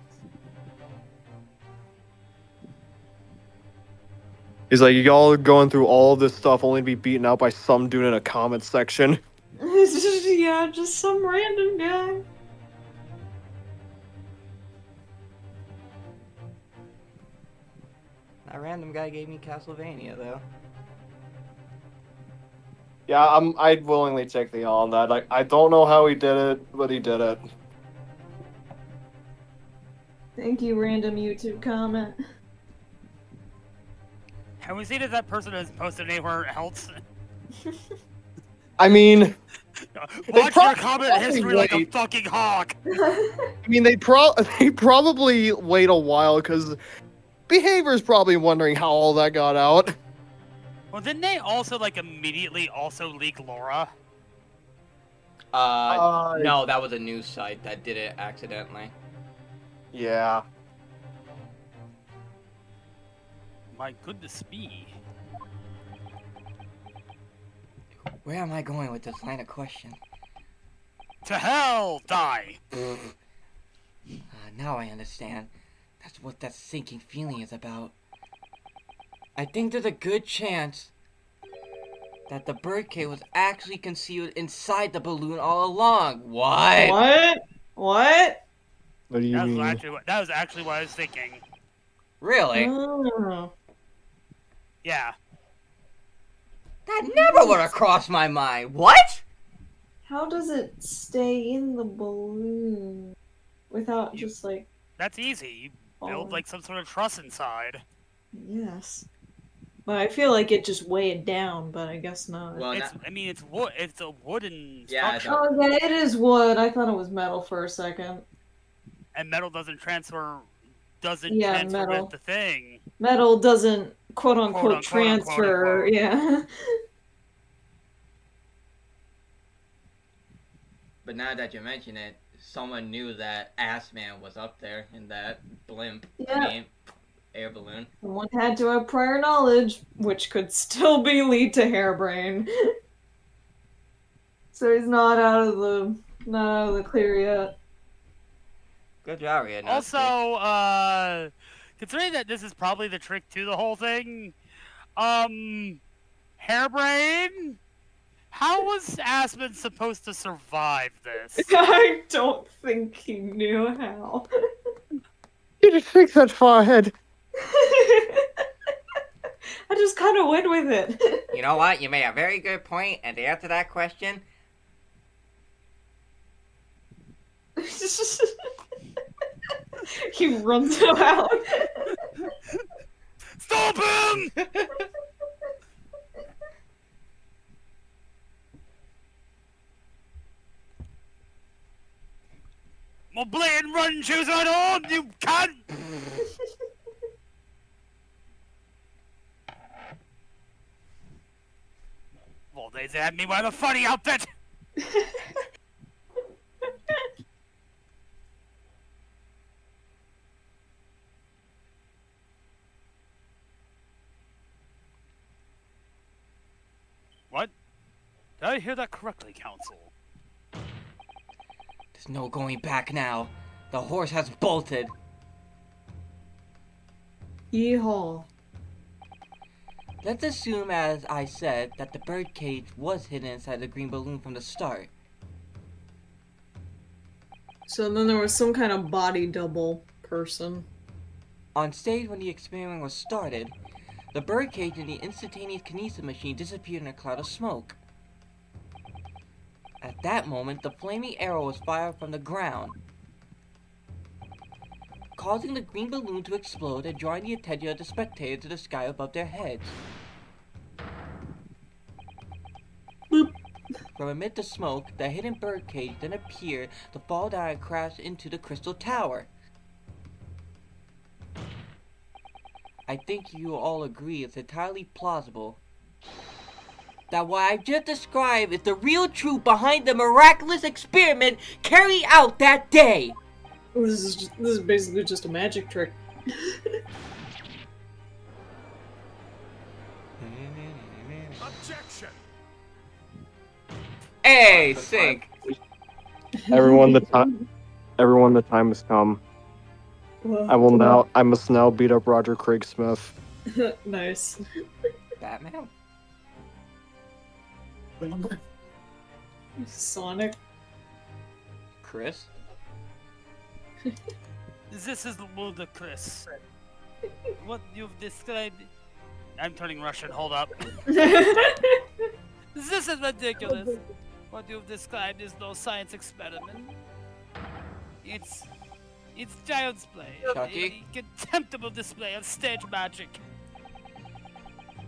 He's like, y'all are going through all of this stuff only to be beaten out by some dude in a comment section. Yeah, just some random guy. That random guy gave me Castlevania though. Yeah, I'd willingly take the L on that. I don't know how he did it, but he did it. Thank you, random YouTube comment. Have we seen if that person has posted anywhere else? I mean, Watch your comment probably history like a wait. fucking hawk! they probably wait a while because behavior's probably wondering how all that got out. Well, didn't they also, like, immediately also leak Laura? No, that was a news site that did it accidentally. Yeah. My goodness me. Where am I going with this line of question? To hell, die! Now I understand. That's what that sinking feeling is about. I think there's a good chance that the birdcage was actually concealed inside the balloon all along. What? What? What? What do you mean? That was actually what I was thinking. Really? Oh. Yeah. That never would have crossed my mind. What? How does it stay in the balloon without just like? That's easy. You build, Oh. like, some sort of truss inside. Yes. But I feel like it just weighed down, but I guess not. Well, I mean, it's wood. It's a wooden Yeah, structure. Oh yeah, it is wood. I thought it was metal for a second. And metal doesn't transfer metal. with the thing. Metal doesn't quote unquote Quote, unquote, transfer. unquote. Yeah. But now that you mention it, someone knew that Ass Man was up there in that blimp. Yeah. I mean, air balloon. Someone had to have prior knowledge, which could still be lead to hairbrayne. So he's not out of the clear yet. Good job, Ria. Also, considering that this is probably the trick to the whole thing, hairbrayne? How was Aspen supposed to survive this? I don't think he knew how. You didn't think that far ahead. I just kind of went with it. You know what? You made a very good point, and to answer that question, He runs out. Stop him! Well, blatant run shoes on on, you cunt! Well, they had me wear the funny outfit! What? Did I hear that correctly, Council? there's no going back now. The horse has bolted. Yeehaw. Let's assume, as I said, that the birdcage was hidden inside the green balloon from the start. So then there was some kind of body double person. On stage, when the experiment was started, the birdcage and the instantaneous kinesis machine disappeared in a cloud of smoke. At that moment, the flaming arrow was fired from the ground, causing the green balloon to explode and drawing the attention of the spectators to the sky above their heads. Boop. From amid the smoke, the hidden birdcage then appeared to fall down and crash into the crystal tower. I think you all agree it's entirely plausible that what I've just described is the real truth behind the miraculous experiment carried out that day. This is basically just a magic trick. Objection! Hey, sync. Everyone, the time has come. I must now beat up Roger Craig Smith. Nice. Batman? Sonic. Chris? This is ludicrous. What you've described... I'm turning Russian, hold up. This is ridiculous. What you've described is no science experiment. It's child's play. Chucky? A contemptible display of stage magic.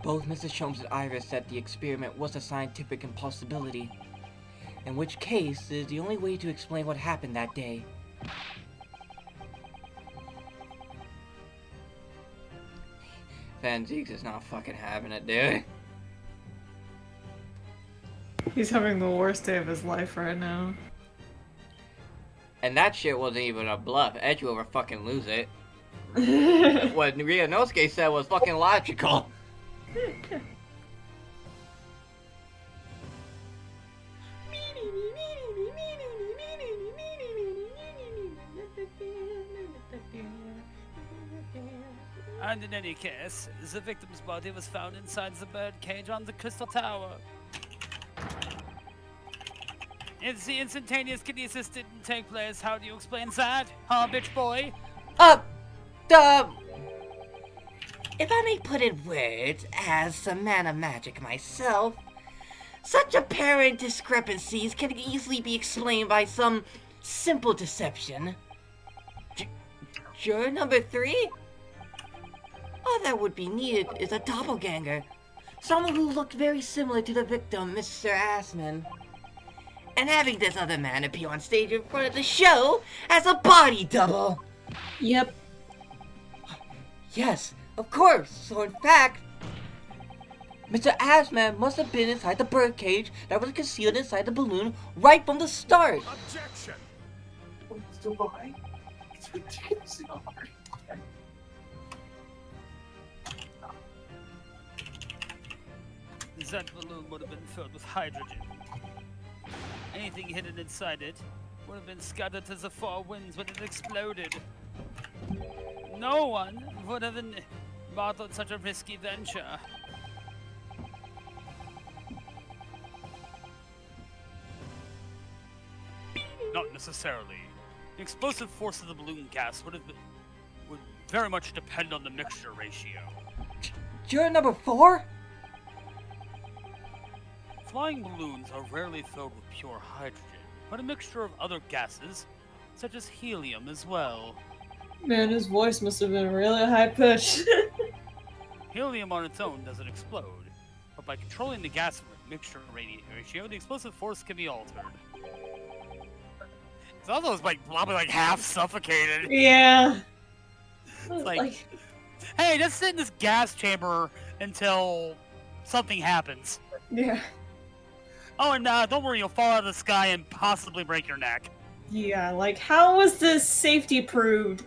Both Mrs. Sholmes and Iris said the experiment was a scientific impossibility. In which case, it is the only way to explain what happened that day. Van Zeeks is not fucking having it, dude. He's having the worst day of his life right now. And that shit wasn't even a bluff. Edge will ever fucking lose it. What Ryunosuke said was fucking logical. And in any case, the victim's body was found inside the bird cage on the Crystal Tower. If the instantaneous kinesis didn't take place, how do you explain that, huh, bitch boy? If I may put in words, as a man of magic myself, such apparent discrepancies can easily be explained by some simple deception. Juror number 3? All that would be needed is a doppelganger. Someone who looked very similar to the victim, Mr. Assman. and having this other man appear on stage in front of the show as a body double. Yep. Yes, of course. So in fact, Mr. Assman must have been inside the birdcage that was concealed inside the balloon right from the start. Objection. That balloon would have been filled with hydrogen. Anything hidden inside it would have been scattered to the four winds when it exploded. No one would have embarked on such a risky venture. Not necessarily. The explosive force of the balloon gas would very much depend on the mixture ratio. Juror number 4? Flying balloons are rarely filled with pure hydrogen, but a mixture of other gases, such as helium as well. Man, his voice must have been really high pitched. Helium on its own doesn't explode, but by controlling the gas mixture ratio, the explosive force can be altered. It's also probably like half suffocated. Yeah. It's like, hey, just sit in this gas chamber until something happens. Yeah. Oh, and don't worry, you'll fall out of the sky and possibly break your neck. Yeah, like, how was this safety proved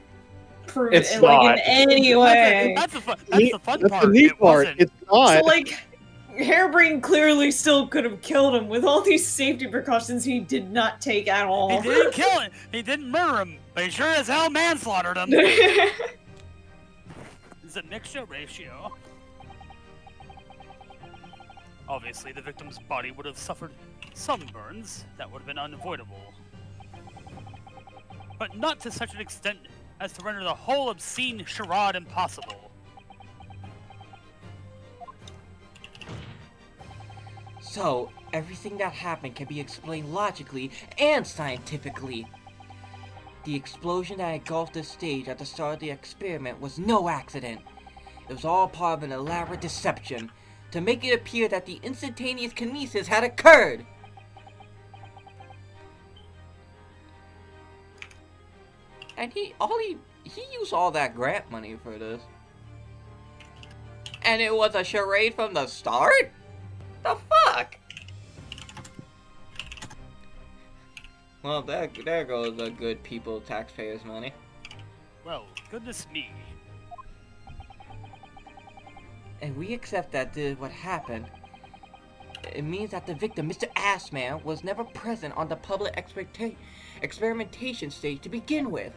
It's in, not. like, in any way? That's the fun That's part. the neat It part. wasn't. It's not. So, like, Hairbrain clearly still could have killed him with all these safety precautions he did not take at all. He didn't kill him. He didn't murder him, but he sure as hell manslaughtered him. It's a mixture ratio. Obviously, the victim's body would have suffered some burns that would have been unavoidable. But not to such an extent as to render the whole obscene charade impossible. So, everything that happened can be explained logically and scientifically. The explosion that engulfed the stage at the start of the experiment was no accident. It was all part of an elaborate deception to make it appear that the instantaneous kinesis had occurred. And he used all that grant money for this. And it was a charade from the start? The fuck? Well, there goes the good people taxpayers' money. Well, goodness me. And we accept that this is what happened. It means that the victim, Mr. Assman, was never present on the public experimentation stage to begin with.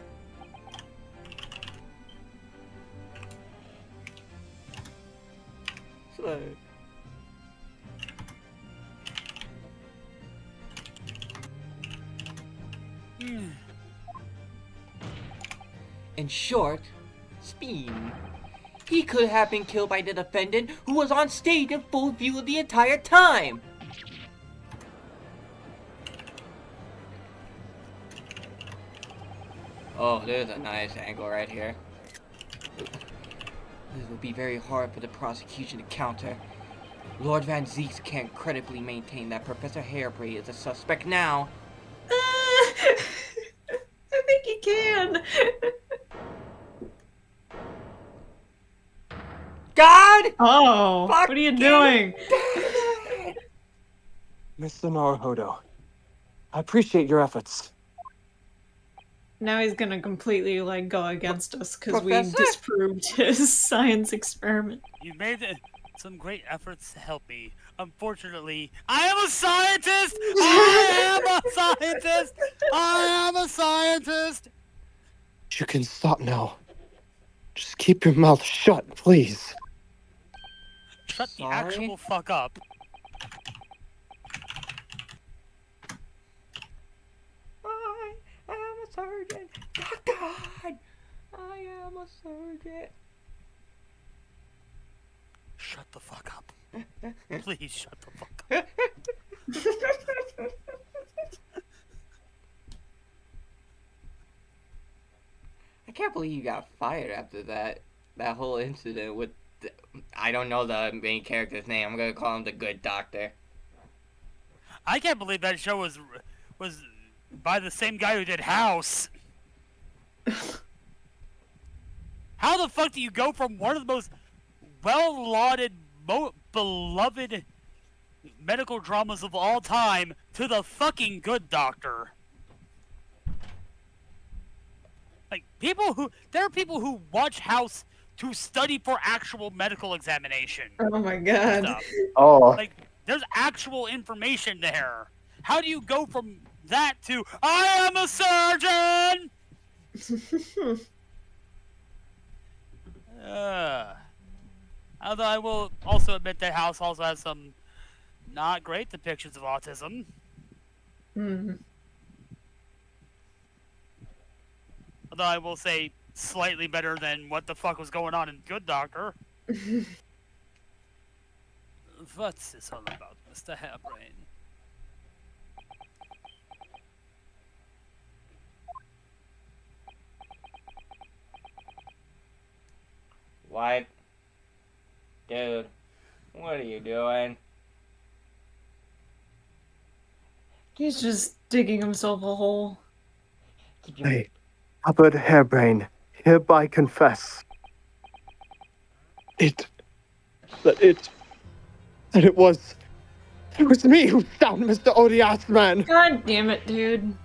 So... In short, Speen. He could have been killed by the defendant who was on stage in full view the entire time. Oh, there's a nice angle right here. This would be very hard for the prosecution to counter. Lord Van Zeeks can't credibly maintain that Professor Hairbrayne is a suspect now. I think he can. God! Oh, what are you doing? Mr. Naruhodo, I appreciate your efforts. Now he's gonna completely, like, go against us because we Professor? disproved his science experiment. You've made some great efforts to help me. Unfortunately, I am a scientist! I am a scientist! I am a scientist! You can stop now. Just keep your mouth shut, please. Shut the Sorry? actual fuck up. I am a surgeon. God! I am a surgeon. Shut the fuck up. Please shut the fuck up. I can't believe you got fired after that whole incident with I don't know the main character's name. I'm gonna call him the good doctor. I can't believe that show was by the same guy who did House. How the fuck do you go from one of the most well-lauded, beloved medical dramas of all time to The Fucking Good Doctor? Like, there are people who watch House to study for actual medical examination. Oh my god. Stuff. Oh, Like, there's actual information there. How do you go from that to, I am a surgeon? Although I will also admit that House also has some not great depictions of autism. Although I will say slightly better than what the fuck was going on in Good Doctor. What's this all about, Mr. Hairbrayne? What? Dude, what are you doing? He's just digging himself a hole. hey, Albert Hairbrain, hereby confess that it was me who found Mr. Odious Man. God damn it, dude.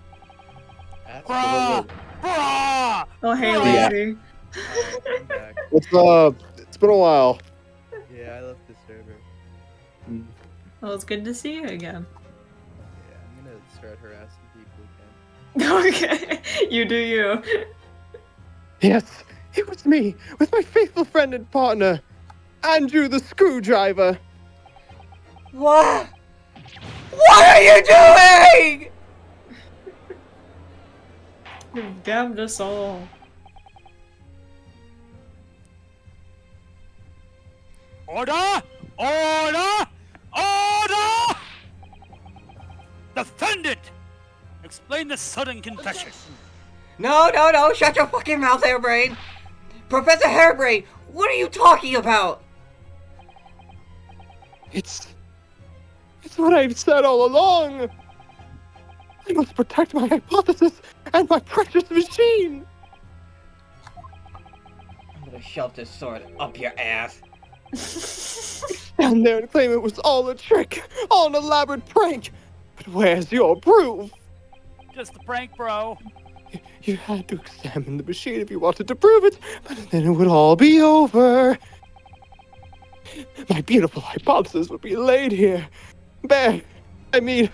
Bruh! Bruh! Oh, hey, Yeah. Lucy. I'm back. What's up? It's been a while. Yeah, I left the server. Well, it's good to see you again. Yeah, I'm gonna start harassing people again. Okay, you do you. Yes, it was me, with my faithful friend and partner, Andrew the Screwdriver. What? What are you doing? You've damned us all. Order! Order! Order! Defendant! Explain the sudden confession. No, shut your fucking mouth, Hairbrain. Professor Hairbrain, what are you talking about? It's what I've said all along. I must protect my hypothesis and my precious machine. I'm gonna shove this sword up your ass. Stand there and claim it was all a trick, all an elaborate prank. But where's your proof? Just a prank, bro. You had to examine the machine if you wanted to prove it, but then it would all be over. My beautiful hypothesis would be laid here. Bare. I mean,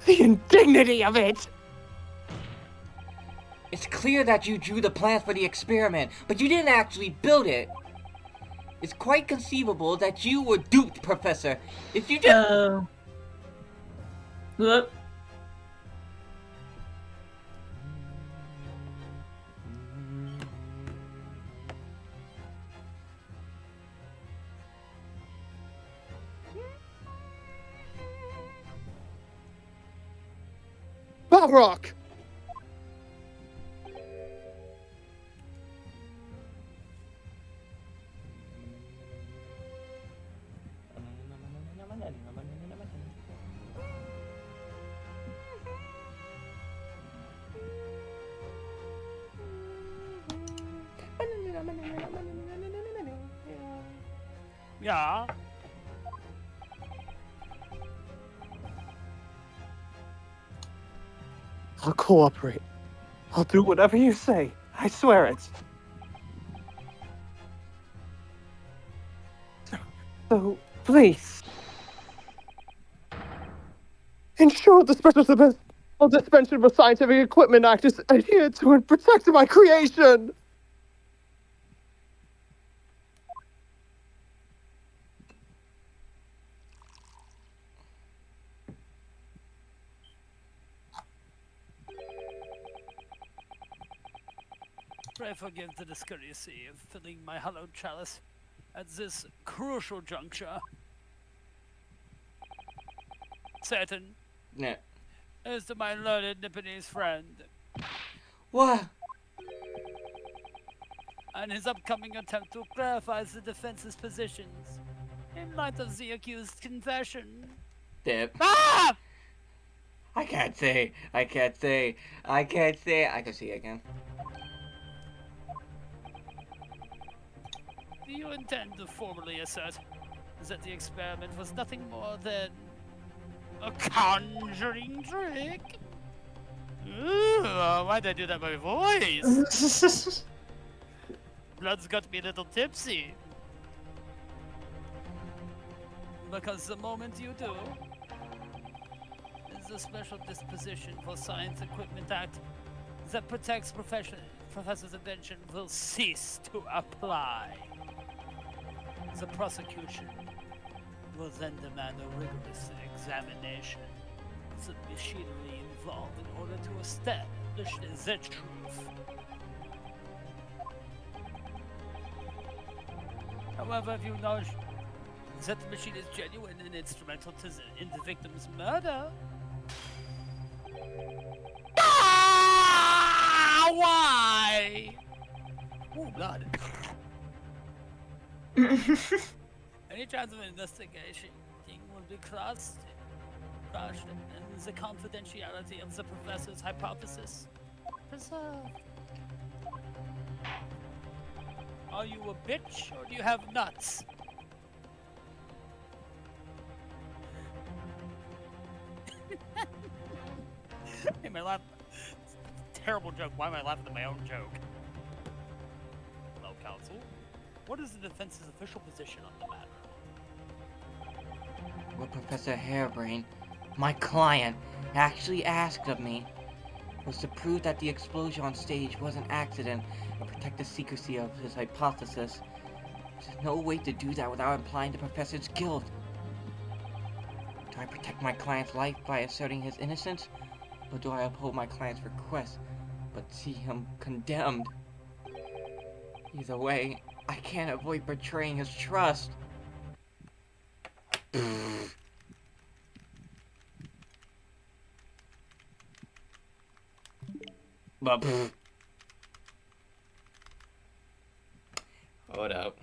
the indignity of it. It's clear that you drew the plans for the experiment, but you didn't actually build it. It's quite conceivable that you were duped, Professor. If you just... Whoop. Balrock! Yeah. I'll cooperate. I'll do whatever you say. I swear it. So please. Ensure the Special Suspension of Scientific Equipment Act is adhered to and protected my creation. Pray forgive the discourtesy of filling my hallowed chalice at this crucial juncture. Certain, Nah. as to my learned Nipponese friend, What? and his upcoming attempt to clarify the defense's positions in light of the accused's confession. Dip. Ah! can't say. I can see again. Do you intend to formally assert that the experiment was nothing more than a conjuring trick? Ooh, why'd I do that by voice? Blood's got me a little tipsy. Because the moment you do, is a special disposition for Science Equipment Act that protects Professor's invention will cease to apply. The prosecution will then demand a rigorous examination of the machinery involved in order to establish the truth. However, if you acknowledge that the machine is genuine and instrumental in the victim's murder, why? Oh, blood. Any chance of investigation will be crushed, and the confidentiality of the professor's hypothesis preserved. Are you a bitch, or do you have nuts? Hey, my laugh. Terrible joke. Why am I laughing at my own joke? Hello, counsel. What is the defense's official position on the matter? What Professor Hairbrayne, my client, actually asked of me was to prove that the explosion on stage was an accident and protect the secrecy of his hypothesis. There's no way to do that without implying the professor's guilt. Do I protect my client's life by asserting his innocence, or do I uphold my client's request but see him condemned? Either way, I can't avoid betraying his trust. But hold up.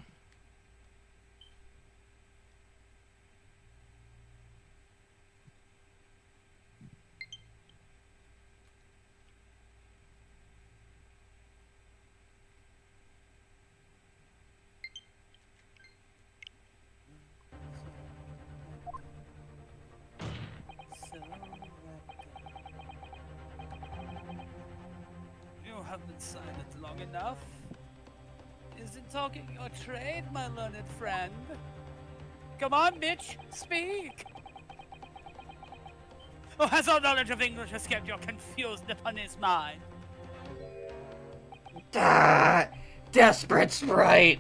You haven't signed it long enough. Isn't talking your trade, my learned friend? Come on, bitch, speak! Or has our knowledge of English escaped your confused Japanese mind? Ah, desperate sprite!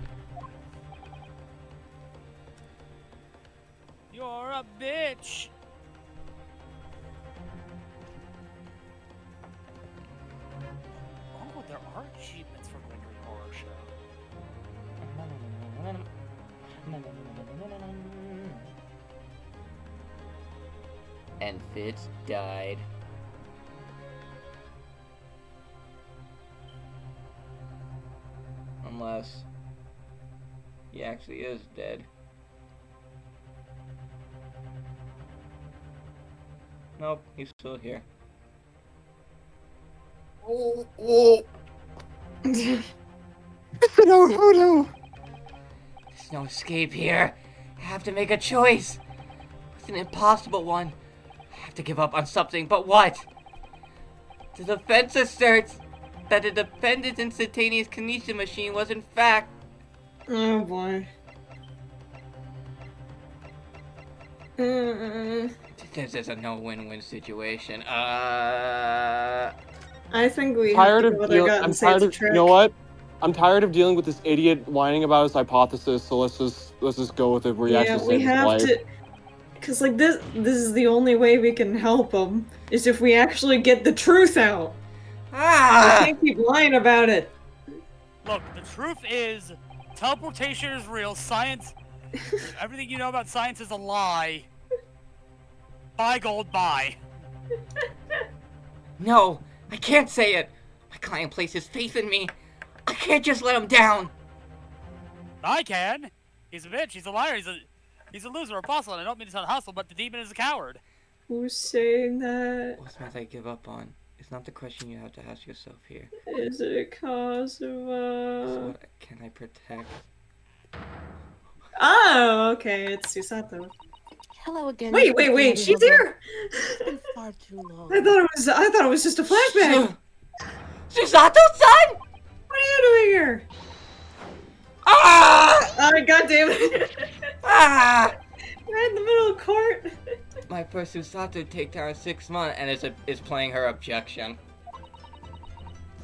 You're a bitch! Oh, there are achievements for Gregory Horror Show. And Fitz died. Unless he actually is dead. Nope, he's still here. Oh. There's no escape here. I have to make a choice. It's an impossible one. I have to give up on something, but what? The defense asserts that the defendant's instantaneous kinesis machine was in fact... Oh boy. This is a no-win-win situation. I think we Tired have of to go with deal- our gut I'm and say tired it's a of. trick. You know what? I'm tired of dealing with this idiot whining about his hypothesis. So let's just go with it. Where he Yeah, actually we saved his have life. to, cause like this is the only way we can help him is if we actually get the truth out. We can't keep lying about it. Look, the truth is, teleportation is real. Science, everything you know about science is a lie. Buy gold, buy. No, I can't say it. My client places faith in me. I can't just let him down. I can. He's a bitch. He's a liar. He's a loser, apostle. And I don't mean to sound hostile, but the demon is a coward. Who's saying that? What's math I give up on? It's not the question you have to ask yourself here. Is it It's Kazuha? what can I protect? Oh, okay, it's Susato. Hello again. Wait, Mr. wait, she's Daddy here! It's been far too long. I thought it was just a flashback! Susato-san! What are you doing here? Ah! God damn it. Ah! Right in the middle of court. My first Susato take her 6 months and is playing her objection.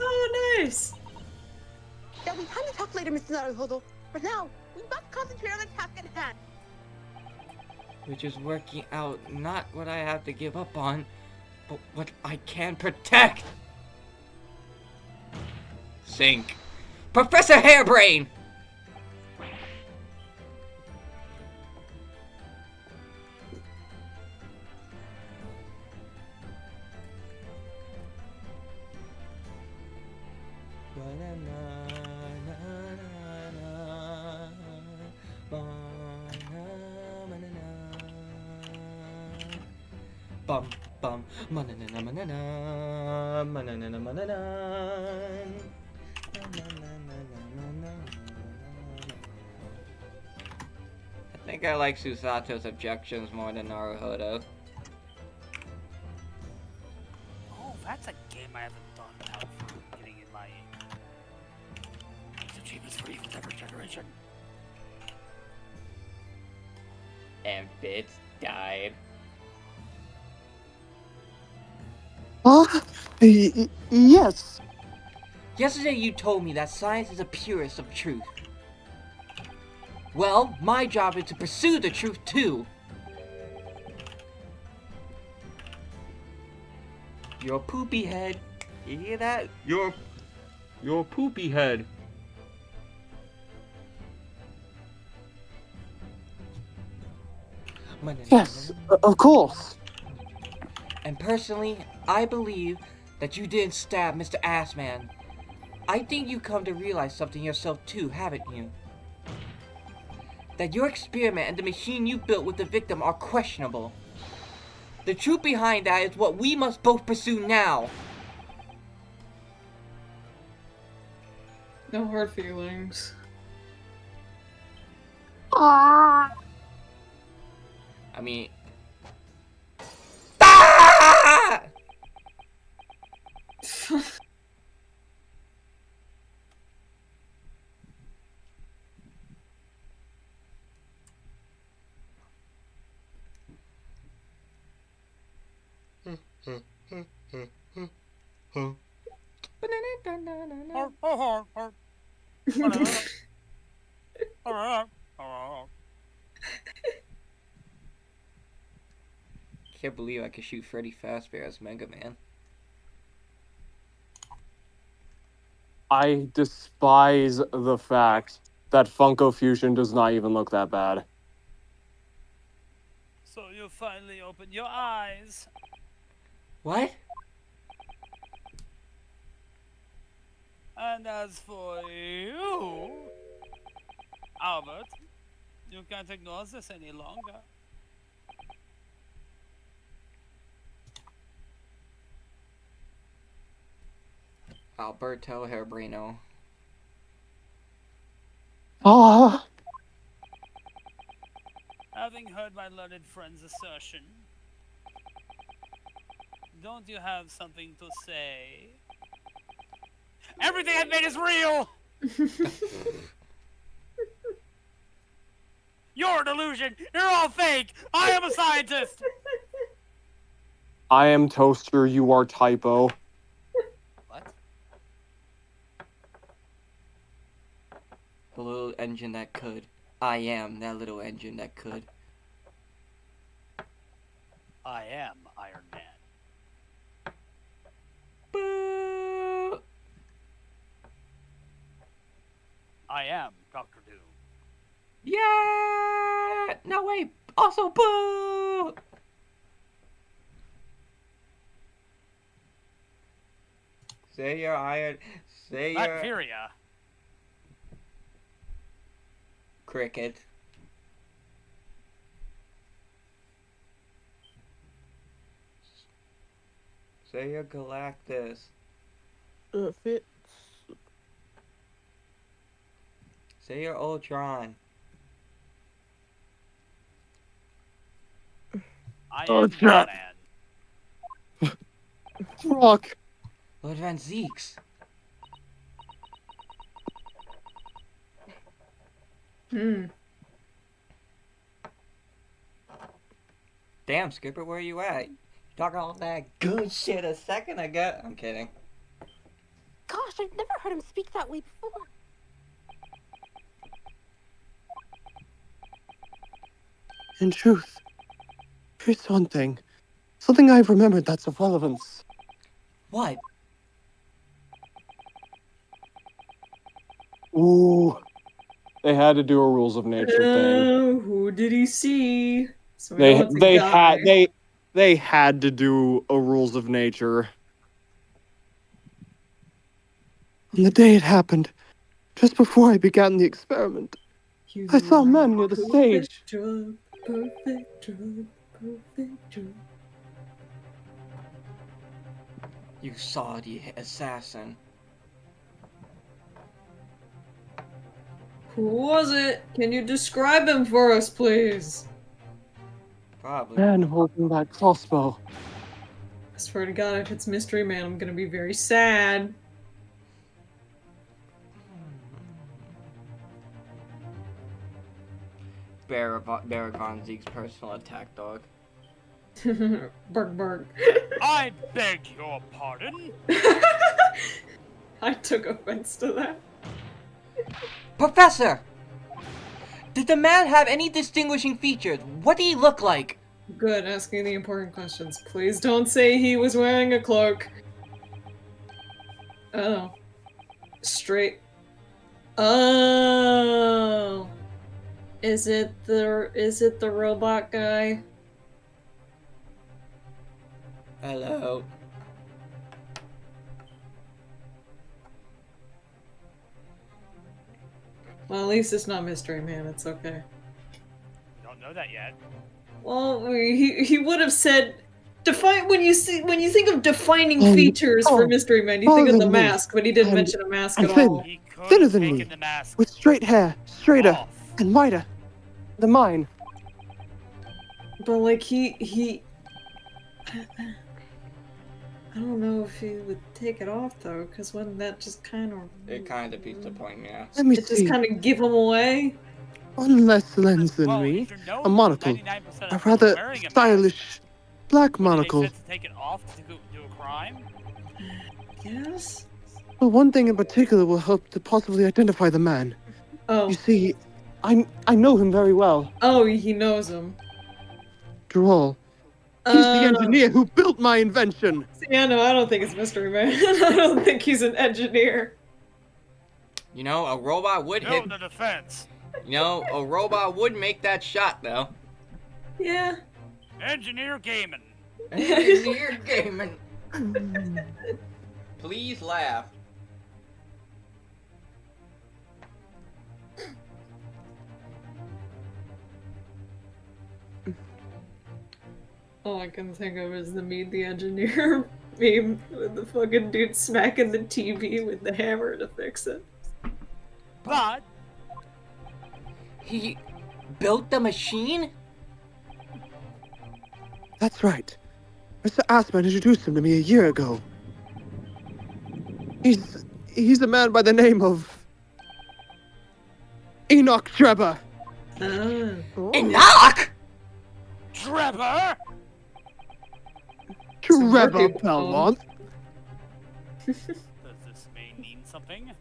Oh, nice. There'll be time to talk later, Mr. Naruhodo. For now, we must concentrate on the task at hand. Which is working out not what I have to give up on, but what I can protect! Sink. Professor Hairbrain! Bum bum manana manana manana manana. I think I like Susato's objections more than Naruhodo. Oh, that's a game I haven't done now for getting in my achievements for even every generation. And Fitz died. Yes. Yesterday you told me that science is the purest of truth. Well, my job is to pursue the truth too. Your poopy head. You hear that? Your poopy head. Yes, of course. And personally, I believe that you didn't stab Mr. Assman. I think you come to realize something yourself too, haven't you? That your experiment and the machine you built with the victim are questionable. The truth behind that is what we must both pursue now. No hard feelings. I mean... Ah! Can't believe I could shoot Freddy Fazbear as Mega Man. I despise the fact that Funko Fusion does not even look that bad. So you finally opened your eyes. What? And as for you, Albert, you can't ignore this any longer. Alberto Hairbrayne. Ah, Having heard my learned friend's assertion, don't you have something to say? Everything I've made is real! You're a delusion! You're all fake! I am a scientist! I am Toaster, you are Typo. What? The little engine that could. I am that little engine that could. I am Iron Man. Boo! I am Doctor Doom. Yeah! No wait. Also boo! Say your iron. Say your Latveria. cricket. Say your Galactus. Fits. Say your Ultron. I Oh, am crap. man. Rock. Lord Van Zeeks. Hmm. Damn, Skipper, where you at? You talking all that good shit a second ago? I'm kidding. Gosh, I've never heard him speak that way before. In truth, here's one thing. Something I've remembered that's of relevance. What? Ooh. They had to do a rules of nature thing. Who did he see? So we know it's a guy. They had to do a rules of nature. On the day it happened, just before I began the experiment, You I saw are men near the perfect stage. drug, perfect drug, perfect drug. You saw the assassin. Who was it? Can you describe him for us, please? Probably. Man holding that crossbow. I swear to God, if it's Mystery Man, I'm gonna be very sad. Barrack Von Zeke's personal attack dog. Bark, bark. I beg your pardon. I took offense to that. Professor! Did the man have any distinguishing features? What did he look like? Good, asking the important questions. Please don't say he was wearing a cloak. Oh. Straight. Oh. Is it the robot guy? Hello. Well, at least it's not Mystery Man. It's okay. We don't know that yet. Well, he would have said, define when you think of defining features for Mystery Man, you think of the taller than me. mask, but he didn't And- mention a mask and at thin. all. He could Thinner have than taken me, the mask with straight hair, straighter, off. and wider than mine. But like he I don't know if he would take it off though, because wouldn't that just kind of It kind of beats the point, yeah. Let me it see. just kind of give him away? One less lens than Well, me. if you're known A monocle. 99% A of rather wearing a mask, stylish black would it make monocle. sense to take it off to do a crime? Yes. But one thing in particular will help to possibly identify the man. Oh. You see, I know him very well. Oh, he knows him. Droll. He's the engineer who built my invention. Yeah, no, I don't think it's Mystery Man. I don't think he's an engineer. You know, a robot would No, hit. the defense. You know, a robot would make that shot though. Yeah. Engineer Gaiman. Engineer gaming. Please laugh. All I can think of is the Meet the Engineer meme with the fucking dude smacking the TV with the hammer to fix it. But He built the machine? That's right. Mr. Assman introduced him to me a year ago. He's a man by the name of Enoch Trevor. Enoch! Trevor. Trevor Belmont. Does this may mean something?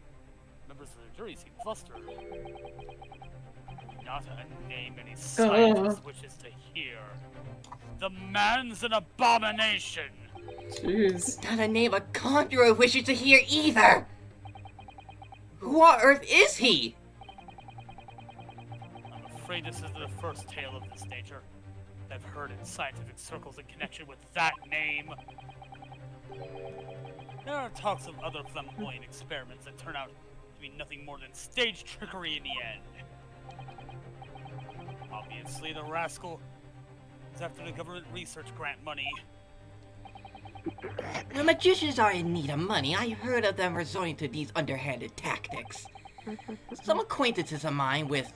Members of the jury seem flustered. Not a name any scientist wishes to hear. The man's an abomination. Jeez. Not a name a conjurer wishes to hear either. Who on earth is he? I'm afraid this is the first tale of this nature I've heard in scientific circles in connection with that name. There are talks of other flamboyant experiments that turn out to be nothing more than stage trickery in the end. Obviously, the rascal is after the government research grant money. The magicians are in need of money. I heard of them resorting to these underhanded tactics. Some acquaintances of mine with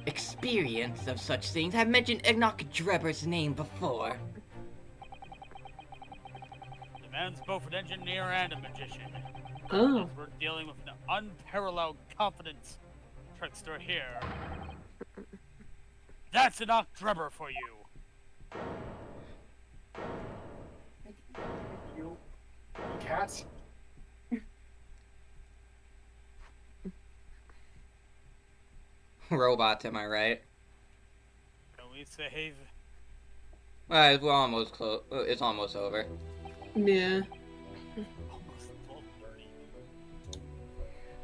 experience of such things have mentioned Enoch Drebber's name before. The man's both an engineer and a magician. Oh. We're dealing with an unparalleled confidence trickster here. That's Enoch Drebber for you. You cats. Robots, am I right? Can we save? We're almost close. It's almost over. Yeah. Almost 12:30.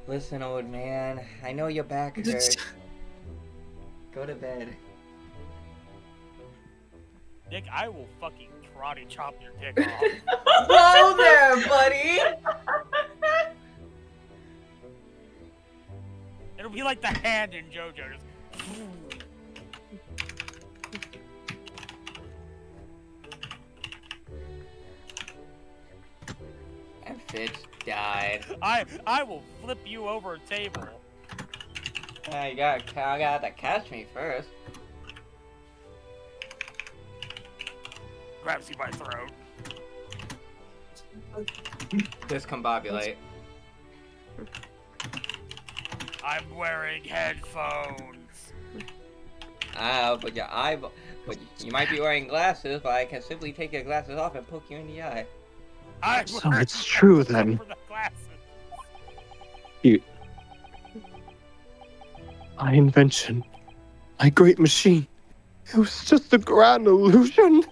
Listen, old man. I know your back hurts. Go to bed. Nick, I will fucking karate chop your dick off. Whoa there, buddy! It'll be like the hand in JoJo. Just... And Fitz died. I will flip you over a table. I got to catch me first. Grabs you by throat. Discombobulate. I'm wearing headphones. But your eye. But you might be wearing glasses, but I can simply take your glasses off and poke you in the eye. So it's true then. For the glasses. My invention, my great machine, it was just a grand illusion.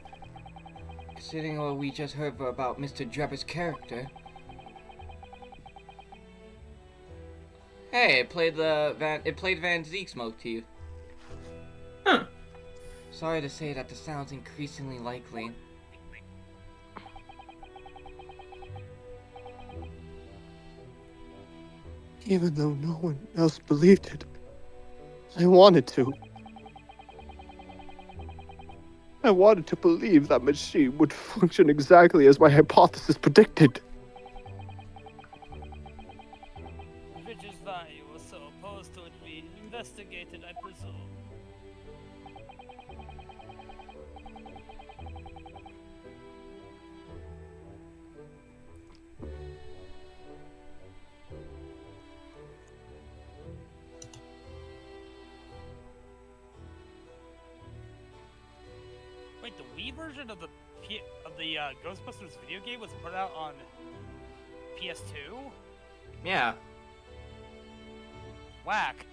Considering what we just heard about Mr. Drebber's character. Hey, it played Van Zeke's motif. Huh. Sorry to say that the sound's increasingly likely. Even though no one else believed it, I wanted to. I wanted to believe that machine would function exactly as my hypothesis predicted. Which is why you were so opposed to it being investigated, I presume. Wait, the Wii version of the Ghostbusters video game was put out on PS2? Yeah. Whack.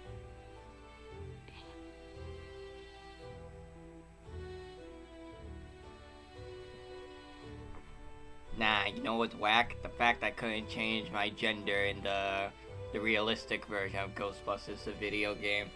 Nah, you know what's whack? The fact I couldn't change my gender in the realistic version of Ghostbusters, the video game.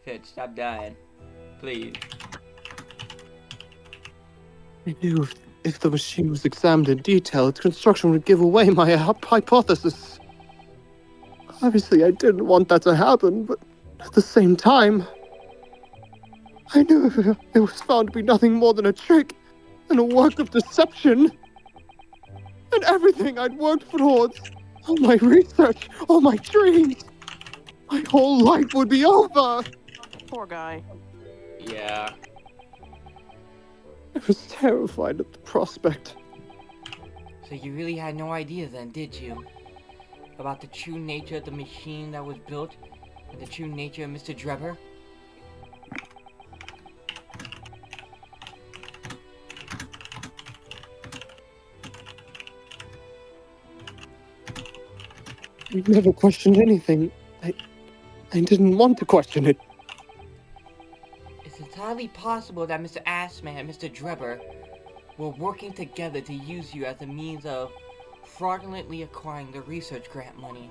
Fitz, stop dying. Please. I knew if the machine was examined in detail, its construction would give away my hypothesis. Obviously, I didn't want that to happen, but at the same time, I knew it was found to be nothing more than a trick and a work of deception. And everything I'd worked towards, all my research, all my dreams, my whole life would be over. Poor guy. Yeah. I was terrified at the prospect. So you really had no idea then, did you? About the true nature of the machine that was built, and the true nature of Mr. Drebber? I never questioned anything. I didn't want to question it. It's entirely possible that Mr. Assman and Mr. Drebber were working together to use you as a means of fraudulently acquiring the research grant money.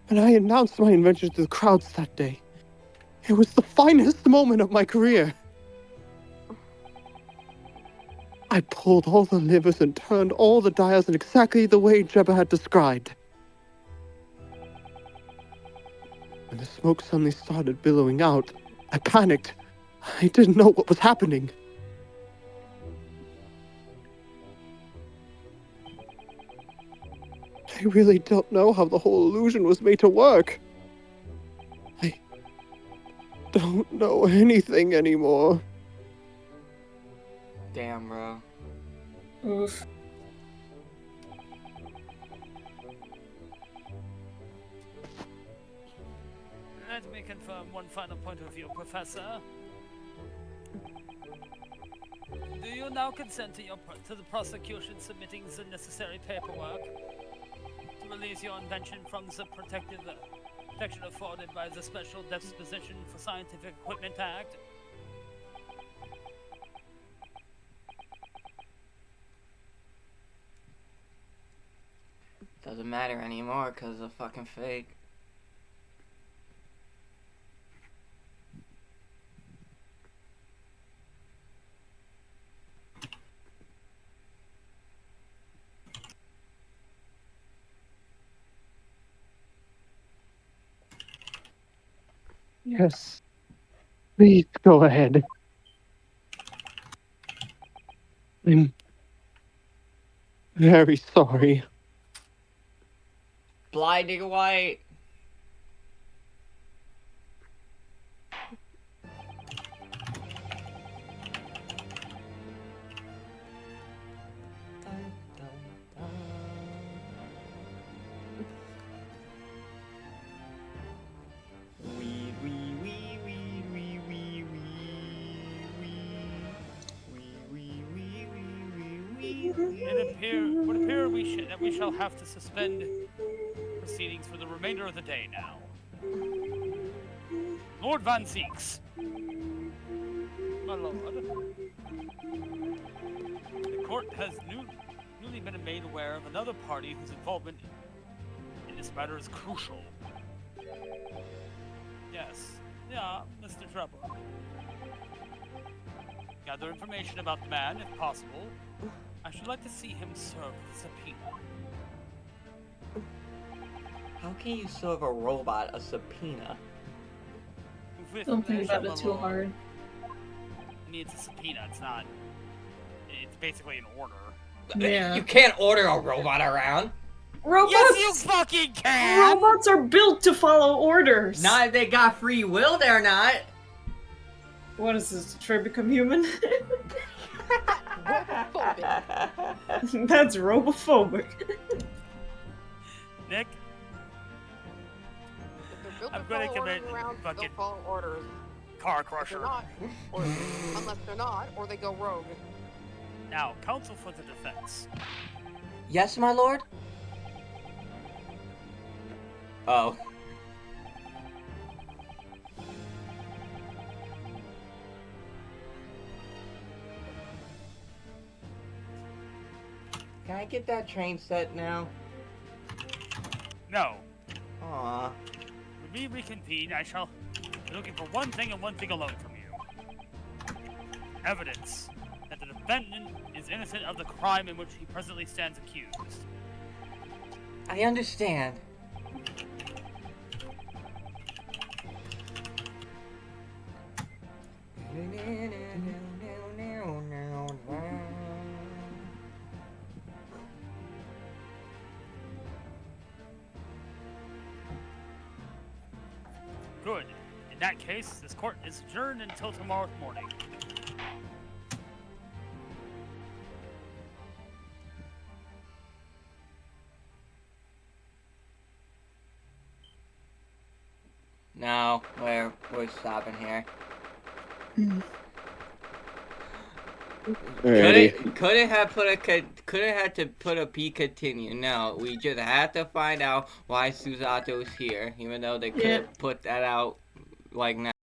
when I announced my invention to the crowds that day. It was the finest moment of my career. I pulled all the levers and turned all the dials in exactly the way Jebba had described. When the smoke suddenly started billowing out, I panicked. I didn't know what was happening. I really don't know how the whole illusion was made to work. I don't know anything anymore. Damn, bro. Oof. Let me confirm one final point of view, Professor. Do you now consent to the prosecution submitting the necessary paperwork to release your invention from the protection afforded by the Special Disposition for Scientific Equipment Act? Doesn't matter anymore because of fucking fake. Yes. Please go ahead. I'm very sorry. Blinding white. It would appear we shall have to suspend proceedings for the remainder of the day now. Lord Van Zeeks. My lord. The court has newly been made aware of another party whose involvement in this matter is crucial. Yes. Yeah, Mr. Trevor. Gather information about the man, if possible. I should like to see him serve the subpoena. How can you serve a robot a subpoena? Don't think about it too hard. It needs a subpoena. It's basically an order. Yeah. You can't order a robot around. Robots. Yes, you fucking can. Robots are built to follow orders. Not if they got free will, they're not. What is this? To try to become human? That's robophobic. Nick, If they're built I'm to gonna follow commit orders around, fucking they'll follow orders. car If crusher. they're not, or unless they're not, or they go rogue. Now, counsel for the defense. Yes, my lord? Oh. Can I get that train set now? No. Aww. When we reconvene, I shall be looking for one thing and one thing alone from you. Evidence that the defendant is innocent of the crime in which he presently stands accused. I understand. Good. In that case, this court is adjourned until tomorrow morning. No, we're stopping here. Couldn't have to put a P continue. No, we just had to find out why Susato's here, even though they could have put that out like now.